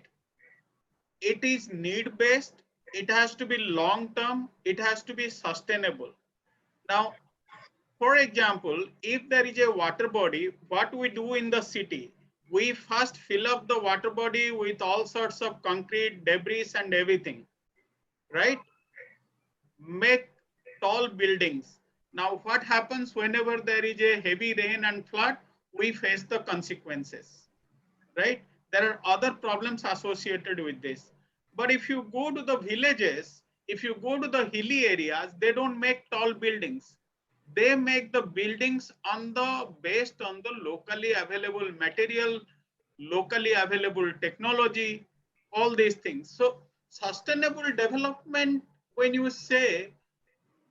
It is need based. It has to be long term. It has to be sustainable. Now, for example, if there is a water body, what we do in the city, we first fill up the water body with all sorts of concrete, debris and everything, right? Make tall buildings. Now, what happens whenever there is a heavy rain and flood? We face the consequences, right? There are other problems associated with this. But if you go to the villages, if you go to the hilly areas, they don't make tall buildings. They make the buildings based on the locally available material, locally available technology, all these things. So sustainable development, when you say,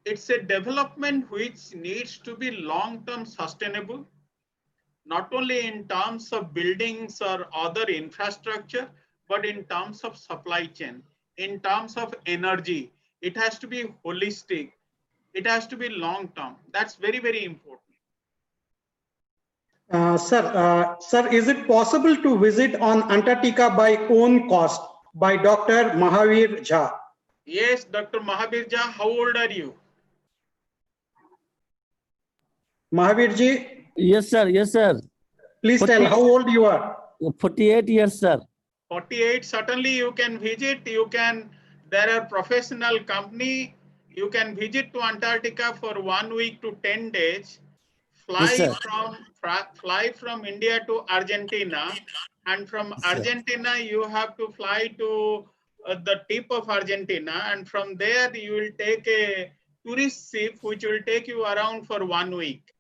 it's a development which needs to be long-term sustainable, not only in terms of buildings or other infrastructure, but in terms of supply chain, in terms of energy. It has to be holistic. It has to be long-term. That's very, very important. Sir, is it possible to visit on Antarctica by own cost by Dr. Mahavir Jha? Yes, Dr. Mahavir Jha, how old are you? Mahavir ji? Yes, sir. Yes, sir. Please tell how old you are. 48 years, sir. 48. Certainly you can visit. There are professional company. You can visit to Antarctica for 1 week to 10 days. Fly from India to Argentina, and from Argentina you have to fly to the tip of Argentina, and from there you will take a tourist ship which will take you around for 1 week,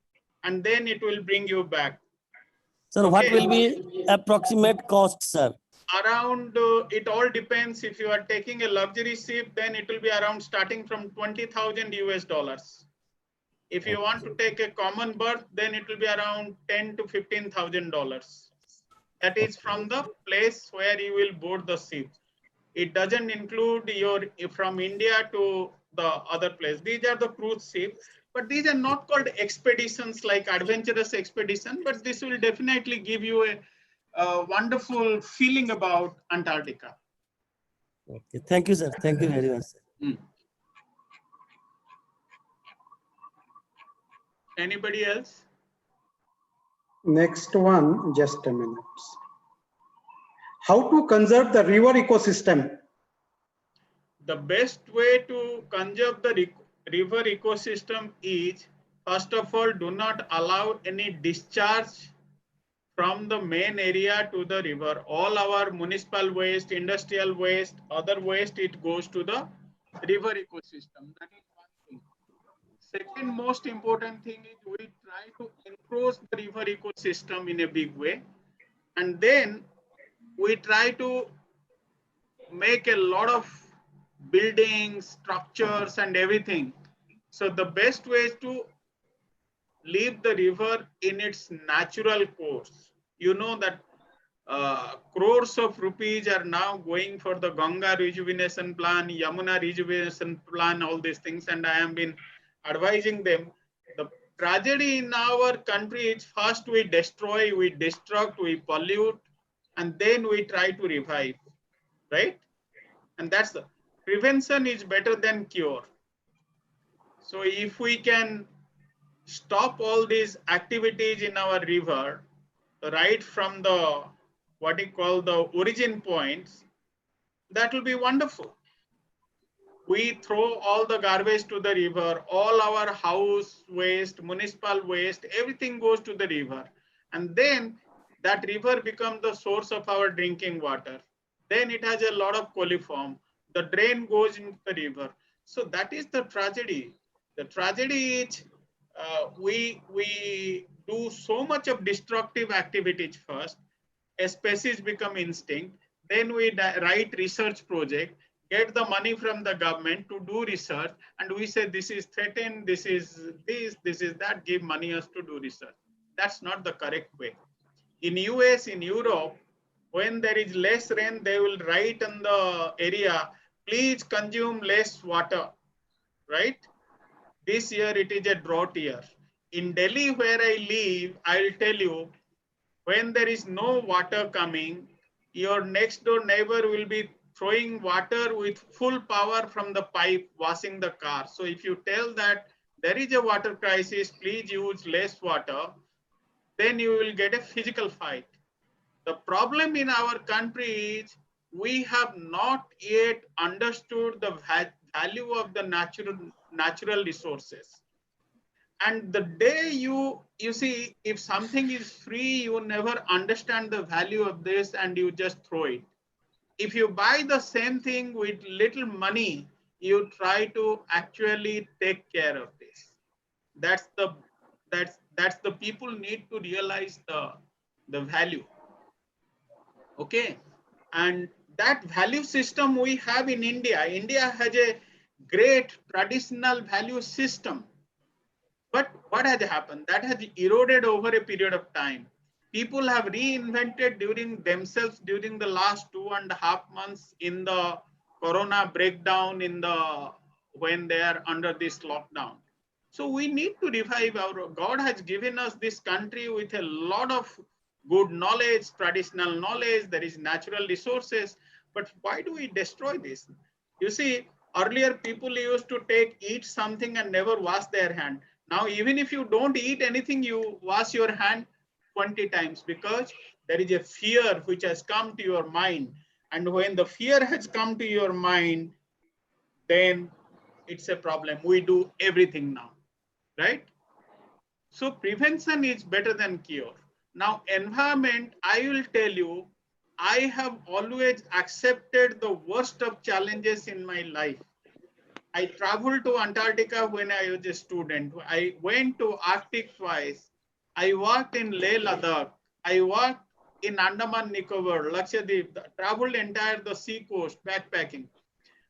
and then it will bring you back. Sir, okay. What will be approximate cost, sir? Around, it all depends. If you are taking a luxury ship, then it will be around starting from $20,000 US. If you want to take a common berth, then it will be around $10,000 to $15,000. That is from the place where you will board the ship. It doesn't include from India to the other place. These are the cruise ships, but these are not called expeditions like adventurous expedition, but this will definitely give you a wonderful feeling about Antarctica. Okay, thank you, sir. Thank you very much. Anybody else? Next one, just a minute. How to conserve the river ecosystem? The best way to conserve the river ecosystem is, first of all, do not allow any discharge from the main area to the river. All our municipal waste, industrial waste, other waste, it goes to the river ecosystem. That is one thing. Second most important thing is we try to encroach the river ecosystem in a big way. And then we try to make a lot of buildings, structures and everything. So the best way is to leave the river in its natural course. You know that crores of rupees are now going for the Ganga rejuvenation plan, Yamuna rejuvenation plan, all these things. And I have been advising them. The tragedy in our country is first we destroy, we destruct, we pollute, and then we try to revive, right? And that's the prevention is better than cure. So if we can stop all these activities in our river, right from the what you call the origin points, that will be wonderful. We throw all the garbage to the river, all our house waste, municipal waste, everything goes to the river. And then that river becomes the source of our drinking water. Then it has a lot of coliform. The drain goes into the river. So that is the tragedy. The tragedy is we do so much of destructive activities first. A species become extinct. Then we write research project, get the money from the government to do research, and we say this is threatened, this is that, give money us to do research. That's not the correct way. In US, in Europe, when there is less rain, they will write in the area, please consume less water, right? This year it is a drought year. In Delhi, where I live, I'll tell you, when there is no water coming, your next door neighbor will be throwing water with full power from the pipe, washing the car. So if you tell that there is a water crisis, please use less water, then you will get a physical fight. The problem in our country is we have not yet understood the value of the natural resources. And the day you see, if something is free, you never understand the value of this and you just throw it. If you buy the same thing with little money, you try to actually take care of this. That's the people need to realize the value. Okay. And that value system we have in India. India has a great traditional value system. But what has happened? That has eroded over a period of time. People have reinvented themselves during the last 2.5 months in the corona breakdown, when they are under this lockdown. So we need to revive God has given us this country with a lot of good knowledge, traditional knowledge, there is natural resources, but why do we destroy this? You see, earlier people used to eat something and never wash their hand. Now, even if you don't eat anything, you wash your hand 20 times because there is a fear which has come to your mind. And when the fear has come to your mind, then it's a problem. We do everything now, right? So prevention is better than cure. Now, environment, I will tell you, I have always accepted the worst of challenges in my life. I traveled to Antarctica when I was a student. I went to Arctic twice. I worked in Leh Ladakh. I worked in Andaman Nicobar, Lakshadweep, traveled entire the sea coast, backpacking.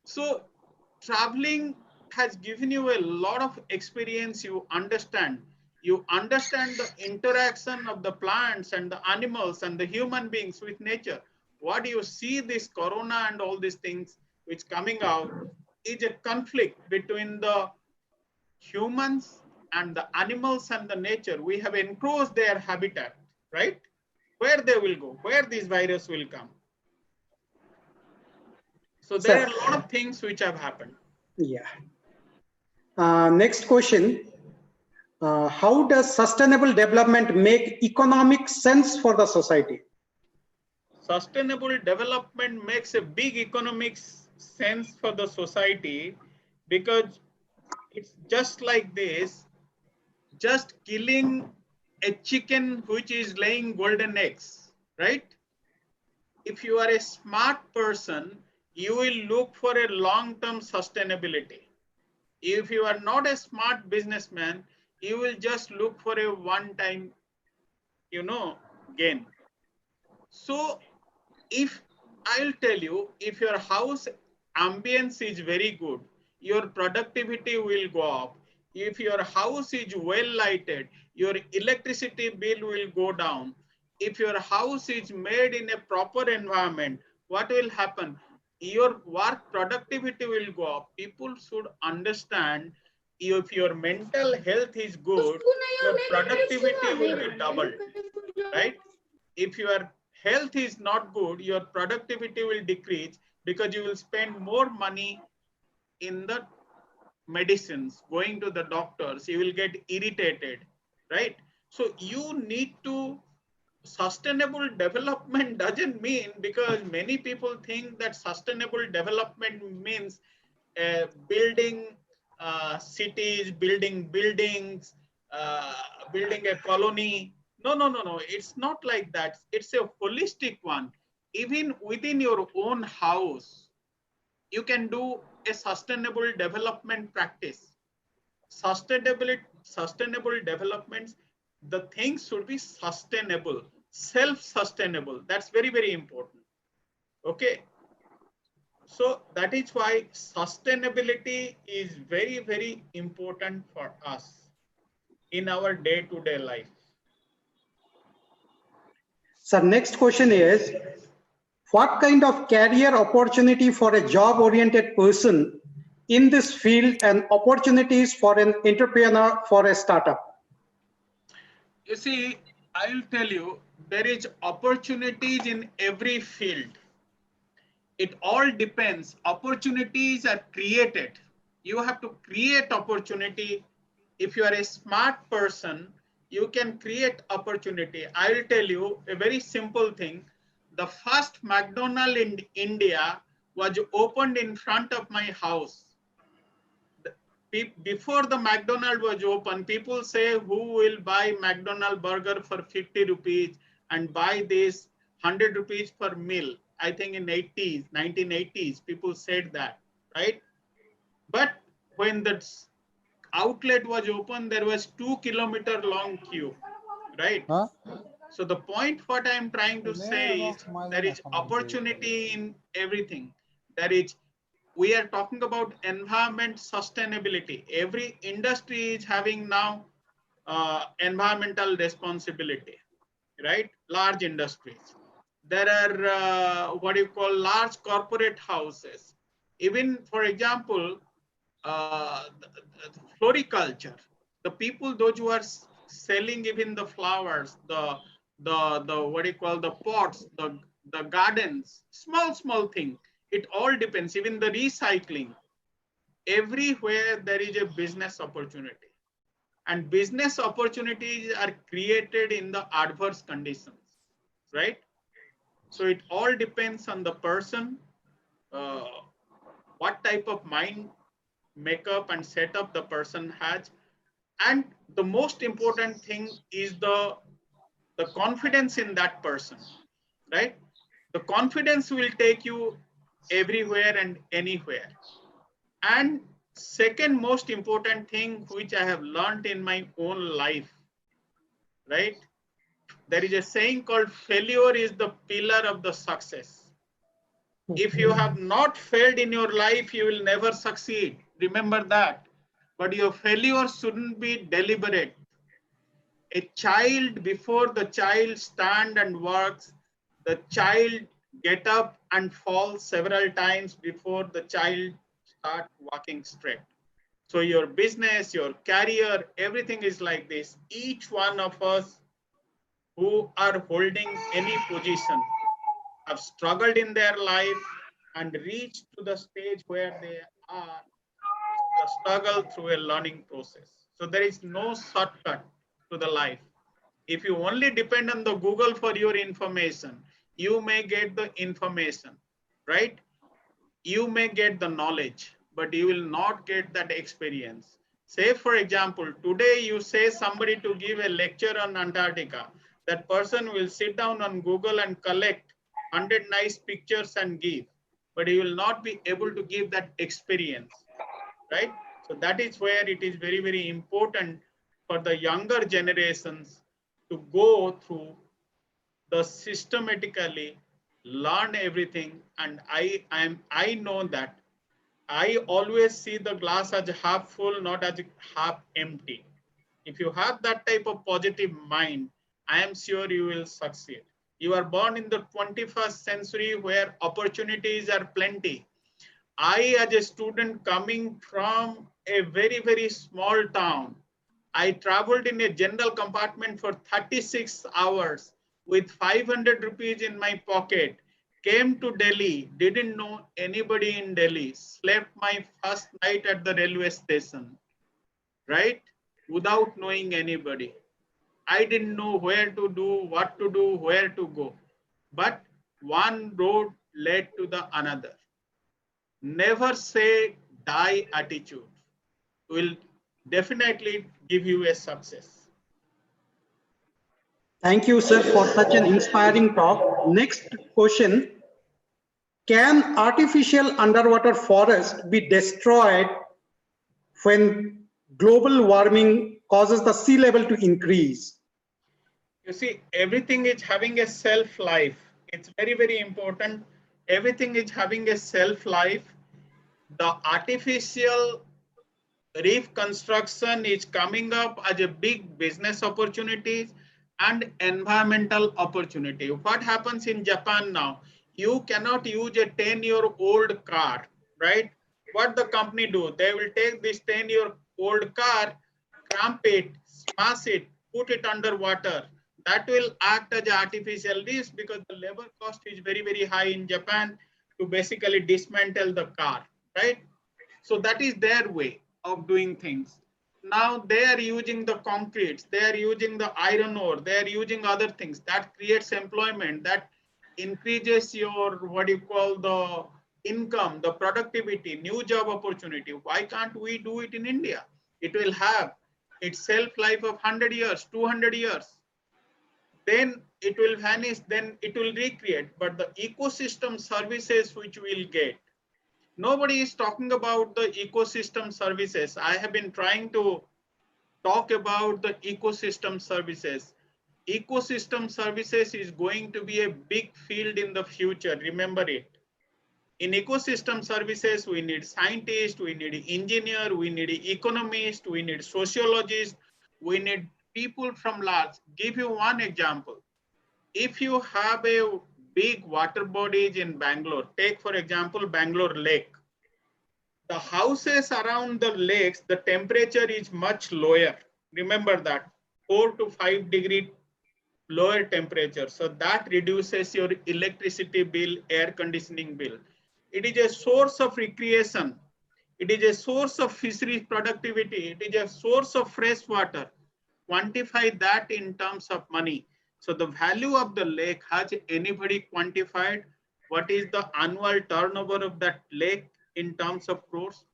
So traveling has given you a lot of experience. You understand the interaction of the plants and the animals and the human beings with nature. What you see this corona and all these things which coming out is a conflict between the humans and the animals and the nature. We have encroached their habitat, right? Where they will go, where this virus will come. So there are a lot of things which have happened. Yeah. Next question. How does sustainable development make economic sense for the society? Sustainable development makes a big economic sense for the society because it's just like this, just killing a chicken which is laying golden eggs, right? If you are a smart person, you will look for a long-term sustainability. If you are not a smart businessman, you will just look for a one-time, gain. So if I'll tell you, if your house ambience is very good, your productivity will go up. If your house is well lighted, your electricity bill will go down. If your house is made in a proper environment, what will happen? Your work productivity will go up. People should understand if your mental health is good, your productivity will be doubled, right? If your health is not good, your productivity will decrease because you will spend more money in the medicines, going to the doctors, you will get irritated, right? So you need to, sustainable development doesn't mean, because many people think that sustainable development means building cities, building buildings, building a colony. No, no, no, no. It's not like that. It's a holistic one. Even within your own house, you can do a sustainable development practice. Sustainable developments, the things should be sustainable, self-sustainable. That's very, very important. Okay. So that is why sustainability is very, very important for us in our day-to-day life. So next question is, what kind of career opportunity for a job-oriented person in this field and opportunities for an entrepreneur for a startup? You see, I'll tell you, there is opportunities in every field. It all depends. Opportunities are created. You have to create opportunity. If you are a smart person, you can create opportunity. I will tell you a very simple thing. The first McDonald's in India was opened in front of my house. Before the McDonald's was open, people say, who will buy McDonald's burger for 50 rupees and buy this 100 rupees per meal? I think in 1980s, people said that, right? But when the outlet was open, there was 2-kilometer long queue, right? Huh? So the point what I'm trying to say is there is opportunity in everything. There is, we are talking about environment sustainability. Every industry is having now environmental responsibility, right? Large industries. There are what you call large corporate houses. Even, for example, the floriculture. The people, those who are selling even the flowers, the what do you call, the pots, the gardens, small thing. It all depends. Even the recycling. Everywhere there is a business opportunity, and business opportunities are created in the adverse conditions, right? So it all depends on the person, what type of mind makeup and setup the person has. And the most important thing is the confidence in that person, right? The confidence will take you everywhere and anywhere. And second most important thing, which I have learned in my own life, right? There is a saying called failure is the pillar of the success. If you have not failed in your life, you will never succeed. Remember that. But your failure shouldn't be deliberate. A child, before the child stand and works, the child get up and fall several times before the child start walking straight. So your business, your career, everything is like this. Each one of us who are holding any position have struggled in their life and reached to the stage where they are, the struggle through a learning process. So there is no shortcut to the life. If you only depend on the Google for your information, you may get the information, right? You may get the knowledge, but you will not get that experience. Say, for example, today you say somebody to give a lecture on Antarctica. That person will sit down on Google and collect 100 nice pictures and give, but he will not be able to give that experience, right? So that is where it is very, very important for the younger generations to go through the systematically learn everything. And I know that I always see the glass as half full, not as half empty. If you have that type of positive mind, I am sure you will succeed. You are born in the 21st century where opportunities are plenty. I, as a student coming from a very, very small town, I traveled in a general compartment for 36 hours with 500 rupees in my pocket, came to Delhi, didn't know anybody in Delhi, slept my first night at the railway station, right? Without knowing anybody. I didn't know where to do, what to do, where to go. But one road led to the another. Never say die attitude will definitely give you a success. Thank you, sir, for such an inspiring talk. Next question. Can artificial underwater forest be destroyed when global warming causes the sea level to increase? You see, everything is having a shelf life. It's very, very important. Everything is having a shelf life. The artificial reef construction is coming up as a big business opportunity and environmental opportunity. What happens in Japan now? You cannot use a 10-year-old car, right? What the company do? They will take this 10-year-old car, cramp it, smash it, put it underwater. That will act as an artificial reef because the labor cost is very, very high in Japan to basically dismantle the car, right? So that is their way of doing things. Now they are using the concretes, they are using the iron ore, they are using other things that creates employment, that increases your what you call the income, the productivity, new job opportunity. Why can't we do it in India? It will have its shelf life of 100 years, 200 years. Then it will vanish, then it will recreate. But the ecosystem services which we'll get, nobody is talking about the ecosystem services. I have been trying to talk about the ecosystem services. Ecosystem services is going to be a big field in the future. Remember it. In ecosystem services, we need scientists, we need engineer, we need economists, we need sociologists, we need people from large. Give you one example. If you have a big water bodies in Bangalore, take for example, Bangalore Lake. The houses around the lakes, the temperature is much lower. Remember that 4 to 5 degree lower temperature. So that reduces your electricity bill, air conditioning bill. It is a source of recreation. It is a source of fisheries productivity. It is a source of fresh water. Quantify that in terms of money. So the value of the lake, has anybody quantified what is the annual turnover of that lake in terms of crores?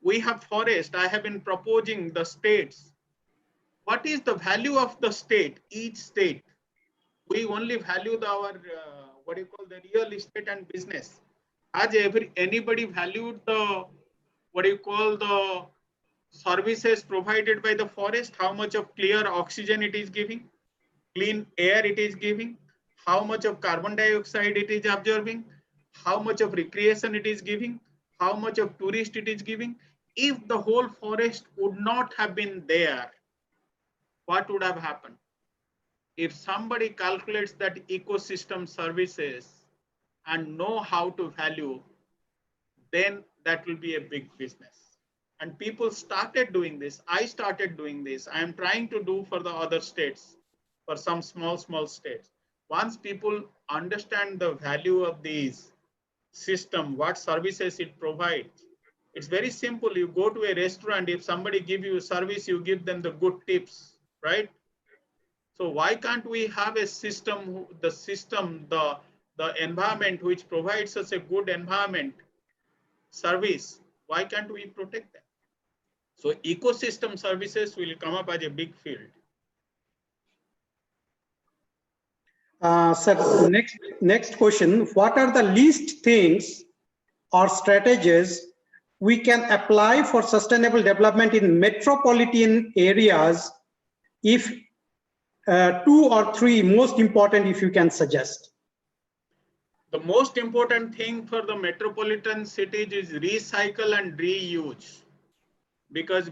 We have forest. I have been proposing the states. What is the value of the state, each state? We only value our, what do you call the real estate and business. Has anybody valued the, what do you call the services provided by the forest? How much of clear oxygen it is giving? Clean air it is giving? How much of carbon dioxide it is absorbing? How much of recreation it is giving? How much of tourist it is giving? If the whole forest would not have been there, what would have happened? If somebody calculates that ecosystem services and know how to value, then that will be a big business. And people started doing this. I started doing this. I am trying to do for the other states, for some small states. Once people understand the value of these system, what services it provides, it's very simple. You go to a restaurant, if somebody give you a service, you give them the good tips, right? So why can't we have a system, the environment which provides us a good environment service? Why can't we protect them? So ecosystem services will come up as a big field. Sir, next question. What are the least things or strategies we can apply for sustainable development in metropolitan areas? If 2 or 3 most important, if you can suggest. The most important thing for the metropolitan cities is recycle and reuse, because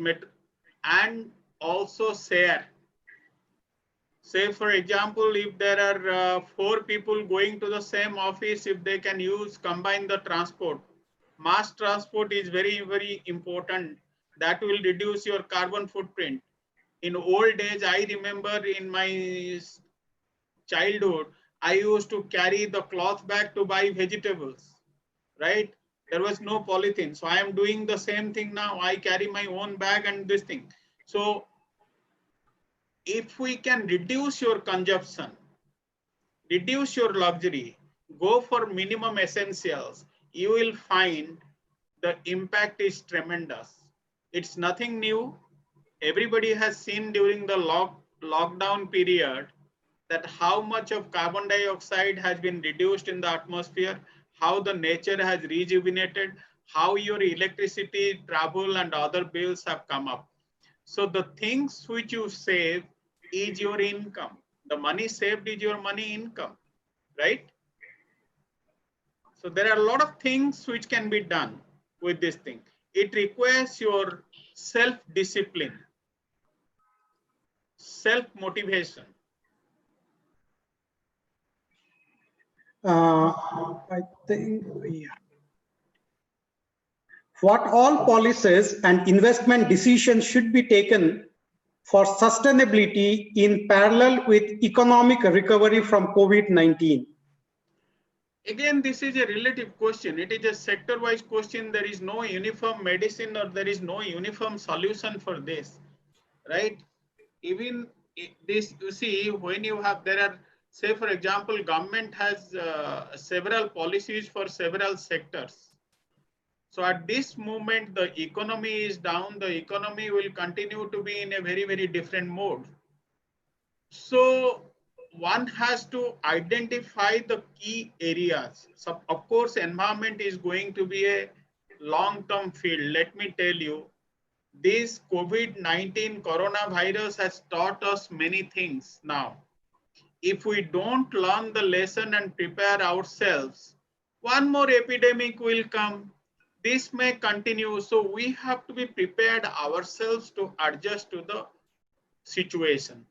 and also share. Say for example, if there are 4 people going to the same office, if they can combine the transport, mass transport is very, very important. That will reduce your carbon footprint. In old days, I remember in my childhood, I used to carry the cloth bag to buy vegetables, right? There was no polythene. So I am doing the same thing now. I carry my own bag and this thing. So if we can reduce your consumption, reduce your luxury, go for minimum essentials, you will find the impact is tremendous. It's nothing new. Everybody has seen during the lockdown period that how much of carbon dioxide has been reduced in the atmosphere, how the nature has rejuvenated, how your electricity, travel, and other bills have come up. So the things which you save is your income. The money saved is your money income, right? So there are a lot of things which can be done with this thing. It requires your self-discipline, self-motivation. I think, yeah. What all policies and investment decisions should be taken for sustainability in parallel with economic recovery from COVID-19? Again, this is a relative question. It is a sector-wise question. There is no uniform medicine or there is no uniform solution for this, right? Even this, you see, when you have, there are, say, for example, government has several policies for several sectors. So at this moment, the economy is down. The economy will continue to be in a very, very different mode. So one has to identify the key areas. So of course, environment is going to be a long-term field. Let me tell you, this COVID-19 coronavirus has taught us many things now. If we don't learn the lesson and prepare ourselves, one more epidemic will come. This may continue. So we have to be prepared ourselves to adjust to the situation.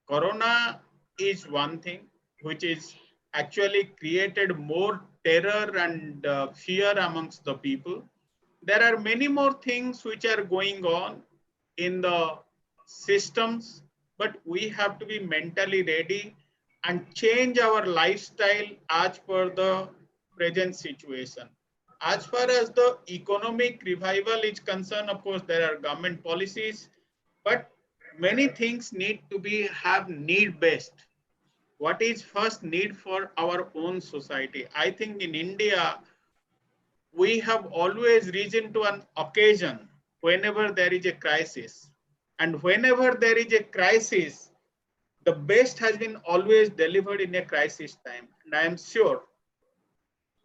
Corona is one thing which is actually created more terror and fear amongst the people. There are many more things which are going on in the systems, but we have to be mentally ready and change our lifestyle as per the present situation. As far as the economic revival is concerned, of course, there are government policies, but many things need to be have need based. What is first need for our own society? I think in India, we have always risen to an occasion whenever there is a crisis. And whenever there is a crisis, the best has been always delivered in a crisis time. And I am sure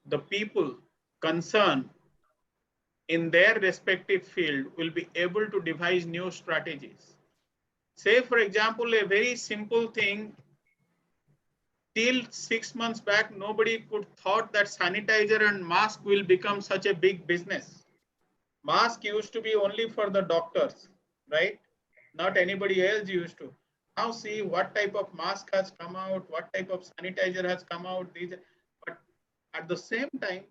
the people concerned in their respective field will be able to devise new strategies. Say, for example, a very simple thing, till 6 months back, nobody could thought that sanitizer and mask will become such a big business. Mask used to be only for the doctors, right? Not anybody else used to. Now see what type of mask has come out, what type of sanitizer has come out. But at the same time,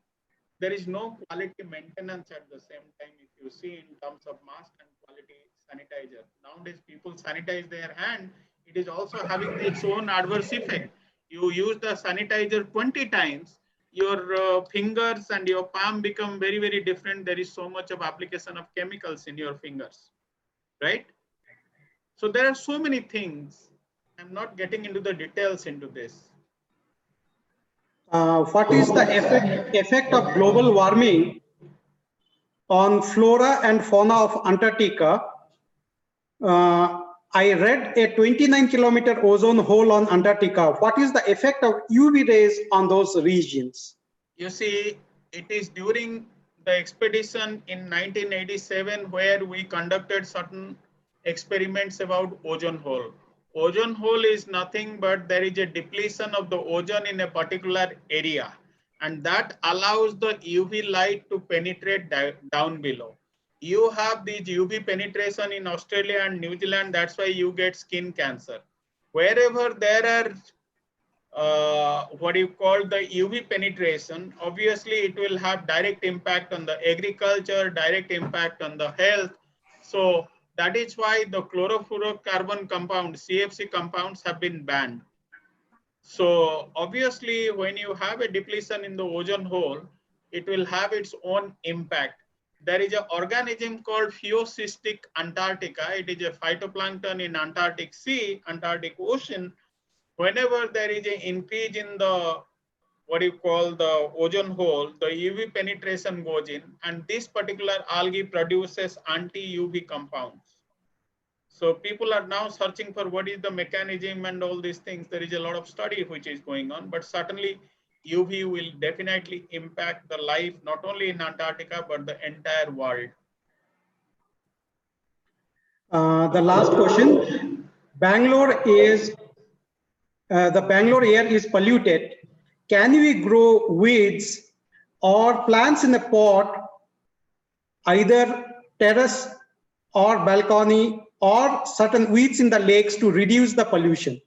there is no quality maintenance at the same time. If you see in terms of mask and quality sanitizer, nowadays people sanitize their hand. It is also having its own adverse effect. You use the sanitizer 20 times, your fingers and your palm become very, very different. There is so much of application of chemicals in your fingers, right? So there are so many things. I'm not getting into the details into this. What is the effect of global warming on flora and fauna of Antarctica? I read a 29-kilometer ozone hole on Antarctica. What is the effect of UV rays on those regions? You see, it is during the expedition in 1987 where we conducted certain experiments about ozone hole. Ozone hole is nothing but there is a depletion of the ozone in a particular area, and that allows the UV light to penetrate down below. You have this UV penetration in Australia and New Zealand, that's why you get skin cancer. Wherever there are what you call the UV penetration, obviously it will have direct impact on the agriculture, direct impact on the health. So that is why the chlorofluorocarbon compound, CFC compounds, have been banned. So obviously when you have a depletion in the ozone hole, it will have its own impact. There is an organism called Phaeocystic Antarctica. It is a phytoplankton in Antarctic Sea, Antarctic Ocean. Whenever there is an increase in the what you call the ozone hole, the UV penetration goes in, and this particular algae produces anti-UV compounds. So people are now searching for what is the mechanism and all these things. There is a lot of study which is going on, but certainly UV will definitely impact the life not only in Antarctica but the entire world. The last question: Bangalore is the Bangalore air is polluted. Can we grow weeds or plants in a pot, either terrace or balcony, or certain weeds in the lakes to reduce the pollution?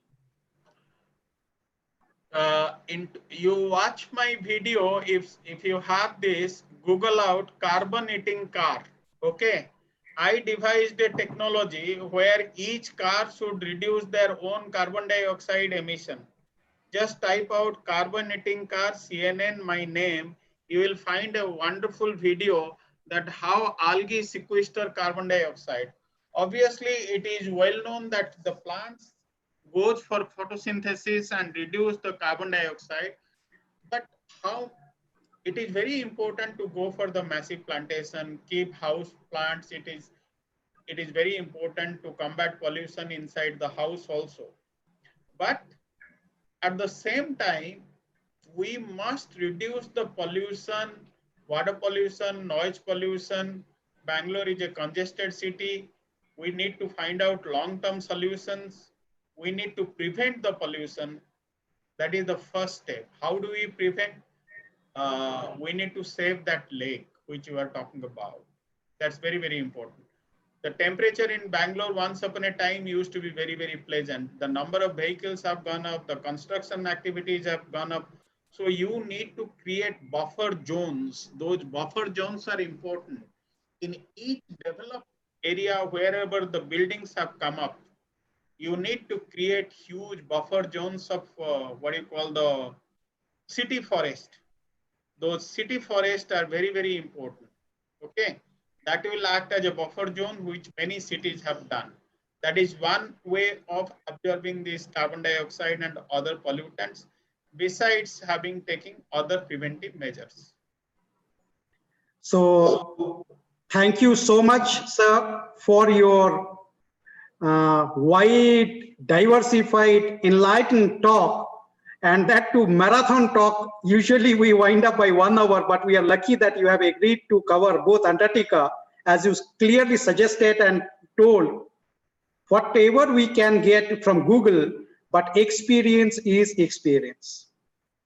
You watch my video, if you have this, Google out carbon eating car. Okay, I devised a technology where each car should reduce their own carbon dioxide emission. Just type out carbon eating car, CNN, my name. You will find a wonderful video that how algae sequester carbon dioxide. Obviously, it is well known that the plants goes for photosynthesis and reduce the carbon dioxide, but how it is very important to go for the massive plantation, keep house plants. It is very important to combat pollution inside the house also. But at the same time, we must reduce the pollution, water pollution, noise pollution. Bangalore is a congested city. We need to find out long-term solutions. We need to prevent the pollution. That is the first step. How do we prevent? We need to save that lake, which you are talking about. That's very, very important. The temperature in Bangalore once upon a time used to be very, very pleasant. The number of vehicles have gone up, the construction activities have gone up. So you need to create buffer zones. Those buffer zones are important. In each developed area, wherever the buildings have come up, you need to create huge buffer zones of what you call the city forest. Those city forests are very, very important. Okay. That will act as a buffer zone, which many cities have done. That is one way of absorbing this carbon dioxide and other pollutants, besides having taken other preventive measures. So thank you so much, sir, for your wide, diversified, enlightened talk, and that too marathon talk. Usually we wind up by 1 hour, but we are lucky that you have agreed to cover both Antarctica, as you clearly suggested and told. Whatever we can get from Google, but experience is experience.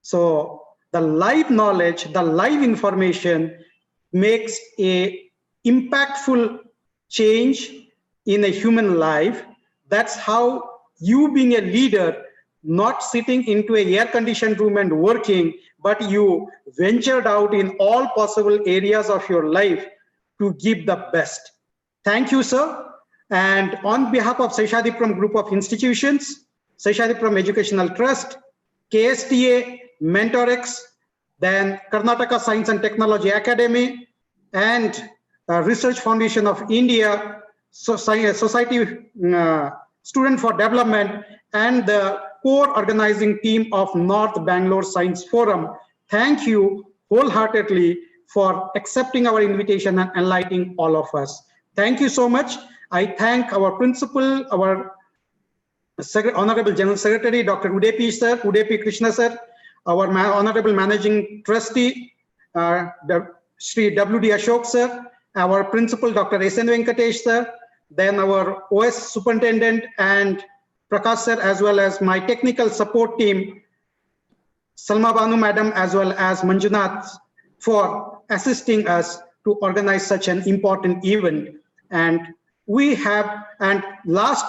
So the live knowledge, the live information makes a impactful change in a human life. That's how you, being a leader, not sitting into a air-conditioned room and working, but you ventured out in all possible areas of your life to give the best. Thank you, sir. And on behalf of Seshadripuram Group of Institutions, Seshadripuram Educational Trust, KSTA, MentorX, then Karnataka Science and Technology Academy, and Research Foundation of India, Society Student for Development, and the core organizing team of North Bangalore Science Forum, thank you wholeheartedly for accepting our invitation and enlightening all of us. Thank you so much. I thank our principal, our Honorable General Secretary, Dr. Udepi sir, Udepi Krishna sir, our Honorable Managing Trustee, Shri W.D. Ashok sir, our principal, Dr. S.N. Venkatesh sir, then our OS Superintendent and Prakash sir, as well as my technical support team, Salma Banu madam, as well as Manjunath, for assisting us to organize such an important event. And we have, and last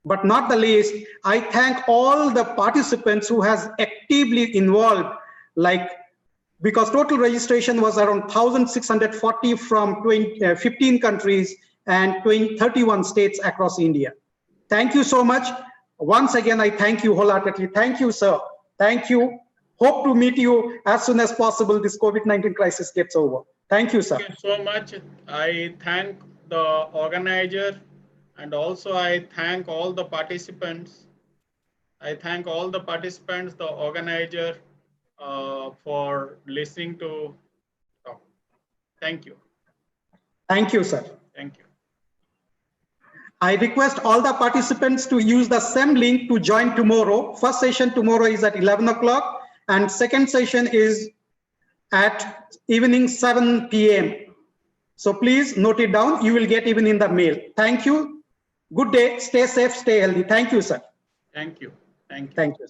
but not the least, I thank all the participants who has actively involved, like, because total registration was around 1,640 from 15 countries and 31 states across India. Thank you so much. Once again, I thank you wholeheartedly. Thank you, sir. Thank you. Hope to meet you as soon as possible this COVID-19 crisis gets over. Thank you, sir. Thank you so much. I thank the organizer, and also I thank all the participants. I thank all the participants, the organizer, for listening to talk. Thank you. Thank you, sir. Thank you. I request all the participants to use the same link to join tomorrow. First session tomorrow is at 11 o'clock and second session is at evening 7 p.m. So please note it down. You will get even in the mail. Thank you. Good day. Stay safe, stay healthy. Thank you, sir. Thank you. Thank you. Thank you.